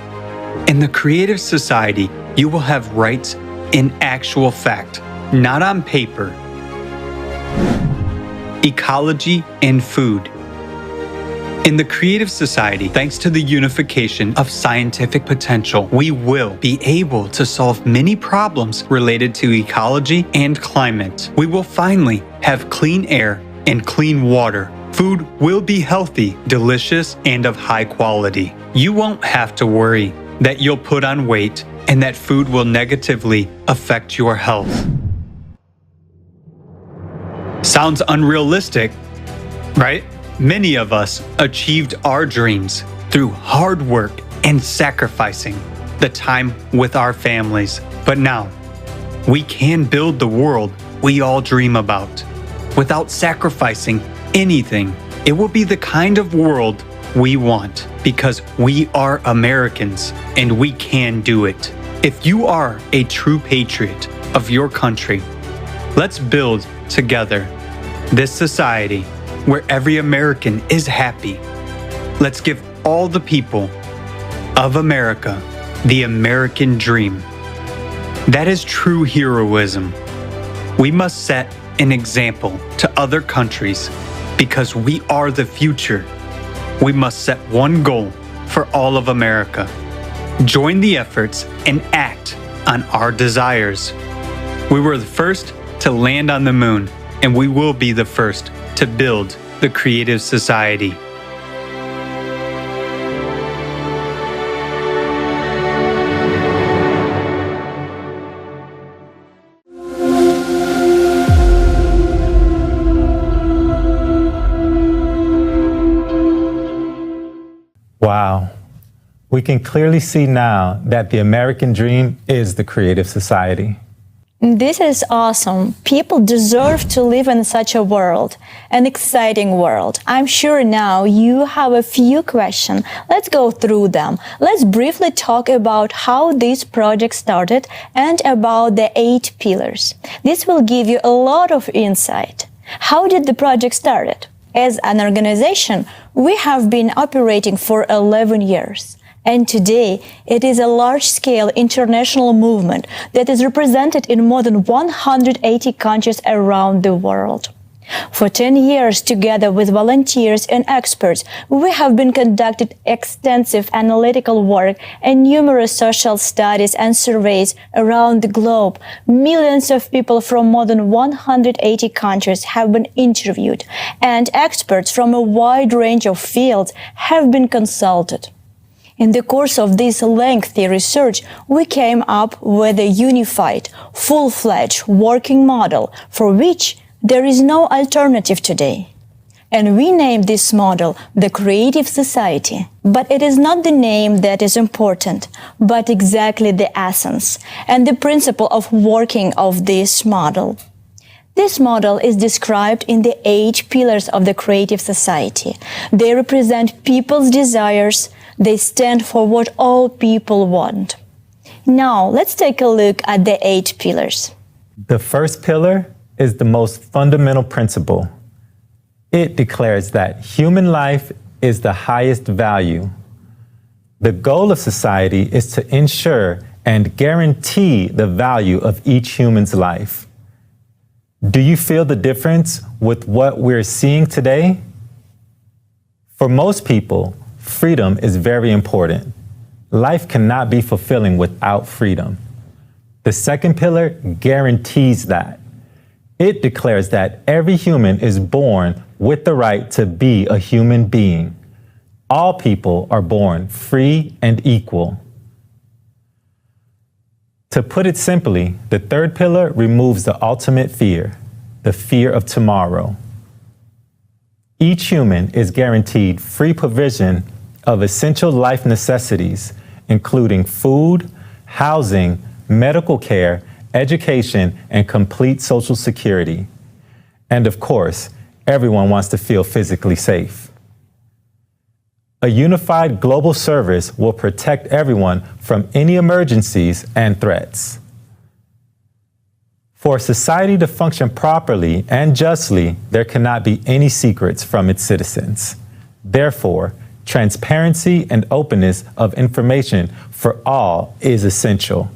In the Creative Society, you will have rights in actual fact, not on paper. Ecology and food. In the Creative Society, thanks to the unification of scientific potential, we will be able to solve many problems related to ecology and climate. We will finally have clean air and clean water. Food will be healthy, delicious, and of high quality. You won't have to worry that you'll put on weight and that food will negatively affect your health. Sounds unrealistic, right? Many of us achieved our dreams through hard work and sacrificing the time with our families. But now, we can build the world we all dream about without sacrificing anything. It will be the kind of world we want because we are Americans and we can do it. If you are a true patriot of your country, let's build together this society where every American is happy. Let's give all the people of America the American dream. That is true heroism. We must set an example to other countries because we are the future. We must set one goal for all of America. Join the efforts and act on our desires. We were the first to land on the moon, and we will be the first to build the Creative Society. Wow. We can clearly see now that the American dream is the Creative Society. This is awesome. People deserve to live in such a world, an exciting world. I'm sure now you have a few questions. Let's go through them. Let's briefly talk about how this project started and about the 8 pillars. This will give you a lot of insight. How did the project start? As an organization, we have been operating for 11 years. And today, it is a large-scale international movement that is represented in more than 180 countries around the world. For 10 years, together with volunteers and experts, we have been conducting extensive analytical work and numerous social studies and surveys around the globe. Millions of people from more than 180 countries have been interviewed, and experts from a wide range of fields have been consulted. In the course of this lengthy research, we came up with a unified, full-fledged working model for which there is no alternative today. And we named this model the Creative Society. But it is not the name that is important, but exactly the essence and the principle of working of this model. This model is described in the 8 pillars of the Creative Society. They represent people's desires. They stand for what all people want. Now, let's take a look at the 8 pillars. The first pillar is the most fundamental principle. It declares that human life is the highest value. The goal of society is to ensure and guarantee the value of each human's life. Do you feel the difference with what we're seeing today? For most people, freedom is very important. Life cannot be fulfilling without freedom. The second pillar guarantees that. It declares that every human is born with the right to be a human being. All people are born free and equal. To put it simply, the third pillar removes the ultimate fear, the fear of tomorrow. Each human is guaranteed free provision of essential life necessities, including food, housing, medical care, education, and complete social security. And of course, everyone wants to feel physically safe. A unified global service will protect everyone from any emergencies and threats. For society to function properly and justly, there cannot be any secrets from its citizens. Therefore, transparency and openness of information for all is essential,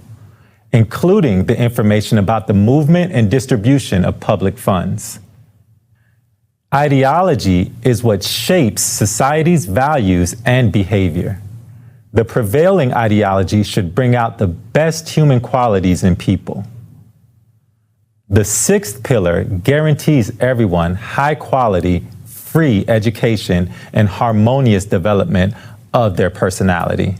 including the information about the movement and distribution of public funds. Ideology is what shapes society's values and behavior. The prevailing ideology should bring out the best human qualities in people. The sixth pillar guarantees everyone high quality, free education and harmonious development of their personality.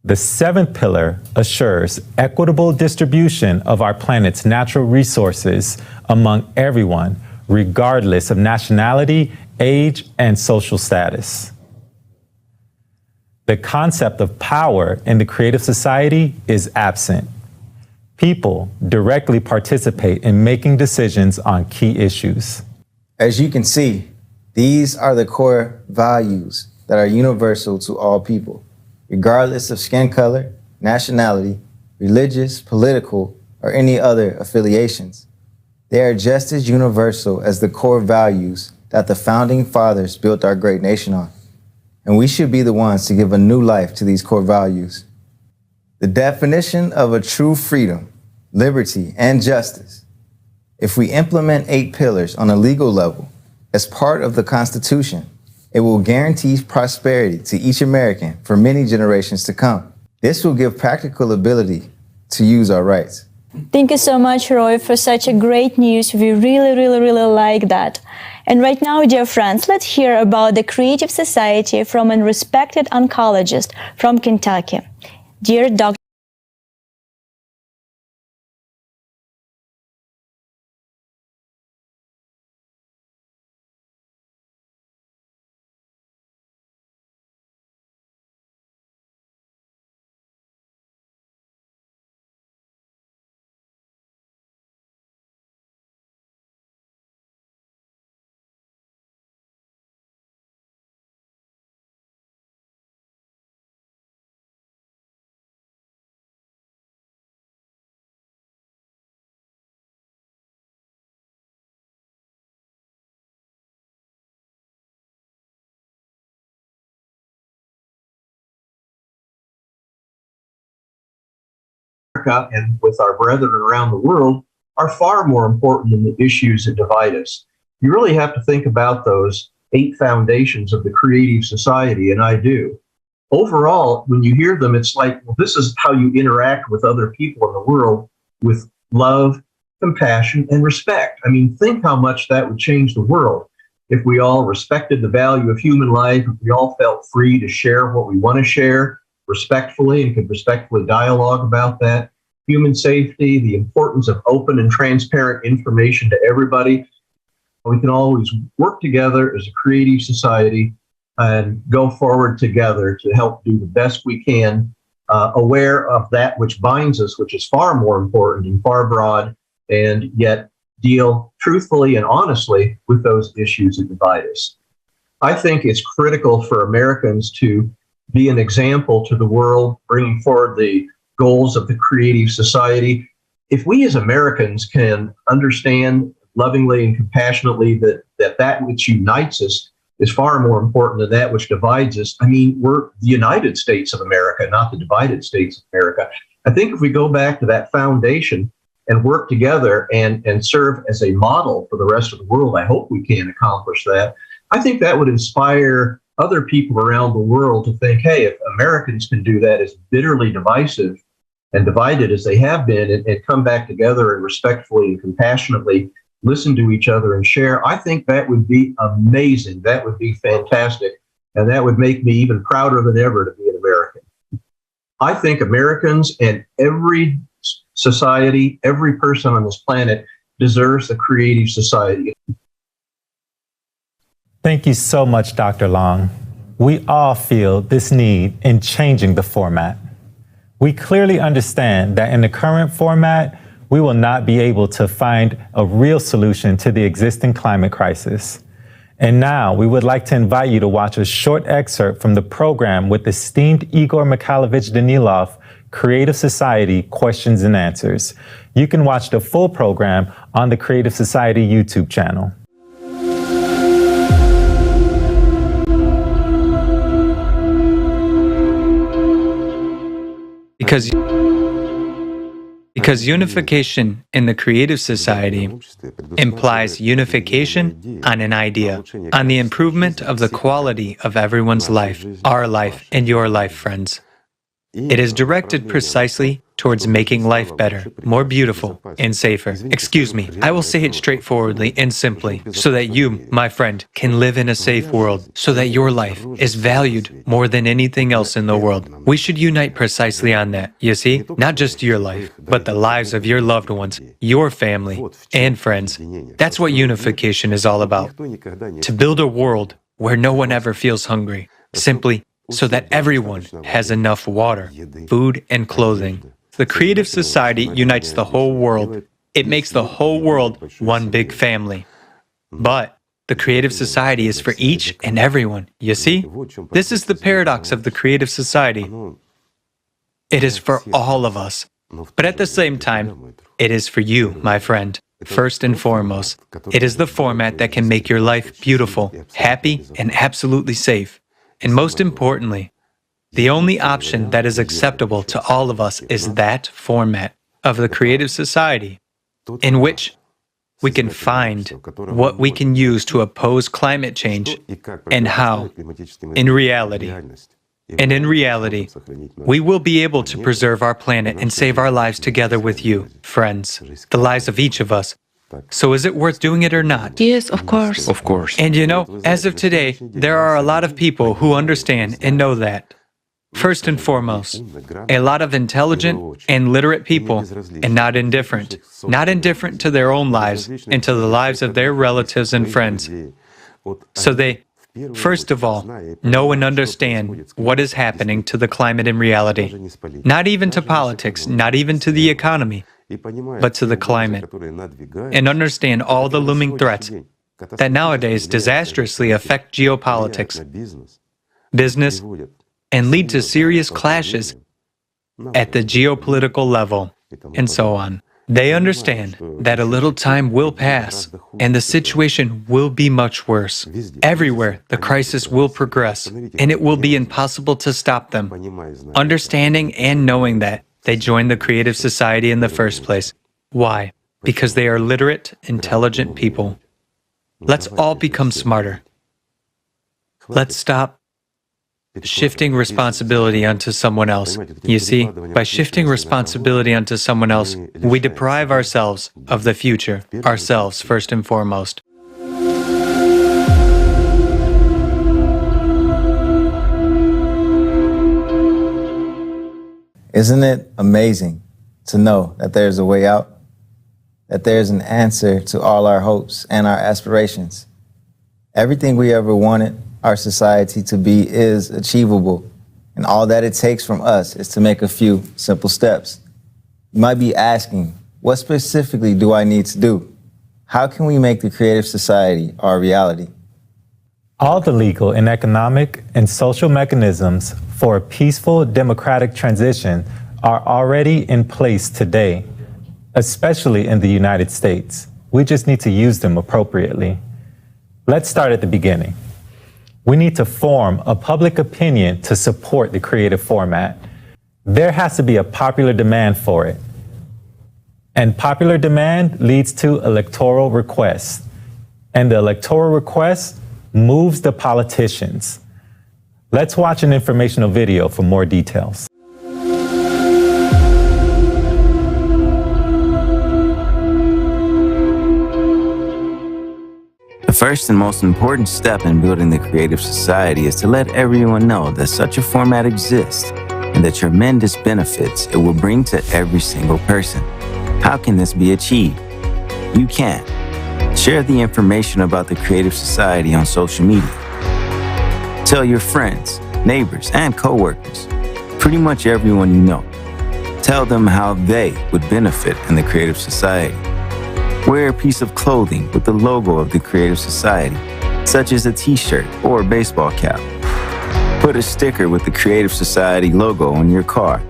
The seventh pillar assures equitable distribution of our planet's natural resources among everyone, regardless of nationality, age, and social status. The concept of power in the creative society is absent. People directly participate in making decisions on key issues. As you can see, these are the core values that are universal to all people, regardless of skin color, nationality, religious, political, or any other affiliations. They are just as universal as the core values that the founding fathers built our great nation on. And we should be the ones to give a new life to these core values. The definition of a true freedom, liberty, and justice. If we implement 8 pillars on a legal level as part of the Constitution, it will guarantee prosperity to each American for many generations to come. This will give practical ability to use our rights. Thank you so much, Roy, for such a great news. We really like that. And right now, dear friends, let's hear about the Creative Society from a respected oncologist from Kentucky. Dear Dr. And with our brethren around the world are far more important than the issues that divide us. You really have to think about those 8 foundations of the Creative Society, and I do. Overall, when you hear them, it's like, well, this is how you interact with other people in the world with love, compassion, and respect. I mean, think how much that would change the world if we all respected the value of human life, if we all felt free to share what we want to share respectfully and could respectfully dialogue about that. Human safety, the importance of open and transparent information to everybody. We can always work together as a creative society and go forward together to help do the best we can, aware of that which binds us, which is far more important and far broad, and yet deal truthfully and honestly with those issues that divide us. I think it's critical for Americans to be an example to the world, bringing forward the goals of the creative society. If we as Americans can understand lovingly and compassionately that which unites us is far more important than that which divides us. I mean, we're the United States of America, not the divided states of America. I think if we go back to that foundation and work together and serve as a model for the rest of the world, I hope we can accomplish that. I think that would inspire other people around the world to think, hey, if Americans can do that as bitterly divisive and divided as they have been and come back together and respectfully and compassionately listen to each other and share, I think that would be amazing. That would be fantastic. And that would make me even prouder than ever to be an American. I think Americans and every society, every person on this planet deserves a creative society. Thank you so much, Dr. Long. We all feel this need in changing the format. We clearly understand that in the current format, we will not be able to find a real solution to the existing climate crisis. And now we would like to invite you to watch a short excerpt from the program with esteemed Igor Mikhailovich Danilov, Creative Society Questions and Answers. You can watch the full program on the Creative Society YouTube channel. Because unification in the creative society implies unification on an idea, on the improvement of the quality of everyone's life, our life and your life, friends. It is directed precisely towards making life better, more beautiful, and safer. Excuse me, I will say it straightforwardly and simply, so that you, my friend, can live in a safe world, so that your life is valued more than anything else in the world. We should unite precisely on that, you see? Not just your life, but the lives of your loved ones, your family, and friends. That's what unification is all about. To build a world where no one ever feels hungry, simply so that everyone has enough water, food, and clothing. The creative society unites the whole world. It makes the whole world one big family. But the creative society is for each and everyone, you see? This is the paradox of the creative society. It is for all of us. But at the same time, it is for you, my friend. First and foremost, it is the format that can make your life beautiful, happy, and absolutely safe. And most importantly, the only option that is acceptable to all of us is that format of the creative society in which we can find what we can use to oppose climate change and how, in reality. And in reality, we will be able to preserve our planet and save our lives together with you, friends, the lives of each of us. So is it worth doing it or not? Yes, of course. Of course. And you know, as of today, there are a lot of people who understand and know that. First and foremost, a lot of intelligent and literate people, and not indifferent to their own lives and to the lives of their relatives and friends. So they, first of all, know and understand what is happening to the climate in reality. Not even to politics, not even to the economy, but to the climate, and understand all the looming threats that nowadays disastrously affect geopolitics, business, and lead to serious clashes at the geopolitical level, and so on. They understand that a little time will pass, and the situation will be much worse. Everywhere, the crisis will progress, and it will be impossible to stop them. Understanding and knowing that, they joined the creative society in the first place. Why? Because they are literate, intelligent people. Let's all become smarter. Let's stop shifting responsibility onto someone else. You see, by shifting responsibility onto someone else, we deprive ourselves of the future, ourselves first and foremost. Isn't it amazing to know that there's a way out? That there's an answer to all our hopes and our aspirations? Everything we ever wanted our society to be is achievable, and all that it takes from us is to make a few simple steps. You might be asking, what specifically do I need to do? How can we make the creative society our reality? All the legal and economic and social mechanisms for a peaceful democratic transition are already in place today, especially in the United States. We just need to use them appropriately. Let's start at the beginning. We need to form a public opinion to support the creative format. There has to be a popular demand for it. And popular demand leads to electoral requests. And the electoral request moves the politicians. Let's watch an informational video for more details. The first and most important step in building the creative society is to let everyone know that such a format exists and the tremendous benefits it will bring to every single person. How can this be achieved? You can. Share the information about the Creative Society on social media. Tell your friends, neighbors, and coworkers, pretty much everyone you know. Tell them how they would benefit in the Creative Society. Wear a piece of clothing with the logo of the Creative Society, such as a t-shirt or a baseball cap. Put a sticker with the Creative Society logo on your car,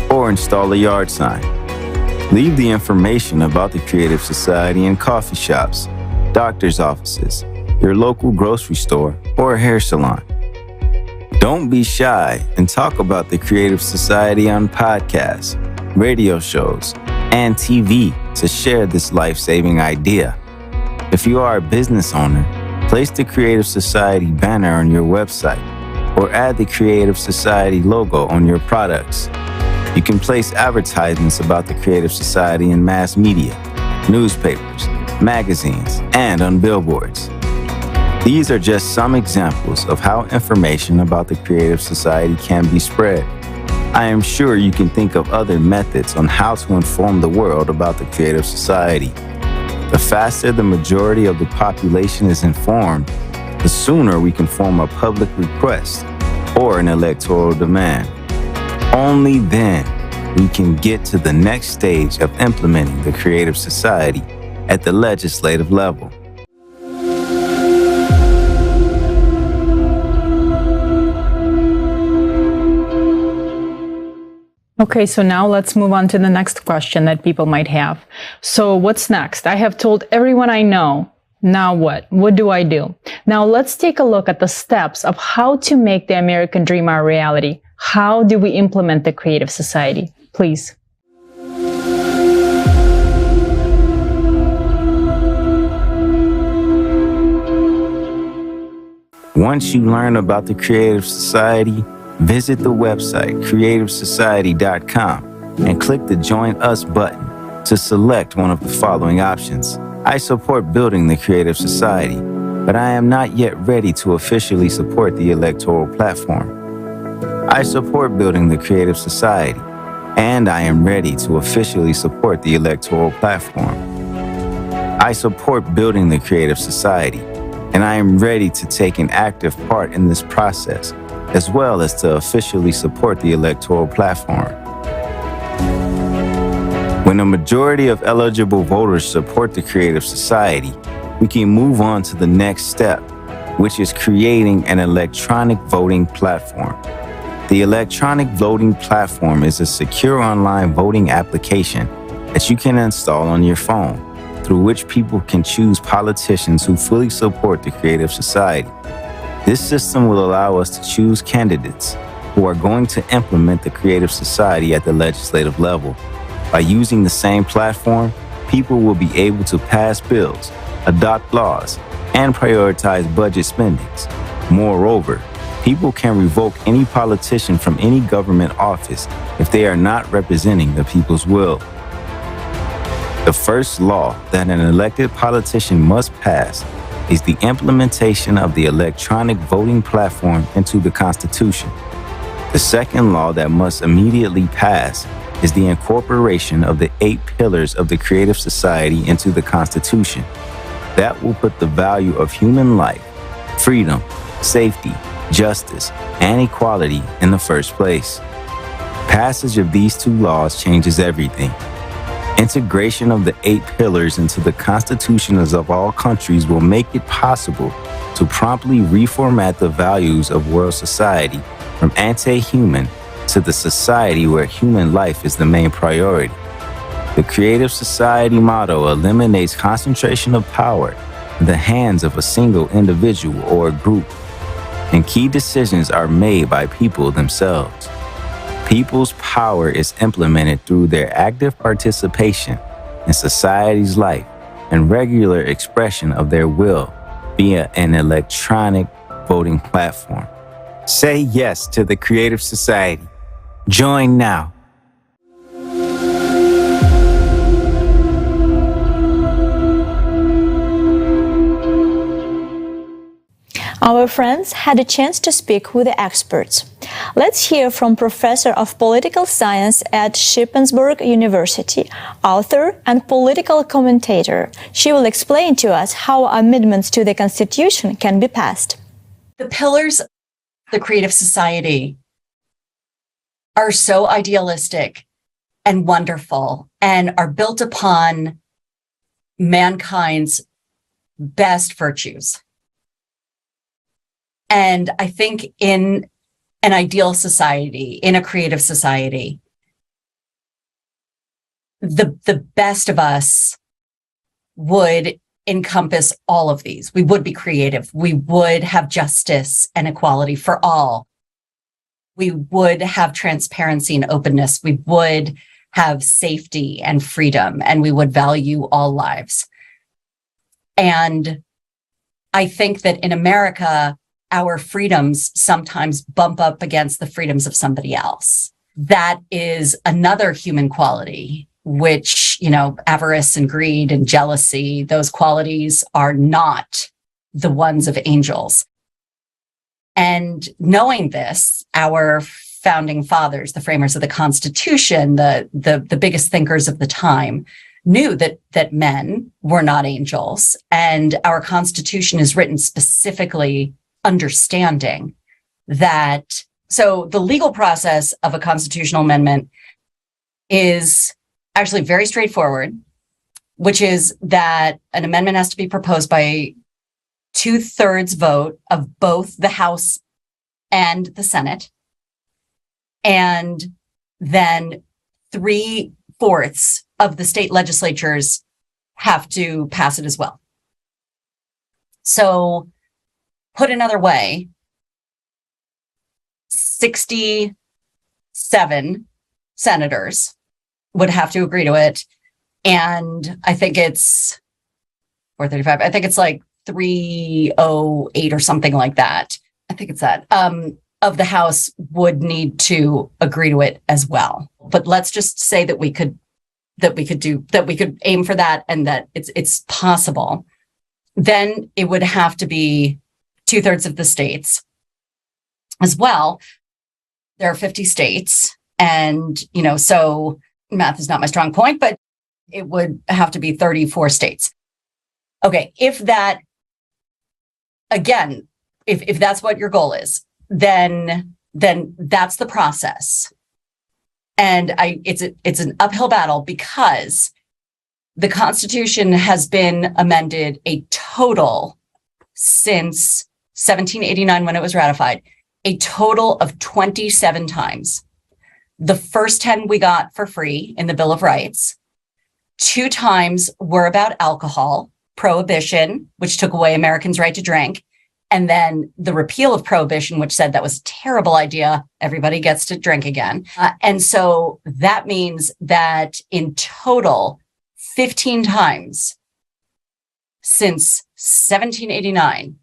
or install a yard sign. Leave the information about the Creative Society in coffee shops, doctor's offices, your local grocery store, or a hair salon. Don't be shy and talk about the Creative Society on podcasts, radio shows, and TV to share this life-saving idea. If you are a business owner, place the Creative Society banner on your website or add the Creative Society logo on your products. You can place advertisements about the Creative Society in mass media, newspapers, magazines, and on billboards. These are just some examples of how information about the Creative Society can be spread. I am sure you can think of other methods on how to inform the world about the Creative Society. The faster the majority of the population is informed, the sooner we can form a public request or an electoral demand. Only then we can get to the next stage of implementing the Creative Society at the legislative level. Okay, so now let's move on to the next question that people might have. So what's next? I have told everyone I know. Now what? What do I do? Now let's take a look at the steps of how to make the American dream our reality. How do we implement the Creative Society? Please. Once you learn about the Creative Society, visit the website creativesociety.com and click the Join Us button to select one of the following options. I support building the Creative Society, but I am not yet ready to officially support the electoral platform. I support building the Creative Society, and I am ready to officially support the electoral platform. I support building the Creative Society, and I am ready to take an active part in this process, as well as to officially support the electoral platform. When a majority of eligible voters support the Creative Society, we can move on to the next step, which is creating an electronic voting platform. The electronic voting platform is a secure online voting application that you can install on your phone, through which people can choose politicians who fully support the Creative Society. This system will allow us to choose candidates who are going to implement the Creative Society at the legislative level. By using the same platform, people will be able to pass bills, adopt laws, and prioritize budget spendings. Moreover, people can revoke any politician from any government office if they are not representing the people's will. The first law that an elected politician must pass is the implementation of the electronic voting platform into the Constitution. The second law that must immediately pass is the incorporation of the 8 pillars of the Creative Society into the Constitution. That will put the value of human life, freedom, safety, justice, and equality in the first place. Passage of these 2 laws changes everything. Integration of the 8 pillars into the constitutions of all countries will make it possible to promptly reformat the values of world society from anti-human to the society where human life is the main priority. The Creative Society motto eliminates concentration of power in the hands of a single individual or group, and key decisions are made by people themselves. People's power is implemented through their active participation in society's life and regular expression of their will via an electronic voting platform. Say yes to the Creative Society. Join now. Our friends had a chance to speak with the experts. Let's hear from Professor of Political Science at Shippensburg University, author and political commentator. She will explain to us how amendments to the Constitution can be passed. The pillars of the Creative Society are so idealistic and wonderful and are built upon mankind's best virtues. And I think in an ideal society, in a creative society, the best of us would encompass all of these. We would be creative. We would have justice and equality for all. We would have transparency and openness. We would have safety and freedom, and we would value all lives. And I think that in America, our freedoms sometimes bump up against the freedoms of somebody else. That is another human quality, which, avarice and greed and jealousy, those qualities are not the ones of angels. And knowing this, our founding fathers, the framers of the Constitution, the biggest thinkers of the time, knew that men were not angels. And our Constitution is written specifically understanding that. So the legal process of a constitutional amendment is actually very straightforward, which is that an amendment has to be proposed by 2/3 vote of both the House and the Senate. And then 3/4 of the state legislatures have to pass it as well. So put another way, 67 senators would have to agree to it. And I think it's 435. I think it's like 308 or something like that. I think it's that. Of the House would need to agree to it as well. But let's just say that we could aim for that and that it's possible. Then it would have to be 2/3 of the states as well. There are 50 states, and so math is not my strong point, but it would have to be 34 states. Okay, if that's what your goal is, then that's the process. And it's an uphill battle because the Constitution has been amended a total since 1789 when it was ratified, a total of 27 times. The first 10 we got for free in the Bill of Rights. 2 times were about alcohol, prohibition, which took away Americans' right to drink, and then the repeal of prohibition, which said that was a terrible idea. Everybody gets to drink again. And so that means that in total, 15 times since 1789,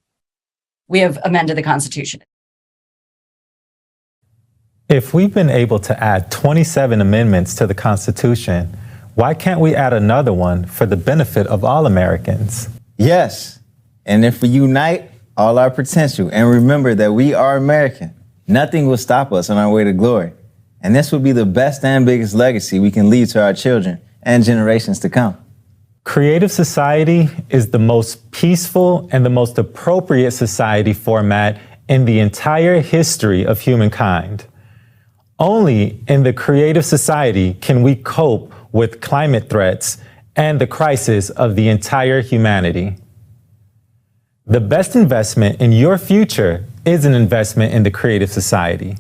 we have amended the Constitution. If we've been able to add 27 amendments to the Constitution, why can't we add another one for the benefit of all Americans? Yes, and if we unite all our potential and remember that we are American, nothing will stop us on our way to glory. And this will be the best and biggest legacy we can leave to our children and generations to come. Creative Society is the most peaceful and the most appropriate society format in the entire history of humankind. Only in the Creative Society can we cope with climate threats and the crisis of the entire humanity. The best investment in your future is an investment in the Creative Society.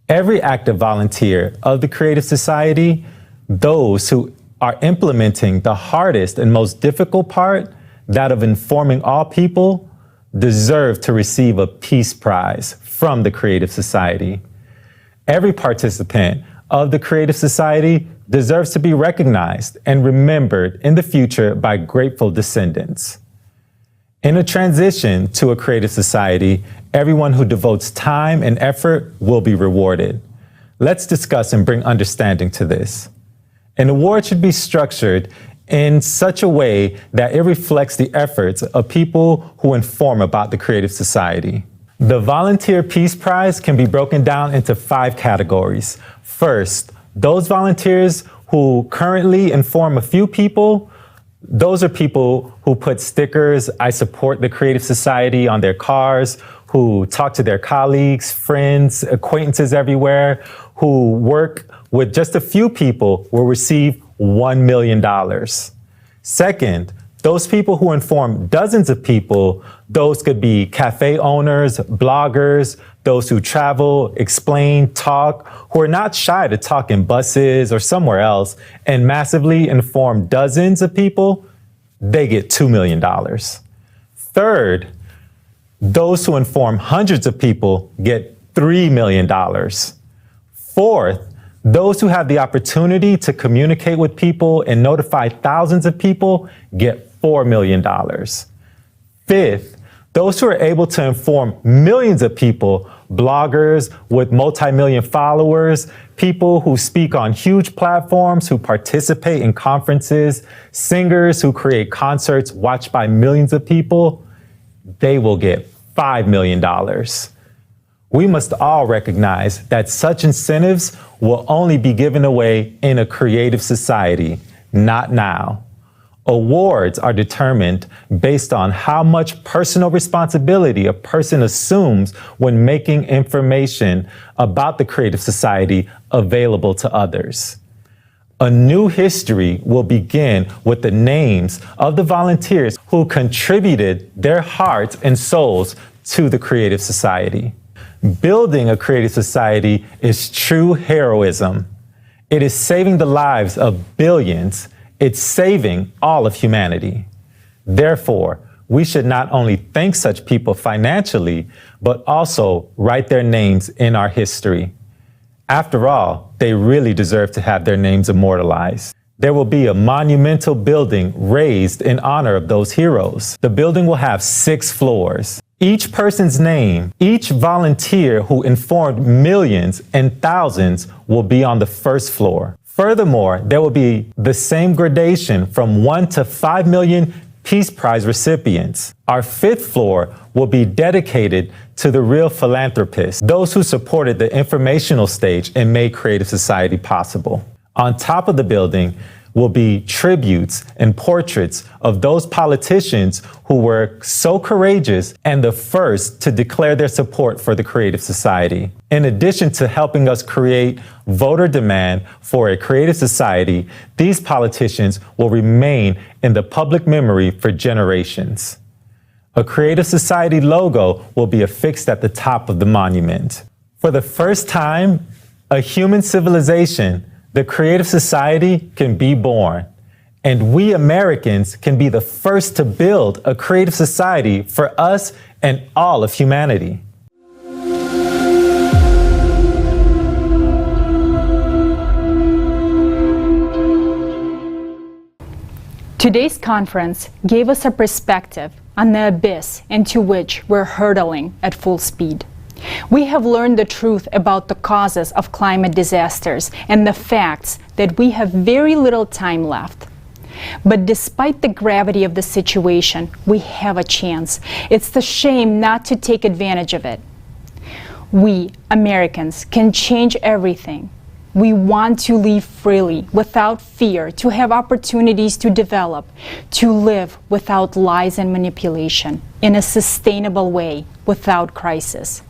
Every active volunteer of the Creative Society, those who are implementing the hardest and most difficult part, that of informing all people, deserve to receive a Peace Prize from the Creative Society. Every participant of the Creative Society deserves to be recognized and remembered in the future by grateful descendants. In a transition to a Creative Society, everyone who devotes time and effort will be rewarded. Let's discuss and bring understanding to this. An award should be structured in such a way that it reflects the efforts of people who inform about the Creative Society. The Volunteer Peace Prize can be broken down into 5 categories. First, those volunteers who currently inform a few people. Those are people who put stickers, "I support the Creative Society," on their cars, who talk to their colleagues, friends, acquaintances everywhere, who work with just a few people will receive $1 million. Second, those people who inform dozens of people, those could be cafe owners, bloggers, those who travel, explain, talk, who are not shy to talk in buses or somewhere else and massively inform dozens of people, they get $2 million. Third, those who inform hundreds of people get $3 million. Fourth, those who have the opportunity to communicate with people and notify thousands of people get $4 million. Fifth, those who are able to inform millions of people, bloggers with multi-million followers, people who speak on huge platforms, who participate in conferences, singers who create concerts watched by millions of people, they will get $5 million. We must all recognize that such incentives will only be given away in a creative society, not now. Awards are determined based on how much personal responsibility a person assumes when making information about the Creative Society available to others. A new history will begin with the names of the volunteers who contributed their hearts and souls to the Creative Society. Building a Creative Society is true heroism. It is saving the lives of billions. It's saving all of humanity. Therefore, we should not only thank such people financially, but also write their names in our history. After all, they really deserve to have their names immortalized. There will be a monumental building raised in honor of those heroes. The building will have 6 floors. Each person's name, each volunteer who informed millions and thousands will be on the first floor. Furthermore, there will be the same gradation from 1 to 5 million Peace Prize recipients. Our 5th floor will be dedicated to the real philanthropists, those who supported the informational stage and made Creative Society possible. On top of the building will be tributes and portraits of those politicians who were so courageous and the first to declare their support for the Creative Society. In addition to helping us create voter demand for a Creative Society, these politicians will remain in the public memory for generations. A Creative Society logo will be affixed at the top of the monument. For the first time, a human civilization, the Creative Society, can be born. And we Americans can be the first to build a Creative Society for us and all of humanity. Today's conference gave us a perspective on the abyss into which we're hurtling at full speed. We have learned the truth about the causes of climate disasters and the facts that we have very little time left. But despite the gravity of the situation, we have a chance. It's the shame not to take advantage of it. We, Americans, can change everything. We want to live freely, without fear, to have opportunities to develop, to live without lies and manipulation, in a sustainable way, without crisis.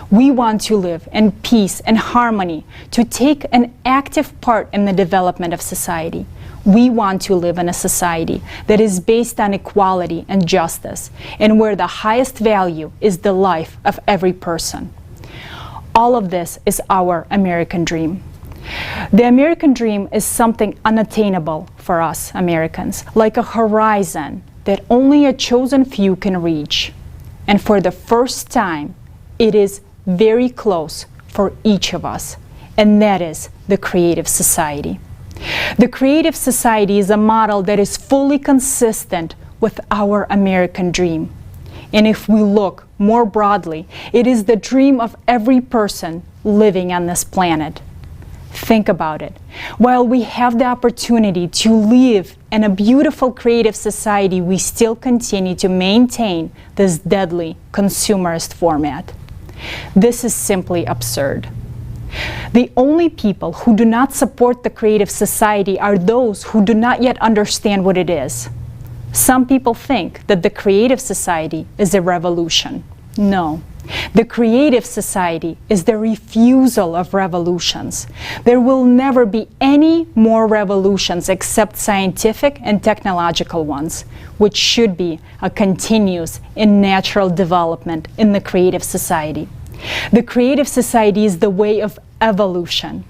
We want to live in peace and harmony, to take an active part in the development of society. We want to live in a society that is based on equality and justice, and where the highest value is the life of every person. All of this is our American dream. The American dream is something unattainable for us Americans, like a horizon that only a chosen few can reach. And for the first time, it is very close for each of us, and that is the creative society. The creative society is a model that is fully consistent with our American dream. And if we look more broadly, it is the dream of every person living on this planet. Think about it. While we have the opportunity to live in a beautiful creative society, we still continue to maintain this deadly consumerist format. This is simply absurd. The only people who do not support the creative society are those who do not yet understand what it is. Some people think that the creative society is a revolution. No. The creative society is the refusal of revolutions. There will never be any more revolutions except scientific and technological ones, which should be a continuous and natural development in the creative society. The creative society is the way of evolution.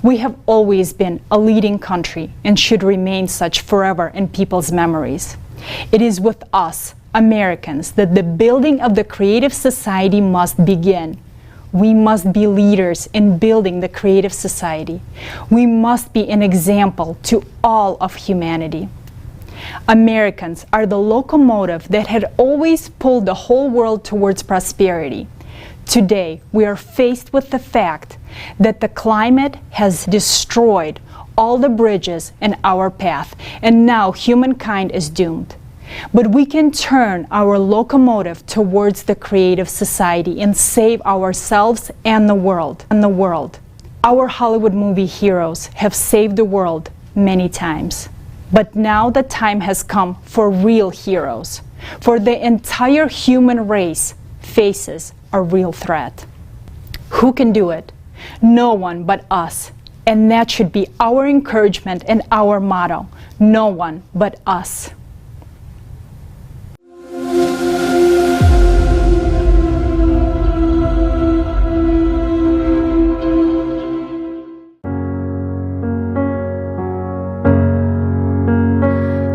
We have always been a leading country and should remain such forever in people's memories. It is with us, Americans, that the building of the creative society must begin. We must be leaders in building the creative society. We must be an example to all of humanity. Americans are the locomotive that had always pulled the whole world towards prosperity. Today, we are faced with the fact that the climate has destroyed all the bridges in our path, and now humankind is doomed. But we can turn our locomotive towards the creative society and save ourselves and the world. Our Hollywood movie heroes have saved the world many times. But now the time has come for real heroes, for the entire human race faces a real threat. Who can do it? No one but us. And that should be our encouragement and our motto. No one but us.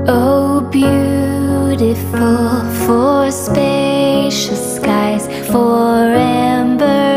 Oh, beautiful for spacious skies, for amber